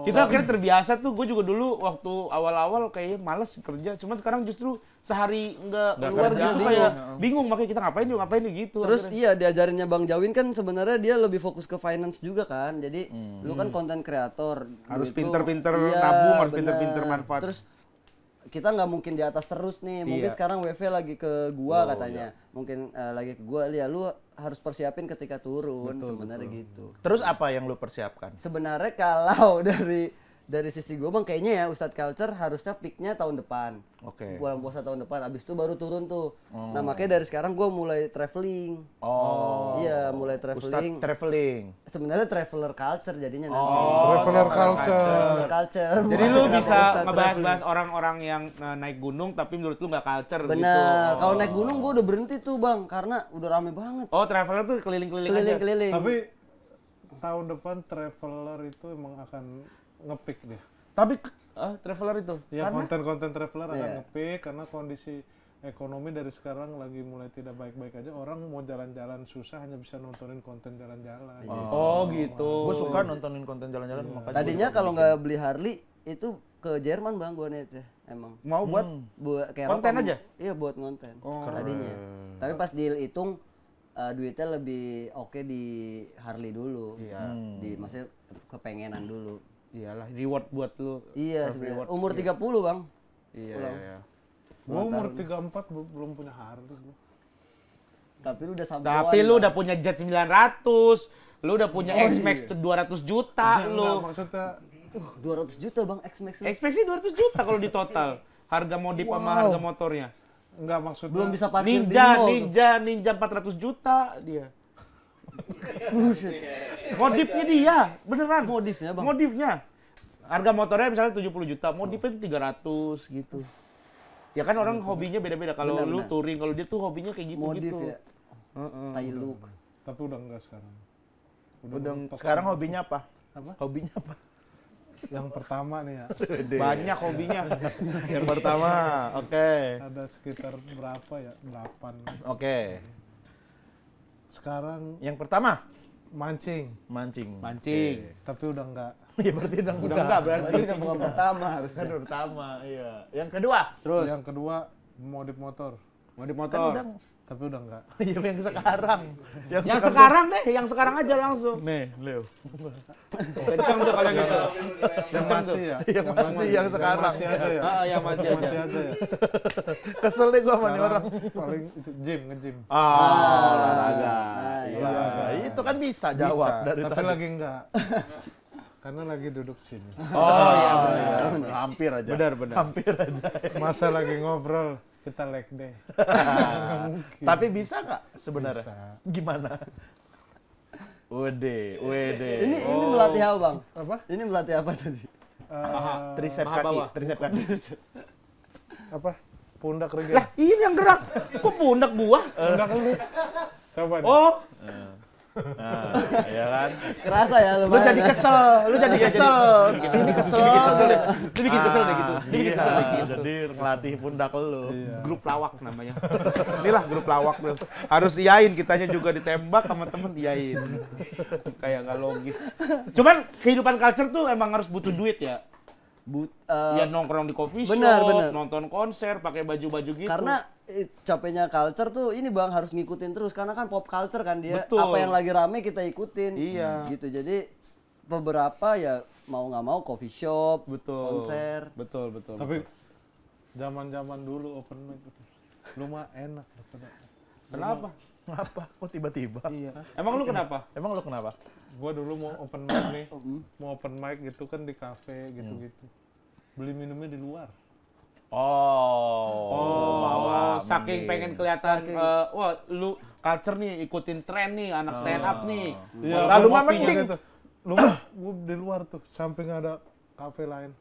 [SPEAKER 2] Kita akhirnya terbiasa tuh, gue juga dulu waktu awal-awal kayaknya males kerja, cuman sekarang justru sehari nggak keluar
[SPEAKER 4] kerja,
[SPEAKER 2] gitu kayak bingung, makanya kita ngapain nih gitu.
[SPEAKER 1] Terus
[SPEAKER 2] akhirnya.
[SPEAKER 1] iya diajarinnya Bang Jawin kan sebenarnya dia lebih fokus ke finance juga kan. Jadi lu kan konten kreator.
[SPEAKER 2] Harus
[SPEAKER 1] Lu itu-
[SPEAKER 2] pinter-pinter
[SPEAKER 1] iya,
[SPEAKER 2] nabung, harus
[SPEAKER 1] bener.
[SPEAKER 2] pinter-pinter manfaat.
[SPEAKER 1] Terus kita nggak mungkin di atas terus nih. Mungkin
[SPEAKER 2] Iya.
[SPEAKER 1] sekarang WV lagi ke gua katanya. Mungkin lagi ke gua, ya lu harus persiapin ketika turun sebenarnya gitu.
[SPEAKER 4] Terus apa yang lu persiapkan?
[SPEAKER 1] Sebenarnya kalau dari sisi gue bang kayaknya ya Ustadz Culture harusnya peaknya tahun depan.
[SPEAKER 2] Oke.
[SPEAKER 1] Bulan puasa tahun depan, abis itu baru turun tuh. Nah makanya dari sekarang gue mulai traveling. Iya mulai traveling.
[SPEAKER 4] Ustadz traveling.
[SPEAKER 1] Sebenarnya traveler culture jadinya nanti.
[SPEAKER 3] Traveler culture.
[SPEAKER 1] Traveler culture.
[SPEAKER 2] Jadi lu
[SPEAKER 1] bukan
[SPEAKER 2] bisa
[SPEAKER 1] Ustadz
[SPEAKER 2] ngebahas-bahas orang-orang yang naik gunung tapi menurut lu nggak culture gitu.
[SPEAKER 1] benar. Kalau naik gunung gue udah berhenti tuh bang, karena udah rame banget.
[SPEAKER 2] Oh, traveler tuh keliling-keliling aja.
[SPEAKER 1] Keliling-keliling.
[SPEAKER 3] Tapi tahun depan traveler itu emang akan ngepick dia.
[SPEAKER 2] Tapi traveler itu.
[SPEAKER 3] Ya
[SPEAKER 2] Karena
[SPEAKER 3] konten-konten traveler akan
[SPEAKER 1] Iya.
[SPEAKER 3] ngepick karena kondisi ekonomi dari sekarang lagi mulai tidak baik-baik aja. Orang mau jalan-jalan susah hanya bisa nontonin konten jalan-jalan.
[SPEAKER 2] Oh, gitu.
[SPEAKER 4] Gue suka nontonin konten jalan-jalan makanya.
[SPEAKER 1] Tadinya kalau nggak beli Harley itu ke Jerman bang gue nih emang.
[SPEAKER 2] mau buat
[SPEAKER 1] Buat kayak
[SPEAKER 2] Konten
[SPEAKER 1] rokok,
[SPEAKER 2] aja?
[SPEAKER 1] Iya buat konten
[SPEAKER 2] Oh,
[SPEAKER 1] tadinya. Tapi pas dihitung duitnya lebih oke di Harley dulu.
[SPEAKER 2] Iya.
[SPEAKER 1] Di maksudnya kepengenan dulu.
[SPEAKER 2] iyalah reward buat lu.
[SPEAKER 1] Iya sebenarnya. Umur 30 bang.
[SPEAKER 2] Iya,
[SPEAKER 1] Pulang.
[SPEAKER 2] iya.
[SPEAKER 3] Gua umur 34 belum punya Harley gua.
[SPEAKER 1] Tapi lu udah sampai.
[SPEAKER 2] Tapi lu udah punya Jet 900, lu udah punya X-Max 200 juta
[SPEAKER 3] Enggak,
[SPEAKER 2] lu.
[SPEAKER 3] maksudnya
[SPEAKER 1] 200 juta bang X-Max lu.
[SPEAKER 2] X-Max sih 200 juta kalau di total. Harga modif sama harga motornya.
[SPEAKER 3] enggak maksudnya
[SPEAKER 1] Belum bisa parkir di
[SPEAKER 2] Ninja,
[SPEAKER 1] mall.
[SPEAKER 2] Ninja 400 juta dia. Modifnya dia, beneran.
[SPEAKER 1] Modifnya bang.
[SPEAKER 2] Modifnya. Harga motornya misalnya 70 juta, modifnya itu 300 gitu. Ya kan orang hobinya beda-beda. Kalau
[SPEAKER 1] Benar,
[SPEAKER 2] lu
[SPEAKER 1] benar.
[SPEAKER 2] touring, kalau dia tuh hobinya kayak
[SPEAKER 1] Modif
[SPEAKER 2] gitu-gitu.
[SPEAKER 1] ya. Tai look.
[SPEAKER 3] tapi udah enggak sekarang.
[SPEAKER 2] Udah
[SPEAKER 3] mentok
[SPEAKER 4] Sekarang
[SPEAKER 3] sama-
[SPEAKER 4] hobinya apa?
[SPEAKER 3] Apa?
[SPEAKER 4] Hobinya apa?
[SPEAKER 3] Yang pertama nih ya,
[SPEAKER 2] Banyak hobinya.
[SPEAKER 4] Yang pertama, oke.
[SPEAKER 3] ada sekitar berapa ya? 8.
[SPEAKER 4] Oke.
[SPEAKER 3] Sekarang
[SPEAKER 4] Yang pertama,
[SPEAKER 3] mancing,
[SPEAKER 4] mancing.
[SPEAKER 2] Mancing.
[SPEAKER 3] tapi udah enggak.
[SPEAKER 4] Ya berarti udah
[SPEAKER 2] Enggak berarti.
[SPEAKER 1] Berarti kan bukan pertama harusnya.
[SPEAKER 4] Kan pertama, iya. Yang kedua,
[SPEAKER 2] Terus
[SPEAKER 3] Yang kedua modif motor,
[SPEAKER 2] modif
[SPEAKER 4] kan
[SPEAKER 2] motor.
[SPEAKER 4] udah.
[SPEAKER 3] tapi udah enggak.
[SPEAKER 4] Iya yang sekarang.
[SPEAKER 2] Yang sekarang deh, yang sekarang aja langsung.
[SPEAKER 4] Nih, Leo.
[SPEAKER 2] Kenceng tuh kalau gitu.
[SPEAKER 3] Yang masih ya?
[SPEAKER 4] Yang masih, yang sekarang.
[SPEAKER 3] masih aja ya?
[SPEAKER 2] Yang masih
[SPEAKER 3] Yang
[SPEAKER 2] aja.
[SPEAKER 3] masih aja ya?
[SPEAKER 4] Kesel deh gua sama nih
[SPEAKER 3] Sekarang
[SPEAKER 4] orang.
[SPEAKER 3] paling itu nge-gym.
[SPEAKER 4] Olahraga.
[SPEAKER 1] iya.
[SPEAKER 4] Iya, itu kan bisa jawab
[SPEAKER 2] Bisa.
[SPEAKER 4] dari
[SPEAKER 3] Tapi
[SPEAKER 4] tadi.
[SPEAKER 3] lagi enggak. Karena lagi duduk sini.
[SPEAKER 4] Oh iya, benar. Hampir aja.
[SPEAKER 2] Benar, benar.
[SPEAKER 4] Hampir aja.
[SPEAKER 3] Masa lagi ngobrol, kita leg day.
[SPEAKER 4] Tapi bisa nggak sebenarnya?
[SPEAKER 3] Bisa.
[SPEAKER 4] Gimana? Wede, wede.
[SPEAKER 1] Ini melatih apa bang?
[SPEAKER 3] Apa?
[SPEAKER 1] Ini melatih apa tadi?
[SPEAKER 4] Tricep
[SPEAKER 2] Paha
[SPEAKER 4] kaki,
[SPEAKER 2] bawah.
[SPEAKER 4] tricep kaki.
[SPEAKER 3] Apa? Pundak
[SPEAKER 2] Lah,
[SPEAKER 3] reggae.
[SPEAKER 2] ini yang gerak. Kok pundak gua?
[SPEAKER 3] Pundak lu. Coba deh.
[SPEAKER 2] Oh,
[SPEAKER 4] Nah, ya kan?
[SPEAKER 1] Kerasa ya
[SPEAKER 4] Lu
[SPEAKER 1] lumayan.
[SPEAKER 4] jadi kesel, lu jadi kesel. Sini kesel.
[SPEAKER 2] Itu bikin kesel deh gitu. Itu bikin kesel deh gitu.
[SPEAKER 4] Jadi ngelatih pundak lu.
[SPEAKER 2] Grup lawak namanya. Inilah grup lawak tuh. Harus iyain, kitanya juga ditembak sama temen iyain. Kayak nggak logis. Cuman kehidupan culture tuh emang harus butuh duit ya. Ya nongkrong di coffee shop,
[SPEAKER 1] bener.
[SPEAKER 2] nonton konser, pakai baju-baju gitu.
[SPEAKER 1] Karena capeknya culture tuh ini Bang harus ngikutin terus karena kan pop culture kan dia.
[SPEAKER 2] Betul.
[SPEAKER 1] Apa yang lagi rame kita ikutin.
[SPEAKER 2] Iya.
[SPEAKER 1] Gitu. Jadi beberapa ya mau nggak mau coffee shop, konser.
[SPEAKER 2] Betul.
[SPEAKER 3] Tapi zaman-zaman dulu open mic itu lu mah enak daripada.
[SPEAKER 2] Kenapa?
[SPEAKER 4] Ngapa? Kok tiba-tiba?
[SPEAKER 3] Iya.
[SPEAKER 2] Emang lu kenapa?
[SPEAKER 4] Emang lu kenapa?
[SPEAKER 3] Gua dulu mau open mic nih, mau open mic gitu kan di kafe gitu-gitu. Beli minumnya di luar.
[SPEAKER 4] Bawa
[SPEAKER 2] Saking
[SPEAKER 4] mending.
[SPEAKER 2] pengen kelihatan, wah lu culture nih, ikutin tren nih, anak stand up nih.
[SPEAKER 3] Iya,
[SPEAKER 4] Lalu
[SPEAKER 3] gua
[SPEAKER 4] mah
[SPEAKER 3] ngopinya
[SPEAKER 4] mending.
[SPEAKER 3] gitu. Lu mah gua di luar tuh, samping ada kafe lain.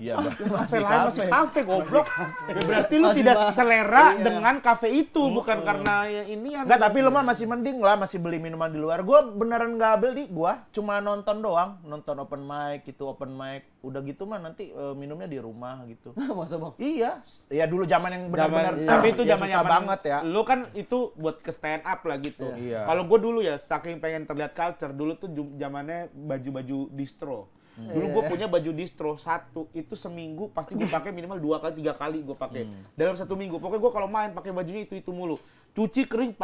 [SPEAKER 4] Iya,
[SPEAKER 2] Kafe lain masih kafe goblok. Ya berarti lu tidak selera dengan kafe itu, bukan karena ya ini yang
[SPEAKER 4] Enggak, tapi lu mah masih mending lah, masih beli minuman di luar. Gua beneran nggak beli, gua cuma nonton doang, nonton open mic gitu, open mic. Udah gitu mah nanti minumnya di rumah gitu.
[SPEAKER 1] Masa Bang?
[SPEAKER 4] Iya, ya dulu zaman yang benar-benar
[SPEAKER 2] tapi itu
[SPEAKER 4] ya,
[SPEAKER 2] zaman
[SPEAKER 4] susah banget ya.
[SPEAKER 2] Lu kan itu buat ke stand up lah gitu.
[SPEAKER 4] Iya.
[SPEAKER 2] Kalau gue dulu ya saking pengen terlihat culture, dulu tuh zamannya baju-baju distro. Dulu gue punya baju distro satu, itu seminggu pasti gue pakai minimal 2 kali 3 kali gue pakai dalam 1 minggu. Pokoknya gue kalau main pakai bajunya itu mulu. Cuci kering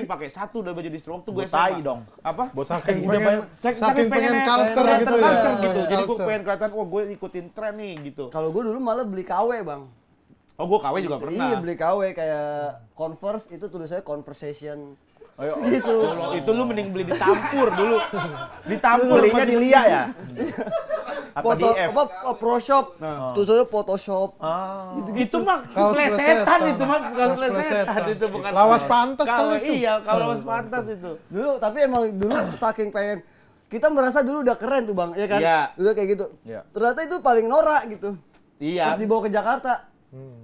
[SPEAKER 2] pakai satu dari baju distro waktu gue
[SPEAKER 4] Tai dong.
[SPEAKER 2] Apa?
[SPEAKER 3] Saking
[SPEAKER 2] Udah
[SPEAKER 3] pengen pengen culture gitu ya.
[SPEAKER 2] culture gitu. Jadi gue
[SPEAKER 3] Culture.
[SPEAKER 2] pengen kelihatan, wah gue ikutin tren nih gitu.
[SPEAKER 1] Kalau gue dulu malah beli KW Bang.
[SPEAKER 2] Oh gue KW juga pernah.
[SPEAKER 1] Iya beli KW kayak Converse itu tulisannya conversation.
[SPEAKER 2] Gitu. Itu lu mending beli ditampur dulu. Ditampur
[SPEAKER 4] Belinya di Lia ya? Apa di
[SPEAKER 1] Foto
[SPEAKER 4] F?
[SPEAKER 1] apa Pro Shop. Tulisannya Photoshop.
[SPEAKER 2] Itu mah
[SPEAKER 3] Kaos
[SPEAKER 2] plesetan
[SPEAKER 3] plesetan.
[SPEAKER 2] itu mah bukan
[SPEAKER 3] Kaos
[SPEAKER 2] plesetan
[SPEAKER 3] plesetan.
[SPEAKER 2] itu bukan.
[SPEAKER 3] Lawas pantas
[SPEAKER 2] Kalau
[SPEAKER 3] kali itu.
[SPEAKER 2] iya, kalau lawas pantas itu.
[SPEAKER 1] Dulu tapi emang dulu saking pengen kita merasa dulu udah keren tuh Bang, ya kan?
[SPEAKER 2] Iya.
[SPEAKER 1] Udah kayak gitu.
[SPEAKER 4] Iya.
[SPEAKER 1] Ternyata itu paling norak gitu.
[SPEAKER 2] Iya.
[SPEAKER 1] Pas dibawa ke Jakarta.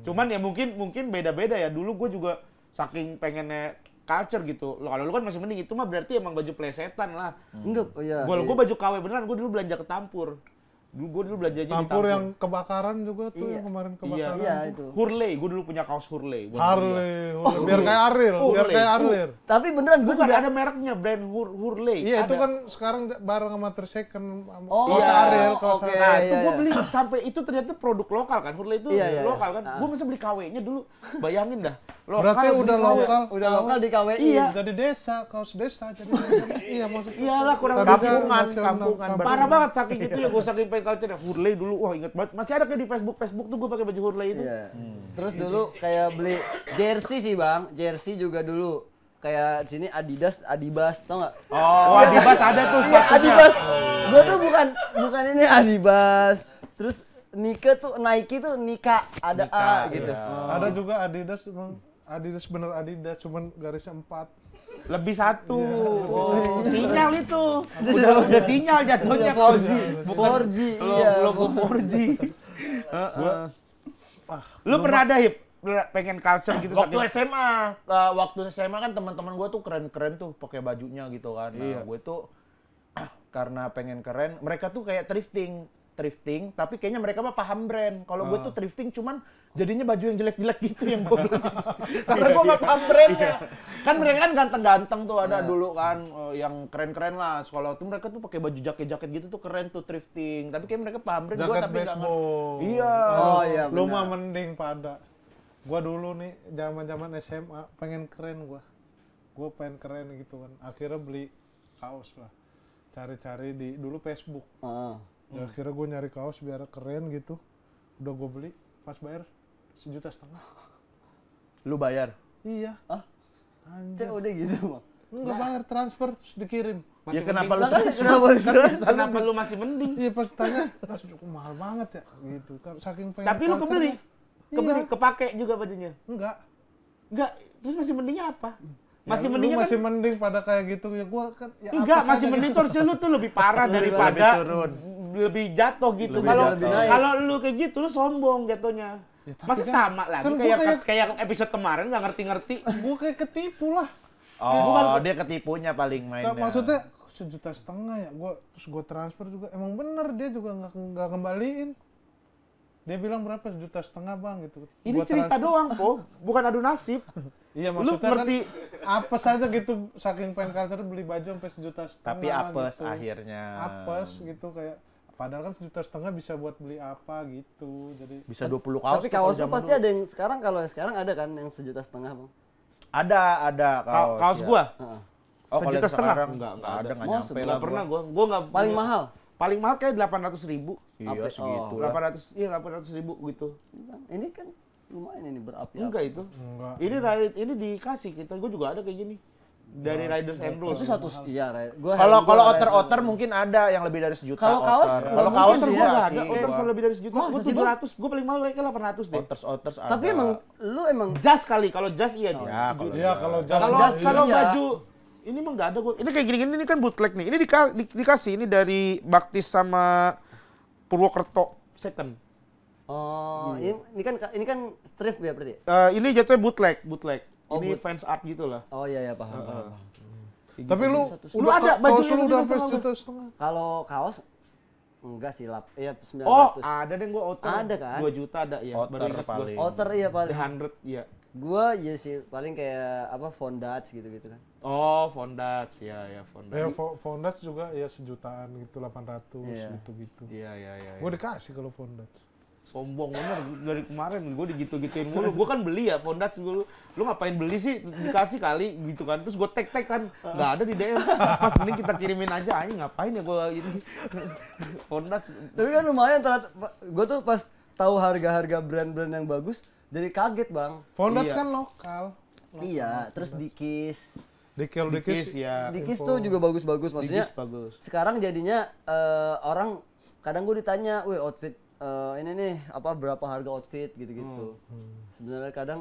[SPEAKER 2] Cuman ya mungkin beda-beda ya. Dulu gue juga saking pengennya culture gitu. Lo kalau lu kan masih mending itu mah berarti emang baju plesetan lah.
[SPEAKER 1] Enggak, ya.
[SPEAKER 2] Gue baju KW beneran, gue dulu belanja ke Tampur. Gue dulu belanjanya di
[SPEAKER 3] Tampur yang kebakaran juga tuh
[SPEAKER 1] Iya.
[SPEAKER 3] yang kemarin
[SPEAKER 2] Iya,
[SPEAKER 3] kebakaran.
[SPEAKER 1] Iya itu.
[SPEAKER 2] Hurley, gue dulu punya kaos Hurley. buat
[SPEAKER 3] Harley, biar kayak Ariel, biar kayak Arlir.
[SPEAKER 1] Tapi beneran gue
[SPEAKER 2] Bukan
[SPEAKER 1] juga
[SPEAKER 2] ada mereknya, brand Hurley.
[SPEAKER 3] Iya itu
[SPEAKER 2] Ada.
[SPEAKER 3] kan sekarang bareng sama Tersecond,
[SPEAKER 1] Oh,
[SPEAKER 3] kaos
[SPEAKER 1] iya.
[SPEAKER 3] Ariel, kaos
[SPEAKER 1] Oke.
[SPEAKER 3] Ariel.
[SPEAKER 2] Nah, itu
[SPEAKER 1] iya,
[SPEAKER 2] gue
[SPEAKER 1] iya.
[SPEAKER 2] beli sampai itu ternyata produk lokal kan. Hurley itu
[SPEAKER 1] Iya, iya,
[SPEAKER 2] lokal
[SPEAKER 1] iya.
[SPEAKER 2] kan. Gue masa beli KW-nya dulu. Bayangin dah. Lokal,
[SPEAKER 3] Berarti
[SPEAKER 2] beli
[SPEAKER 3] udah
[SPEAKER 2] KW.
[SPEAKER 3] lokal.
[SPEAKER 1] udah lokal di KWI.
[SPEAKER 2] Iya.
[SPEAKER 3] Jadi desa, kaos desa jadi desa. Iya maksudnya.
[SPEAKER 2] Iyalah kurang
[SPEAKER 3] Tadinya
[SPEAKER 2] kampungan,
[SPEAKER 3] nasional,
[SPEAKER 2] kampungan.
[SPEAKER 3] kampungan.
[SPEAKER 2] Parah banget saking itu ya, gue saking pengen culture. Hurley dulu, wah inget banget. Masih ada kayak di Facebook tuh gue pakai baju Hurley itu.
[SPEAKER 1] Iya. Terus dulu kayak beli jersey sih Bang, jersey juga dulu. Kayak sini Adibas, tau nggak?
[SPEAKER 2] Oh, Adibas ada tuh
[SPEAKER 1] Iya,
[SPEAKER 2] sepatunya.
[SPEAKER 1] Adibas. Gua tuh bukan ini Adibas. Terus Nike tuh Nika, ada A gitu.
[SPEAKER 3] Ada juga Adidas, emang Adidas bener Adidas, cuman garisnya 4.
[SPEAKER 2] Lebih satu. Oh, sinyal itu. Udah sinyal jatuhnya.
[SPEAKER 1] Udah 4G.
[SPEAKER 2] Bukan
[SPEAKER 1] 4G, iya.
[SPEAKER 2] logo 4G. Lu pernah ada Hip? Pengen culture gitu
[SPEAKER 4] Waktu
[SPEAKER 2] saking-
[SPEAKER 4] SMA kan teman-teman gue tuh keren-keren tuh pakai bajunya gitu kan. Nah, gue tuh karena pengen keren, mereka tuh kayak thrifting, tapi kayaknya mereka mah paham brand. Kalau gue tuh thrifting cuman jadinya baju yang jelek-jelek gitu yang gue beli. Karena gue nggak paham brandnya. Kan mereka kan ganteng-ganteng tuh ada dulu kan yang keren-keren lah. Sekolah tuh mereka tuh pakai baju jaket-jaket gitu tuh keren tuh thrifting. Tapi kayak mereka paham brand, gue
[SPEAKER 3] Jaket
[SPEAKER 4] tapi nggak ngerti.
[SPEAKER 3] baseball.
[SPEAKER 4] Iya.
[SPEAKER 1] Oh iya
[SPEAKER 3] Lu
[SPEAKER 1] benar.
[SPEAKER 3] mah mending pada. Gua dulu nih zaman SMA pengen keren gua pengen keren gitu kan. Akhirnya beli kaos lah. Cari-cari di dulu Facebook.
[SPEAKER 1] Heeh.
[SPEAKER 3] Ya, akhirnya gue nyari kaos biar keren gitu. Udah gue beli, pas bayar 1,5 juta.
[SPEAKER 4] Lu bayar.
[SPEAKER 3] Iya. Anjir.
[SPEAKER 1] COD gitu Bang.
[SPEAKER 3] Enggak bayar, transfer terus dikirim.
[SPEAKER 4] Ya kenapa lu
[SPEAKER 1] Lah kan kenapa terus?
[SPEAKER 2] Kenapa lu masih mending?
[SPEAKER 3] Iya pas tanya, cukup mahal banget ya gitu kan. Saking pengen.
[SPEAKER 2] Tapi lu kebeli.
[SPEAKER 3] culture-nya.
[SPEAKER 2] Kebeli,
[SPEAKER 3] Iya.
[SPEAKER 2] kepake juga bajunya.
[SPEAKER 3] Enggak.
[SPEAKER 2] Enggak, terus masih mendingnya apa? Masih
[SPEAKER 3] Ya, lu
[SPEAKER 2] mendingnya
[SPEAKER 3] masih
[SPEAKER 2] kan?
[SPEAKER 3] mending pada kayak gitu ya gua kan ya
[SPEAKER 2] Enggak,
[SPEAKER 3] apa
[SPEAKER 2] masih
[SPEAKER 3] saja
[SPEAKER 2] mending
[SPEAKER 3] gitu.
[SPEAKER 2] tuh harusnya lu tuh lebih parah daripada lebih jatuh gitu.
[SPEAKER 1] Lebih
[SPEAKER 2] Kalau
[SPEAKER 1] lebih naik.
[SPEAKER 2] kalau lu kayak gitu lu sombong jatuhnya.
[SPEAKER 3] Ya, tapi
[SPEAKER 2] Masa
[SPEAKER 3] kan-
[SPEAKER 2] sama lagi
[SPEAKER 3] kan gua
[SPEAKER 2] kayak
[SPEAKER 3] kayak-
[SPEAKER 2] kayak episode kemarin nggak ngerti-ngerti.
[SPEAKER 3] Gua kayak ketipu lah.
[SPEAKER 4] Oh, dia ketipunya paling mainnya.
[SPEAKER 3] Maksudnya 1,5 juta ya, terus gue transfer juga. Emang bener dia juga nggak kembaliin. Dia bilang berapa 1,5 juta bang gitu.
[SPEAKER 2] Ini
[SPEAKER 3] Gua
[SPEAKER 2] cerita
[SPEAKER 3] transfer.
[SPEAKER 2] doang, Po. Bukan adu nasib.
[SPEAKER 3] Iya
[SPEAKER 2] Lu
[SPEAKER 3] maksudnya kan
[SPEAKER 2] ngerti?
[SPEAKER 3] apes aja gitu, saking pengen culture beli baju sampai 1,5 juta.
[SPEAKER 4] Tapi apes
[SPEAKER 3] gitu.
[SPEAKER 4] akhirnya.
[SPEAKER 3] Apes gitu kayak. Padahal kan 1,5 juta bisa buat beli apa gitu. Jadi
[SPEAKER 4] Bisa 20 kaos.
[SPEAKER 1] Tapi
[SPEAKER 4] tuh
[SPEAKER 1] kaos
[SPEAKER 4] kalau
[SPEAKER 1] lu
[SPEAKER 4] zaman
[SPEAKER 1] pasti
[SPEAKER 4] dulu.
[SPEAKER 1] ada yang sekarang, kalau sekarang ada kan yang 1,5 juta bang.
[SPEAKER 4] Ada kaos.
[SPEAKER 2] Kaos
[SPEAKER 4] ya.
[SPEAKER 2] gua
[SPEAKER 1] Heeh.
[SPEAKER 4] Oh, kalau
[SPEAKER 2] 1,5
[SPEAKER 4] yang
[SPEAKER 2] juta.
[SPEAKER 4] sekarang
[SPEAKER 2] Enggak
[SPEAKER 4] nggak ada, nggak
[SPEAKER 1] Masa
[SPEAKER 4] nyampe
[SPEAKER 1] belum
[SPEAKER 4] lah.
[SPEAKER 2] Nggak pernah
[SPEAKER 4] gua.
[SPEAKER 2] gua nggak
[SPEAKER 1] Paling mahal.
[SPEAKER 2] Paling mahal kayak 800.000.
[SPEAKER 4] Iya,
[SPEAKER 1] Apa?
[SPEAKER 4] segitu
[SPEAKER 1] Oh,
[SPEAKER 4] lah.
[SPEAKER 2] 800.000 gitu.
[SPEAKER 1] Ini kan lumayan ini berapi.
[SPEAKER 2] Enggak itu.
[SPEAKER 3] enggak.
[SPEAKER 2] Ini dikasih kita. Gua juga ada kayak gini. Dari Riders and Rules.
[SPEAKER 1] Itu satu, iya. Gua
[SPEAKER 4] Kalau
[SPEAKER 1] helm gua
[SPEAKER 4] otter mungkin ada yang lebih dari 1 juta.
[SPEAKER 1] Kalau kaos,
[SPEAKER 4] otter.
[SPEAKER 1] nggak
[SPEAKER 4] Kalau
[SPEAKER 1] mungkin
[SPEAKER 4] kaos
[SPEAKER 1] sih
[SPEAKER 4] gua
[SPEAKER 1] ya.
[SPEAKER 4] nggak
[SPEAKER 2] Ada
[SPEAKER 4] sih.
[SPEAKER 2] otter
[SPEAKER 4] Gua.
[SPEAKER 2] lebih dari 1 juta.
[SPEAKER 1] Masa
[SPEAKER 2] Gua
[SPEAKER 1] sih, Bang?
[SPEAKER 2] 700. Gua paling mahal kayaknya 800 deh.
[SPEAKER 4] Otters ada.
[SPEAKER 1] Tapi emang lu emang
[SPEAKER 2] Jas kali, kalau jas iya dia.
[SPEAKER 4] Ya, kalau
[SPEAKER 3] Iya kalau jas
[SPEAKER 2] Kalau
[SPEAKER 1] jas
[SPEAKER 2] kalau
[SPEAKER 1] iya.
[SPEAKER 2] baju ini mah nggak ada gua. Ini kayak gini-gini ini kan bootleg nih. Ini dikasih ini dari Baktis sama Purwokerto second.
[SPEAKER 1] oh, ini kan strip ya berarti.
[SPEAKER 2] Ini jatuhnya bootleg.
[SPEAKER 1] Oh,
[SPEAKER 2] Ini fans art gitu lah.
[SPEAKER 1] Oh iya paham.
[SPEAKER 3] Tapi lu
[SPEAKER 2] Lu ada baju
[SPEAKER 3] kaos
[SPEAKER 2] yang
[SPEAKER 3] lu udah
[SPEAKER 2] 1,5
[SPEAKER 3] sampai
[SPEAKER 2] juta?
[SPEAKER 3] 1,5 juta.
[SPEAKER 1] Kalau kaos enggak sih, iya 900.
[SPEAKER 2] Oh, ada deh gua outer.
[SPEAKER 1] Ada kan?
[SPEAKER 2] 2 juta ada ya.
[SPEAKER 4] Outer
[SPEAKER 2] Baru ingat gua.
[SPEAKER 4] paling.
[SPEAKER 1] Outer iya
[SPEAKER 2] The
[SPEAKER 1] paling.
[SPEAKER 2] 100 iya.
[SPEAKER 1] Gua ya sih paling kayak apa Fondage gitu-gitu kan.
[SPEAKER 2] Oh, Fondage ya Fondage.
[SPEAKER 3] Ya Fondage juga ya 1 jutaan gitu, 800
[SPEAKER 1] Iya.
[SPEAKER 3] gitu-gitu.
[SPEAKER 2] Iya.
[SPEAKER 3] Gue dikasih kalau Fondage.
[SPEAKER 2] Sombong bener dari kemarin gue digitu-gituin mulu. Gue kan beli ya Fondage lu ngapain beli sih, dikasih kali gitu kan. Terus gue tag kan nggak ada di DM. Mas mending kita kirimin aja anjing, ngapain ya gue ini Fondage.
[SPEAKER 1] Tapi kan lumayan ternyata. Gua tuh pas tahu harga-harga brand-brand yang bagus jadi kaget, Bang.
[SPEAKER 3] Fondage
[SPEAKER 2] Iya.
[SPEAKER 3] kan lokal.
[SPEAKER 1] Iya, terus Dikis.
[SPEAKER 3] Dikis
[SPEAKER 2] ya.
[SPEAKER 1] Dikis tuh juga bagus-bagus maksudnya.
[SPEAKER 2] Dikis bagus.
[SPEAKER 1] Sekarang jadinya orang kadang gue ditanya, "Wih, outfit ini nih apa berapa harga outfit gitu-gitu." Sebenarnya kadang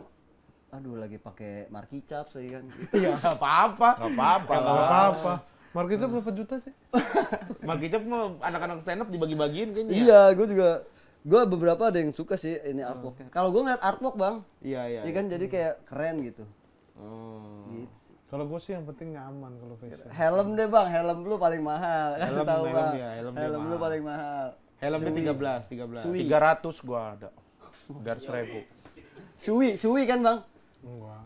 [SPEAKER 1] aduh lagi pakai Marky Chaps lagi kan.
[SPEAKER 2] Iya nggak apa-apa.
[SPEAKER 4] Nggak apa-apa
[SPEAKER 3] Gak
[SPEAKER 4] lah.
[SPEAKER 3] apa-apa. Marketnya berapa juta sih?
[SPEAKER 2] Markicap mah anak-anak stand up dibagi-bagiin kayaknya.
[SPEAKER 1] Iya, gue beberapa ada yang suka sih ini artworknya. Kalau gue ngeliat artwork, Bang,
[SPEAKER 2] Iya.
[SPEAKER 1] iya kan jadi kayak keren gitu.
[SPEAKER 2] Oh.
[SPEAKER 1] Gitu sih.
[SPEAKER 3] Kalau gue sih yang penting nyaman kalau fashion.
[SPEAKER 1] Helm deh, Bang, helm lu paling mahal. Kasih
[SPEAKER 2] Helm,
[SPEAKER 1] tahu,
[SPEAKER 2] helm
[SPEAKER 1] Bang.
[SPEAKER 2] ya, helm dia
[SPEAKER 1] Helm lu
[SPEAKER 2] mahal.
[SPEAKER 1] paling mahal.
[SPEAKER 2] Helmnya 13.
[SPEAKER 4] 300 gua ada. Biar 1.000.
[SPEAKER 1] Sui kan, Bang?
[SPEAKER 3] Enggak.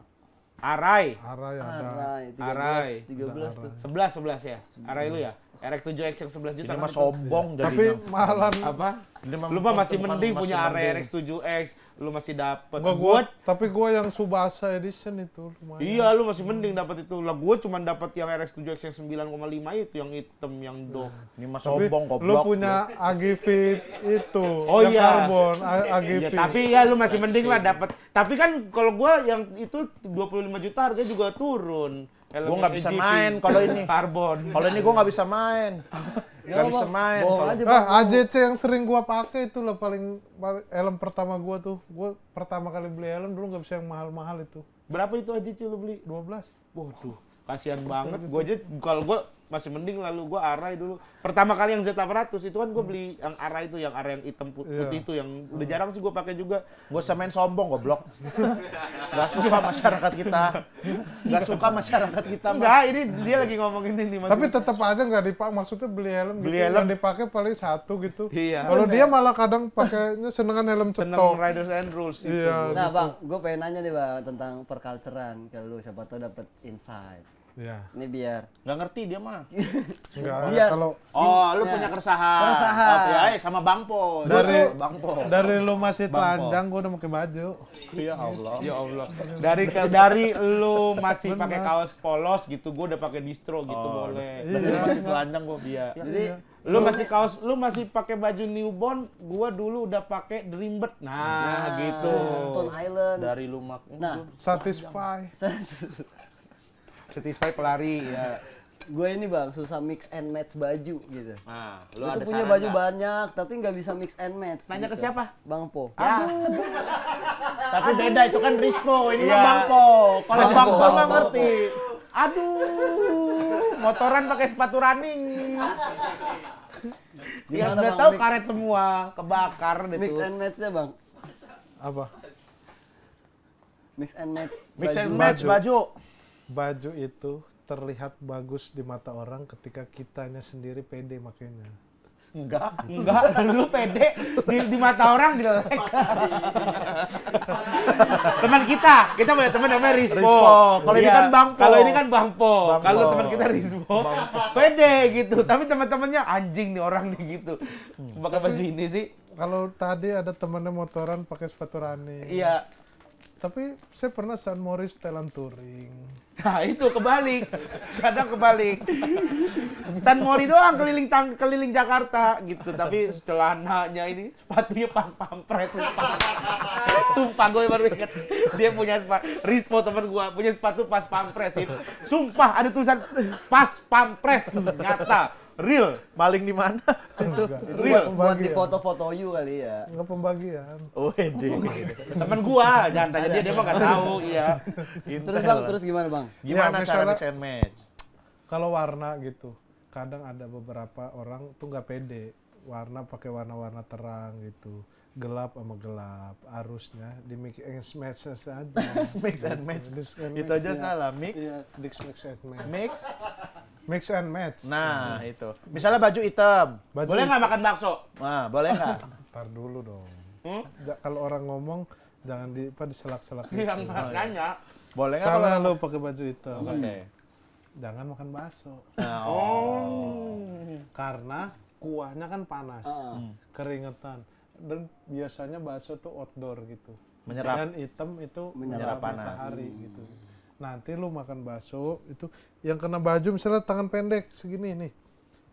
[SPEAKER 2] Arai.
[SPEAKER 3] Arai ada.
[SPEAKER 2] Arai.
[SPEAKER 1] 13 tuh.
[SPEAKER 2] 11 ya. Arai lu ya. RX7X yang 11 juta.
[SPEAKER 4] Ini
[SPEAKER 2] kan
[SPEAKER 4] mah
[SPEAKER 2] itu.
[SPEAKER 4] sombong
[SPEAKER 3] Tapi
[SPEAKER 4] jadinya.
[SPEAKER 3] mahalan.
[SPEAKER 2] Apa?
[SPEAKER 4] Ini mah
[SPEAKER 2] Lu mah masih
[SPEAKER 4] bukan
[SPEAKER 2] mending
[SPEAKER 4] masih
[SPEAKER 2] punya Arai
[SPEAKER 4] mending.
[SPEAKER 2] RX7X, lu masih dapet.
[SPEAKER 3] Tapi gue yang Subasa edition itu lumayan.
[SPEAKER 2] Iya, lu masih mending dapat itu. Lah gua cuma dapat yang RX7X yang 9,5 itu, yang hitam, yang doff.
[SPEAKER 4] Ini mah
[SPEAKER 3] Tapi
[SPEAKER 4] sombong
[SPEAKER 3] lu
[SPEAKER 4] goblok.
[SPEAKER 3] punya AGV itu.
[SPEAKER 2] Oh
[SPEAKER 3] yang
[SPEAKER 2] iya.
[SPEAKER 3] karbon, AGV.
[SPEAKER 2] Iya, tapi ya lu masih mending lah dapat. Tapi kan kalau gua yang itu 25 juta harganya juga turun.
[SPEAKER 4] Gua nggak bisa main kalau ini.
[SPEAKER 2] Karbon.
[SPEAKER 4] Kalau ini gua nggak bisa main. Nggak bisa main.
[SPEAKER 1] Bohong
[SPEAKER 4] Kalau-
[SPEAKER 1] aja, Bang.
[SPEAKER 3] AJC yang sering gua pakai itu lah paling helm pertama gua tuh. Gua pertama kali beli helm dulu nggak bisa yang mahal-mahal itu.
[SPEAKER 2] Berapa itu aja lu beli?
[SPEAKER 3] 12.
[SPEAKER 2] Waduh, kasihan banget. Gua aja kalau gua masih mending lalu gua Arai dulu. Pertama kali yang Z800 itu kan gua beli yang Arai itu, yang Arai yang hitam putih itu yang udah jarang sih gua pakai juga.
[SPEAKER 4] Gua usah main sombong goblok. Gak suka masyarakat kita. Gak suka masyarakat kita. Mah.
[SPEAKER 2] Enggak, ini dia lagi ngomongin ini Mas.
[SPEAKER 3] Tapi tetap aja nggak dipakai. Maksudnya beli helm
[SPEAKER 2] Beli
[SPEAKER 3] gitu.
[SPEAKER 2] helm.
[SPEAKER 3] Yang dipakai paling satu gitu.
[SPEAKER 2] Iya.
[SPEAKER 3] Kalau dia malah kadang pakainya senengan helm
[SPEAKER 2] seneng
[SPEAKER 3] cetok.
[SPEAKER 2] Riders and Rules itu.
[SPEAKER 3] Iya.
[SPEAKER 1] Nah, Bang, gue pengen nanya nih, Bang, tentang perculturean. Kalau lu siapa tahu dapat insight.
[SPEAKER 3] Iya.
[SPEAKER 1] Ini biar
[SPEAKER 4] Nggak ngerti dia mah.
[SPEAKER 3] Enggak.
[SPEAKER 1] Biar-
[SPEAKER 3] Kalau
[SPEAKER 4] Oh, lu
[SPEAKER 1] Ya.
[SPEAKER 4] punya keresahan.
[SPEAKER 1] Keresahan.
[SPEAKER 4] Apa ya? Sama Bang Po.
[SPEAKER 3] Dari-
[SPEAKER 4] Bang Po.
[SPEAKER 3] dari lu masih
[SPEAKER 4] Bang Po.
[SPEAKER 3] telanjang gua udah pakai baju.
[SPEAKER 4] Ya Allah.
[SPEAKER 2] Ya Allah. Dari lu masih pakai kaos polos gitu, gua udah pakai distro gitu boleh.
[SPEAKER 4] Dari lu masih telanjang gua.
[SPEAKER 2] Iya.
[SPEAKER 1] jadi
[SPEAKER 2] Lu masih pakai baju newborn, gua dulu udah pakai Dreambird. Nah, gitu.
[SPEAKER 1] Stone Island.
[SPEAKER 4] Dari lu mak.
[SPEAKER 1] Nah,
[SPEAKER 3] Satisfy.
[SPEAKER 2] Satisfy pelari ya.
[SPEAKER 1] gue ini, Bang, susah mix and match baju gitu.
[SPEAKER 2] Nah,
[SPEAKER 1] Lu tuh punya baju banyak tapi nggak bisa mix and match.
[SPEAKER 2] Nanya ke
[SPEAKER 1] gitu.
[SPEAKER 2] siapa?
[SPEAKER 1] Bang Po.
[SPEAKER 4] Ya. Tapi beda itu kan Rispo, ini mah
[SPEAKER 2] Iya.
[SPEAKER 4] Bang Po. Kalau
[SPEAKER 1] Bang
[SPEAKER 4] Bang
[SPEAKER 1] Po,
[SPEAKER 4] Po
[SPEAKER 1] Bang
[SPEAKER 4] mah
[SPEAKER 1] Po.
[SPEAKER 4] ngerti.
[SPEAKER 2] Aduh, motoran pakai sepatu running. Yang
[SPEAKER 1] Gimana,
[SPEAKER 2] udah
[SPEAKER 1] Bang,
[SPEAKER 2] tahu
[SPEAKER 1] mix-
[SPEAKER 2] karet semua, kebakar deh
[SPEAKER 1] Mix
[SPEAKER 2] tuh.
[SPEAKER 1] and match-nya, Bang.
[SPEAKER 3] Apa?
[SPEAKER 1] Mix and match.
[SPEAKER 4] Mix and
[SPEAKER 1] baju.
[SPEAKER 4] match baju.
[SPEAKER 3] baju itu terlihat bagus di mata orang ketika kitanya sendiri pede makanya.
[SPEAKER 2] Enggak, lu pede di mata orang jelek. Teman kita punya teman namanya Rizpo.
[SPEAKER 4] Kalau ini
[SPEAKER 2] Iya,
[SPEAKER 4] kan Bang Po.
[SPEAKER 2] Kalau ini kan Bang Po.
[SPEAKER 4] Bang
[SPEAKER 2] Kalau
[SPEAKER 4] Po.
[SPEAKER 2] teman kita Rizpo, pede gitu. Tapi teman-temannya anjing nih orang nih gitu. Pakai baju ini sih.
[SPEAKER 3] Kalau tadi ada temennya motoran pakai sepatu running.
[SPEAKER 2] Iya.
[SPEAKER 3] Tapi saya pernah San Morris setelan touring.
[SPEAKER 2] Nah itu kebalik, kadang kebalik. Stan Mori doang keliling Jakarta gitu, tapi celananya ini sepatunya pas pampres. Sumpah gue baru ingat dia punya Rizpo temen gue punya sepatu pas pampres itu. Sumpah ada tulisan pas pampres, nyata. Real.
[SPEAKER 4] Maling di mana?
[SPEAKER 1] Itu
[SPEAKER 2] Real.
[SPEAKER 1] buat di foto-foto you kali ya.
[SPEAKER 3] Nggak pembagian.
[SPEAKER 4] Wede.
[SPEAKER 2] Temen gua, jangan tanya dia mah nggak tahu, iya.
[SPEAKER 1] Terus Bang, terus gimana Bang?
[SPEAKER 4] Gimana
[SPEAKER 3] Ya,
[SPEAKER 4] cara
[SPEAKER 3] misalnya-
[SPEAKER 4] mix and match?
[SPEAKER 3] Kalau warna gitu, kadang ada beberapa orang tuh nggak pede. Warna pakai warna-warna terang gitu. Gelap sama gelap. Arusnya di mix and match aja.
[SPEAKER 4] Mix and match. Itu aja salah. Mix,
[SPEAKER 3] Iya, mix and match.
[SPEAKER 4] mix.
[SPEAKER 3] Mix and match.
[SPEAKER 4] Nah, itu. Misalnya baju hitam.
[SPEAKER 3] Baju
[SPEAKER 2] Boleh nggak makan bakso?
[SPEAKER 4] Nah, boleh nggak?
[SPEAKER 3] Ntar dulu dong. Kalau orang ngomong jangan diselak-selak gitu.
[SPEAKER 2] Yang nanya.
[SPEAKER 4] Boleh nggak
[SPEAKER 3] Sana
[SPEAKER 4] kalau
[SPEAKER 3] lu pakai baju hitam.
[SPEAKER 4] Oke.
[SPEAKER 3] Jangan makan bakso.
[SPEAKER 4] Nah,
[SPEAKER 3] Karena kuahnya kan panas. Keringetan. Dan biasanya bakso tuh outdoor gitu.
[SPEAKER 4] Menyerap.
[SPEAKER 3] Dan hitam itu
[SPEAKER 1] Menyerap
[SPEAKER 4] panas.
[SPEAKER 3] matahari gitu. Nanti lu makan bakso itu yang kena baju misalnya tangan pendek segini nih.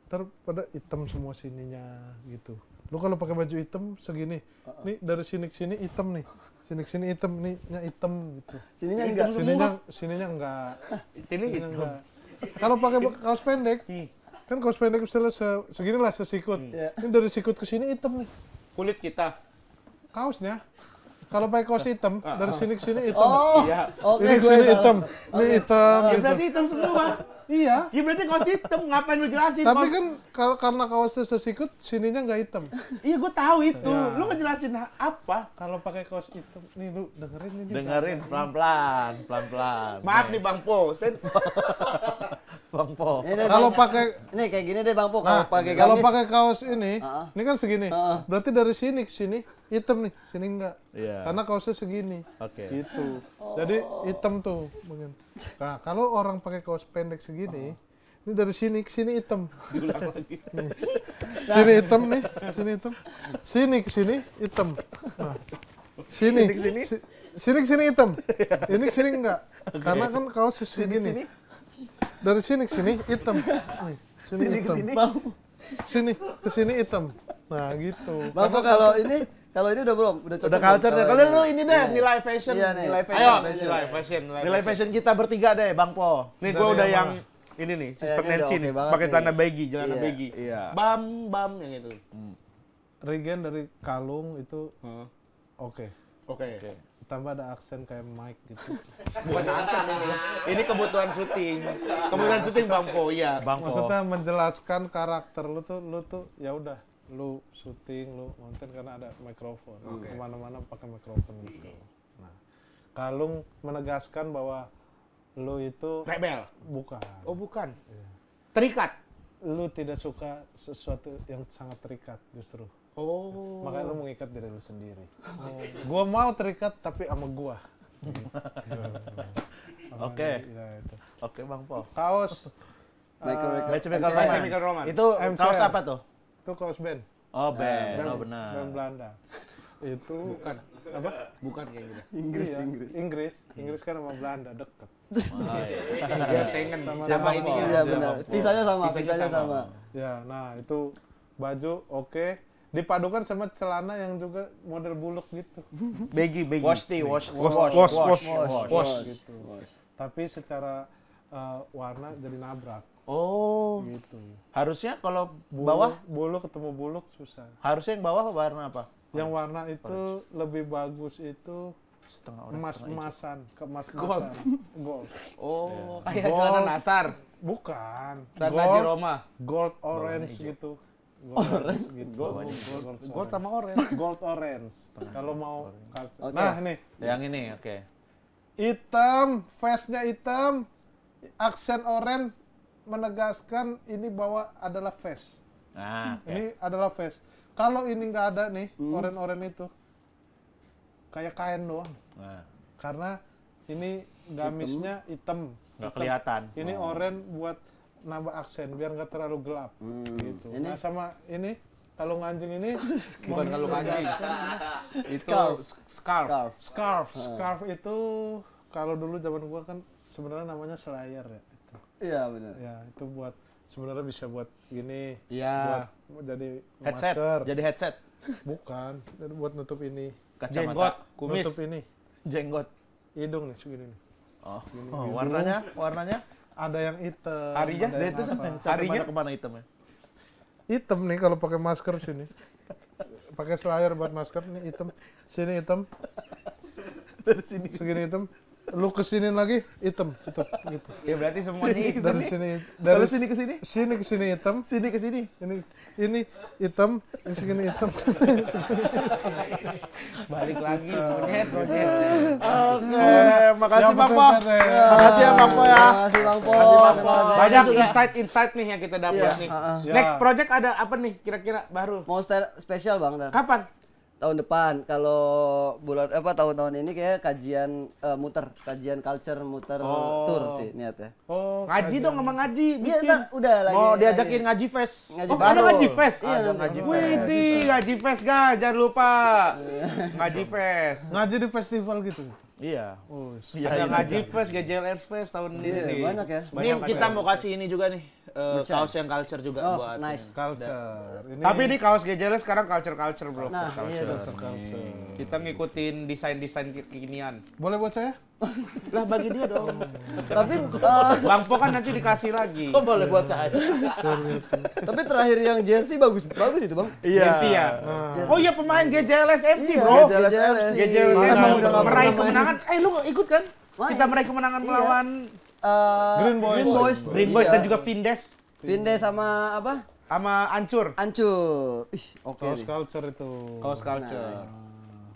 [SPEAKER 3] Ntar pada hitam semua sininya gitu. Lu kalau pakai baju hitam segini. Nih dari sini ke sini hitam nih. Sini ke sini hitam, nih hitam gitu.
[SPEAKER 1] Sininya enggak.
[SPEAKER 3] Sininya enggak.
[SPEAKER 2] Ini
[SPEAKER 3] Sininya enggak. Kalau pakai kaos pendek, kan kaos pendek misalnya segini lah sesikut. Ini dari sikut ke sini hitam nih.
[SPEAKER 2] kulit kita.
[SPEAKER 3] Kaosnya. Kalau pakai kaos hitam, dari sini ke sini hitam.
[SPEAKER 1] Oh,
[SPEAKER 2] Iya.
[SPEAKER 1] oke
[SPEAKER 3] Ini
[SPEAKER 1] gue
[SPEAKER 3] sini
[SPEAKER 1] salah.
[SPEAKER 3] hitam, ini hitam.
[SPEAKER 2] Ya
[SPEAKER 3] gitu.
[SPEAKER 2] berarti hitam semua.
[SPEAKER 3] Iya.
[SPEAKER 2] Ya berarti kaos hitam, ngapain lu jelasin?
[SPEAKER 3] Tapi
[SPEAKER 2] Kaos-
[SPEAKER 3] kan karena kaosnya sesikut, sininya nggak hitam.
[SPEAKER 2] Iya gue tahu itu.
[SPEAKER 3] Ya.
[SPEAKER 2] Lu ngejelasin apa?
[SPEAKER 3] Kalau pakai kaos hitam, nih lu dengerin ini.
[SPEAKER 4] dengerin pelan-pelan, pelan-pelan.
[SPEAKER 2] Maaf nih Bang Po.
[SPEAKER 4] Bang Po.
[SPEAKER 1] Ini deh,
[SPEAKER 3] Kalau
[SPEAKER 1] Bang.
[SPEAKER 3] pakai
[SPEAKER 1] Ini kayak gini deh Bang Po, kalau pakai
[SPEAKER 3] kalau
[SPEAKER 1] gamis.
[SPEAKER 3] pakai kaos ini kan segini.
[SPEAKER 1] Ah.
[SPEAKER 3] Berarti dari sini ke sini hitam nih, sini enggak.
[SPEAKER 4] Iya.
[SPEAKER 3] Karena kaosnya segini.
[SPEAKER 4] Oke.
[SPEAKER 3] Gitu. Jadi hitam tuh. Mungkin. Nah, kalau orang pakai kaos pendek segini, ini dari sini ke sini hitam. Nih. Sini hitam nih, sini hitam. Sini ke sini hitam. Nah. Sini sini ke sini hitam. Ini ke sini enggak. Karena kan kaosnya segini. Dari sini ke sini hitam. Nih, sini hitam. Sini ke sini hitam. Nah, gitu.
[SPEAKER 1] Bang Po kalau ini udah belum? Udah cocok.
[SPEAKER 4] Udah
[SPEAKER 1] belum?
[SPEAKER 4] culture deh. Kalau lu ini deh, nilai fashion,
[SPEAKER 1] Iya nih.
[SPEAKER 4] nilai
[SPEAKER 2] Ayo,
[SPEAKER 4] fashion.
[SPEAKER 2] nilai fashion.
[SPEAKER 4] Nilai fashion kita bertiga deh, Bang Po.
[SPEAKER 2] Nih gue
[SPEAKER 3] Dari
[SPEAKER 2] udah
[SPEAKER 3] yang
[SPEAKER 2] yang ini nih, sistem
[SPEAKER 1] ini udah
[SPEAKER 2] Nancy
[SPEAKER 1] oke
[SPEAKER 2] nih,
[SPEAKER 1] banget
[SPEAKER 2] pakai
[SPEAKER 1] nih.
[SPEAKER 2] celana baggy, celana
[SPEAKER 1] Iya.
[SPEAKER 2] baggy.
[SPEAKER 4] Iya.
[SPEAKER 2] Bam yang itu.
[SPEAKER 3] Regen dari kalung itu oke.
[SPEAKER 2] Oke.
[SPEAKER 3] Tambah ada aksen kayak mic gitu.
[SPEAKER 2] Bukan aksen ini. Ini kebutuhan syuting. Kebutuhan syuting Bang Po, iya.
[SPEAKER 4] Bang Po.
[SPEAKER 3] Maksudnya menjelaskan karakter lu tuh ya udah lu syuting lu konten karena ada mikrofon. Kemana-mana pakai mikrofon gitu. Nah, kalung menegaskan bahwa lu itu
[SPEAKER 2] Rebel.
[SPEAKER 3] bukan.
[SPEAKER 2] Oh bukan. Terikat.
[SPEAKER 3] Lu tidak suka sesuatu yang sangat terikat justru.
[SPEAKER 2] Oh.
[SPEAKER 3] Makanya lu mengikat diri lu sendiri. Gua mau terikat tapi sama gua.
[SPEAKER 4] Oke.
[SPEAKER 3] Ya, itu.
[SPEAKER 4] Oke, Bang Po.
[SPEAKER 3] Kaos
[SPEAKER 4] Matchmaker
[SPEAKER 1] MCR.
[SPEAKER 4] Romance.
[SPEAKER 2] Roman.
[SPEAKER 4] Itu
[SPEAKER 3] MCR.
[SPEAKER 4] kaos apa tuh?
[SPEAKER 3] itu kaos band.
[SPEAKER 4] Oh, band.
[SPEAKER 3] Band-
[SPEAKER 4] Oh, benar.
[SPEAKER 3] Band Belanda. Itu
[SPEAKER 2] Bukan.
[SPEAKER 3] apa?
[SPEAKER 2] Bukan kayak gitu.
[SPEAKER 1] Inggris,
[SPEAKER 3] Iya,
[SPEAKER 1] Inggris.
[SPEAKER 3] Inggris kan sama Belanda deket.
[SPEAKER 4] Oh, iya.
[SPEAKER 2] Dia sengen sama ini ya.
[SPEAKER 1] Iya benar. Pisahnya sama,
[SPEAKER 2] Pisahnya
[SPEAKER 1] pisahnya
[SPEAKER 2] sama.
[SPEAKER 1] sama.
[SPEAKER 3] Ya, nah itu baju oke. Dipadukan sama celana yang juga model buluk gitu.
[SPEAKER 2] Baggy.
[SPEAKER 4] Wash.
[SPEAKER 3] Gitu. Tapi secara warna jadi nabrak
[SPEAKER 4] Oh,
[SPEAKER 3] gitu.
[SPEAKER 4] harusnya kalau
[SPEAKER 3] Bulu,
[SPEAKER 4] bawah,
[SPEAKER 3] bulu ketemu buluk susah.
[SPEAKER 4] harusnya yang bawah warna apa?
[SPEAKER 3] Yang warna itu lebih bagus itu
[SPEAKER 4] Setengah orange,
[SPEAKER 3] emas-emasan, kemas-emasan. Gold.
[SPEAKER 2] Oh, kayak
[SPEAKER 3] Gold.
[SPEAKER 2] celana Nasar.
[SPEAKER 3] Bukan.
[SPEAKER 2] Celana di Roma.
[SPEAKER 3] Gold orange gitu. Orange gitu.
[SPEAKER 2] Gold sama orange.
[SPEAKER 3] Gold orange. Kalau mau culture.
[SPEAKER 1] Oke.
[SPEAKER 3] Nah, nih.
[SPEAKER 4] Yang ini, oke.
[SPEAKER 3] Hitam, face-nya hitam, aksen oren menegaskan ini bahwa adalah face.
[SPEAKER 4] Nah, oke.
[SPEAKER 3] Ini adalah face. Kalau ini nggak ada nih, oren-oren itu kayak kain doang.
[SPEAKER 4] Nah,
[SPEAKER 3] Karena ini gamisnya hitam.
[SPEAKER 4] nggak kelihatan.
[SPEAKER 3] Ini oren buat nambah aksen biar nggak terlalu gelap. Gitu.
[SPEAKER 1] Ini?
[SPEAKER 3] Nah sama ini kalung anjing ini
[SPEAKER 2] Bukan kalung anjing. Itu scarf.
[SPEAKER 3] Scarf itu kalau dulu zaman gua kan sebenarnya namanya Slayer ya. Itu.
[SPEAKER 1] Iya benar.
[SPEAKER 3] Ya itu buat sebenarnya bisa buat gini.
[SPEAKER 2] Iya.
[SPEAKER 3] Buat jadi
[SPEAKER 4] Headset,
[SPEAKER 3] masker.
[SPEAKER 4] jadi headset.
[SPEAKER 3] Bukan. Jadi buat nutup ini.
[SPEAKER 2] Jenggot, kumis.
[SPEAKER 3] Nutup ini.
[SPEAKER 4] Jenggot.
[SPEAKER 3] Hidung nih segini nih.
[SPEAKER 4] Oh, warnanya?
[SPEAKER 3] Ada yang hitam.
[SPEAKER 2] Harinya?
[SPEAKER 3] ada yang
[SPEAKER 4] Itu
[SPEAKER 3] apa.
[SPEAKER 4] sampai
[SPEAKER 2] Harinya?
[SPEAKER 4] kemana hitamnya?
[SPEAKER 3] Hitam nih kalau pakai masker sini. Pakai Slayer buat masker nih hitam. Sini hitam.
[SPEAKER 4] Dari sini.
[SPEAKER 3] Segini hitam. Lu kesini lagi hitam, tutup gitu.
[SPEAKER 2] Ya berarti semuanya
[SPEAKER 3] Dari sini
[SPEAKER 4] Dari sini ke sini?
[SPEAKER 3] sini ke sini hitam.
[SPEAKER 4] Sini ke sini.
[SPEAKER 3] Ini hitam, ini segini hitam.
[SPEAKER 2] balik lagi monyet.
[SPEAKER 4] Oke, makasih
[SPEAKER 3] Yang
[SPEAKER 4] Bang Po.
[SPEAKER 3] penting kan, ya.
[SPEAKER 4] Makasih ya Bang Po ya.
[SPEAKER 1] Terima kasih Bang Po. Terima kasih.
[SPEAKER 2] Banyak insight nih yang kita dapat
[SPEAKER 1] Iya,
[SPEAKER 2] nih.
[SPEAKER 3] Ya.
[SPEAKER 2] Next project ada apa nih kira-kira baru?
[SPEAKER 1] Mau spesial Bang ntar.
[SPEAKER 2] Kapan?
[SPEAKER 1] Tahun depan kalau tahun-tahun ini kayak kajian kajian culture muter tour sih niatnya.
[SPEAKER 3] Oh,
[SPEAKER 2] Ngaji dong sama ngaji.
[SPEAKER 1] Iya
[SPEAKER 2] bikin.
[SPEAKER 1] ntar udah lagi.
[SPEAKER 4] Mau diajakin ngaji fest.
[SPEAKER 1] Ngaji
[SPEAKER 2] Oh,
[SPEAKER 1] baru.
[SPEAKER 2] ada ngaji fest?
[SPEAKER 1] Iya,
[SPEAKER 4] Ada
[SPEAKER 1] nanti.
[SPEAKER 4] ngaji
[SPEAKER 2] Widih, ngaji fest guys, jangan lupa. Ngaji fest.
[SPEAKER 3] ngaji di festival gitu.
[SPEAKER 4] Iya.
[SPEAKER 3] Oh,
[SPEAKER 2] Ada ngaji fest, GJLR fest tahun
[SPEAKER 1] Iya,
[SPEAKER 2] ini.
[SPEAKER 1] banyak ya.
[SPEAKER 4] Ini kita mau kasih ini juga nih. Kaos yang culture juga
[SPEAKER 1] Oh,
[SPEAKER 4] buat.
[SPEAKER 1] nice.
[SPEAKER 3] culture. Ini
[SPEAKER 2] Tapi ini kaos GJLR sekarang culture bro.
[SPEAKER 1] Nah, iya tuh.
[SPEAKER 3] culture.
[SPEAKER 2] Kita ngikutin desain kekinian.
[SPEAKER 3] Boleh buat saya?
[SPEAKER 4] Lah bagi dia dong.
[SPEAKER 1] Tapi
[SPEAKER 2] Bang Po kan nanti dikasih lagi.
[SPEAKER 4] Oh, boleh buat saya.
[SPEAKER 1] tapi terakhir yang jersey bagus itu Bang.
[SPEAKER 2] Jersey ya. Oh iya pemain GJLS FC
[SPEAKER 1] Iya,
[SPEAKER 2] bro.
[SPEAKER 1] GJLS.
[SPEAKER 2] GJLS
[SPEAKER 1] Emang udah nggak
[SPEAKER 2] meraih
[SPEAKER 1] pernah main.
[SPEAKER 2] kemenangan. Lu ikut kan?
[SPEAKER 1] Main.
[SPEAKER 2] Kita meraih kemenangan
[SPEAKER 1] Iya.
[SPEAKER 2] melawan Green Boys
[SPEAKER 1] Iya.
[SPEAKER 2] dan juga Vindes
[SPEAKER 1] Vindes sama apa?
[SPEAKER 2] sama Ancur.
[SPEAKER 1] Ancur. Ih, oke
[SPEAKER 3] Kaos
[SPEAKER 1] nih.
[SPEAKER 3] culture itu.
[SPEAKER 2] Kaos culture.
[SPEAKER 1] Nice.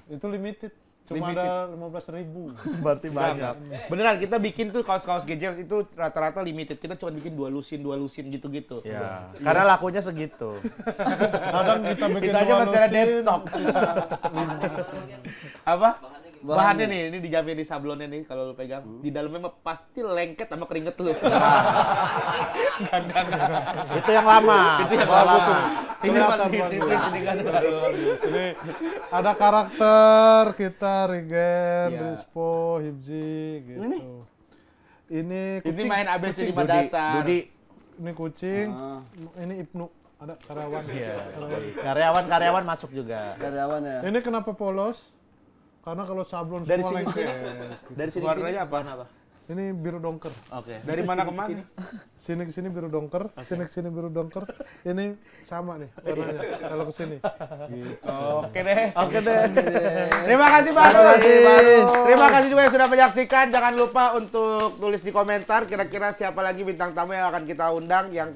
[SPEAKER 3] Itu limited. Cuma ada 15.000.
[SPEAKER 4] Berarti banyak.
[SPEAKER 2] Beneran kita bikin tuh kaos-kaos GJLS itu rata-rata limited. Kita cuma bikin dua lusin gitu-gitu.
[SPEAKER 4] Ya, karena lakunya segitu.
[SPEAKER 3] Kadang kita bikin
[SPEAKER 2] Kita aja
[SPEAKER 3] dua
[SPEAKER 2] masih ada
[SPEAKER 3] lusin,
[SPEAKER 2] dead stock. Apa?
[SPEAKER 1] Bahannya.
[SPEAKER 2] Bahannya nih, ini dijamin di sablonnya nih kalau lu pegang. Di dalamnya mah pasti lengket sama keringet lu.
[SPEAKER 4] Itu yang lama.
[SPEAKER 2] Itu yang
[SPEAKER 3] Bagus
[SPEAKER 2] lama.
[SPEAKER 3] ini.
[SPEAKER 2] Ini mah
[SPEAKER 3] Kelihatan
[SPEAKER 2] tipis
[SPEAKER 3] bagus.
[SPEAKER 2] ini kan.
[SPEAKER 3] Ini ada karakter kita Regen,
[SPEAKER 2] Iya.
[SPEAKER 3] Rispo, Hibji gitu. Ini
[SPEAKER 2] Ini
[SPEAKER 3] kucing.
[SPEAKER 2] main ABC
[SPEAKER 3] kucing.
[SPEAKER 2] 5 dasar.
[SPEAKER 4] Dudi.
[SPEAKER 3] Ini kucing. Ini Ibnu. Ada karyawan.
[SPEAKER 4] Karyawan masuk juga.
[SPEAKER 1] Karyawan ya.
[SPEAKER 3] Ini kenapa polos? Karena kalau sablon
[SPEAKER 4] Dari
[SPEAKER 3] semua
[SPEAKER 4] sini ke sini?
[SPEAKER 3] lengket.
[SPEAKER 4] Dari sini
[SPEAKER 2] Warnanya apa?
[SPEAKER 4] apa?
[SPEAKER 3] Ini biru dongker.
[SPEAKER 4] Oke.
[SPEAKER 2] Dari mana ke mana?
[SPEAKER 3] Sini ke sini biru dongker, sini ke sini biru dongker. Ini sama nih warnanya kalau ke sini. Gitu.
[SPEAKER 2] Oke deh.
[SPEAKER 4] Oke deh.
[SPEAKER 2] Terima kasih Pak.
[SPEAKER 1] Terima kasih.
[SPEAKER 2] Terima kasih juga yang sudah menyaksikan. Jangan lupa untuk tulis di komentar kira-kira siapa lagi bintang tamu yang akan kita undang yang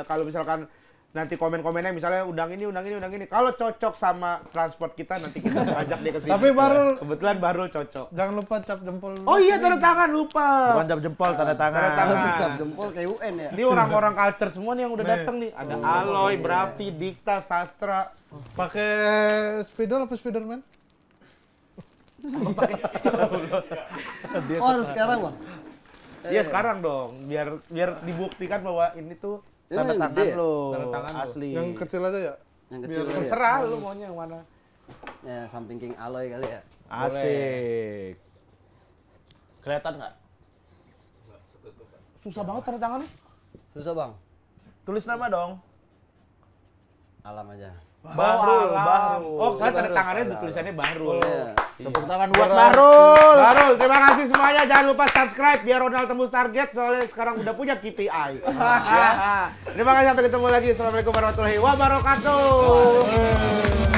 [SPEAKER 2] kalau misalkan nanti komen-komennya misalnya undang ini. Kalau cocok sama transport kita nanti kita ajak dia ke sini.
[SPEAKER 3] Tapi Barul-
[SPEAKER 2] kebetulan Barul cocok.
[SPEAKER 3] Jangan lupa cap jempol.
[SPEAKER 2] Oh iya tanda tangan lupa.
[SPEAKER 4] Bukan jam jempol, tanda tangan.
[SPEAKER 2] Tanda tangan.
[SPEAKER 1] Harus cap jempol kayak UN ya.
[SPEAKER 2] Ini orang-orang culture semua nih yang udah datang nih. Ada Aloy, Bravi, Dikta, Sastra.
[SPEAKER 3] Pakai spidol apa Spiderman?
[SPEAKER 1] Oh, harus sekarang, Bang.
[SPEAKER 2] Iya sekarang dong, biar dibuktikan bahwa ini tuh
[SPEAKER 4] Tanda
[SPEAKER 1] Ini
[SPEAKER 4] tangan
[SPEAKER 1] gede ya?
[SPEAKER 4] lo.
[SPEAKER 2] Tanda tangan lo.
[SPEAKER 4] Asli.
[SPEAKER 3] Yang kecil aja ya?
[SPEAKER 1] Yang kecil ya.
[SPEAKER 2] terserah lu maunya yang mana.
[SPEAKER 1] Ya, samping King Aloy kali ya.
[SPEAKER 4] Asik. Kelihatan nggak?
[SPEAKER 2] Susah banget tanda tangannya.
[SPEAKER 1] Susah, Bang.
[SPEAKER 4] Tulis nama dong.
[SPEAKER 1] Alam aja.
[SPEAKER 2] Bahrul.
[SPEAKER 4] Bahrul.
[SPEAKER 2] Oh, saya tanda tangannya tulisannya Bahrul.
[SPEAKER 1] Iya.
[SPEAKER 4] Tepuk tangan buat Bahrul.
[SPEAKER 2] Bahrul, terima kasih semuanya. Jangan lupa subscribe biar Ronald tembus target soalnya sekarang udah punya KPI. Terima kasih sampai ketemu lagi. Assalamualaikum warahmatullahi wabarakatuh.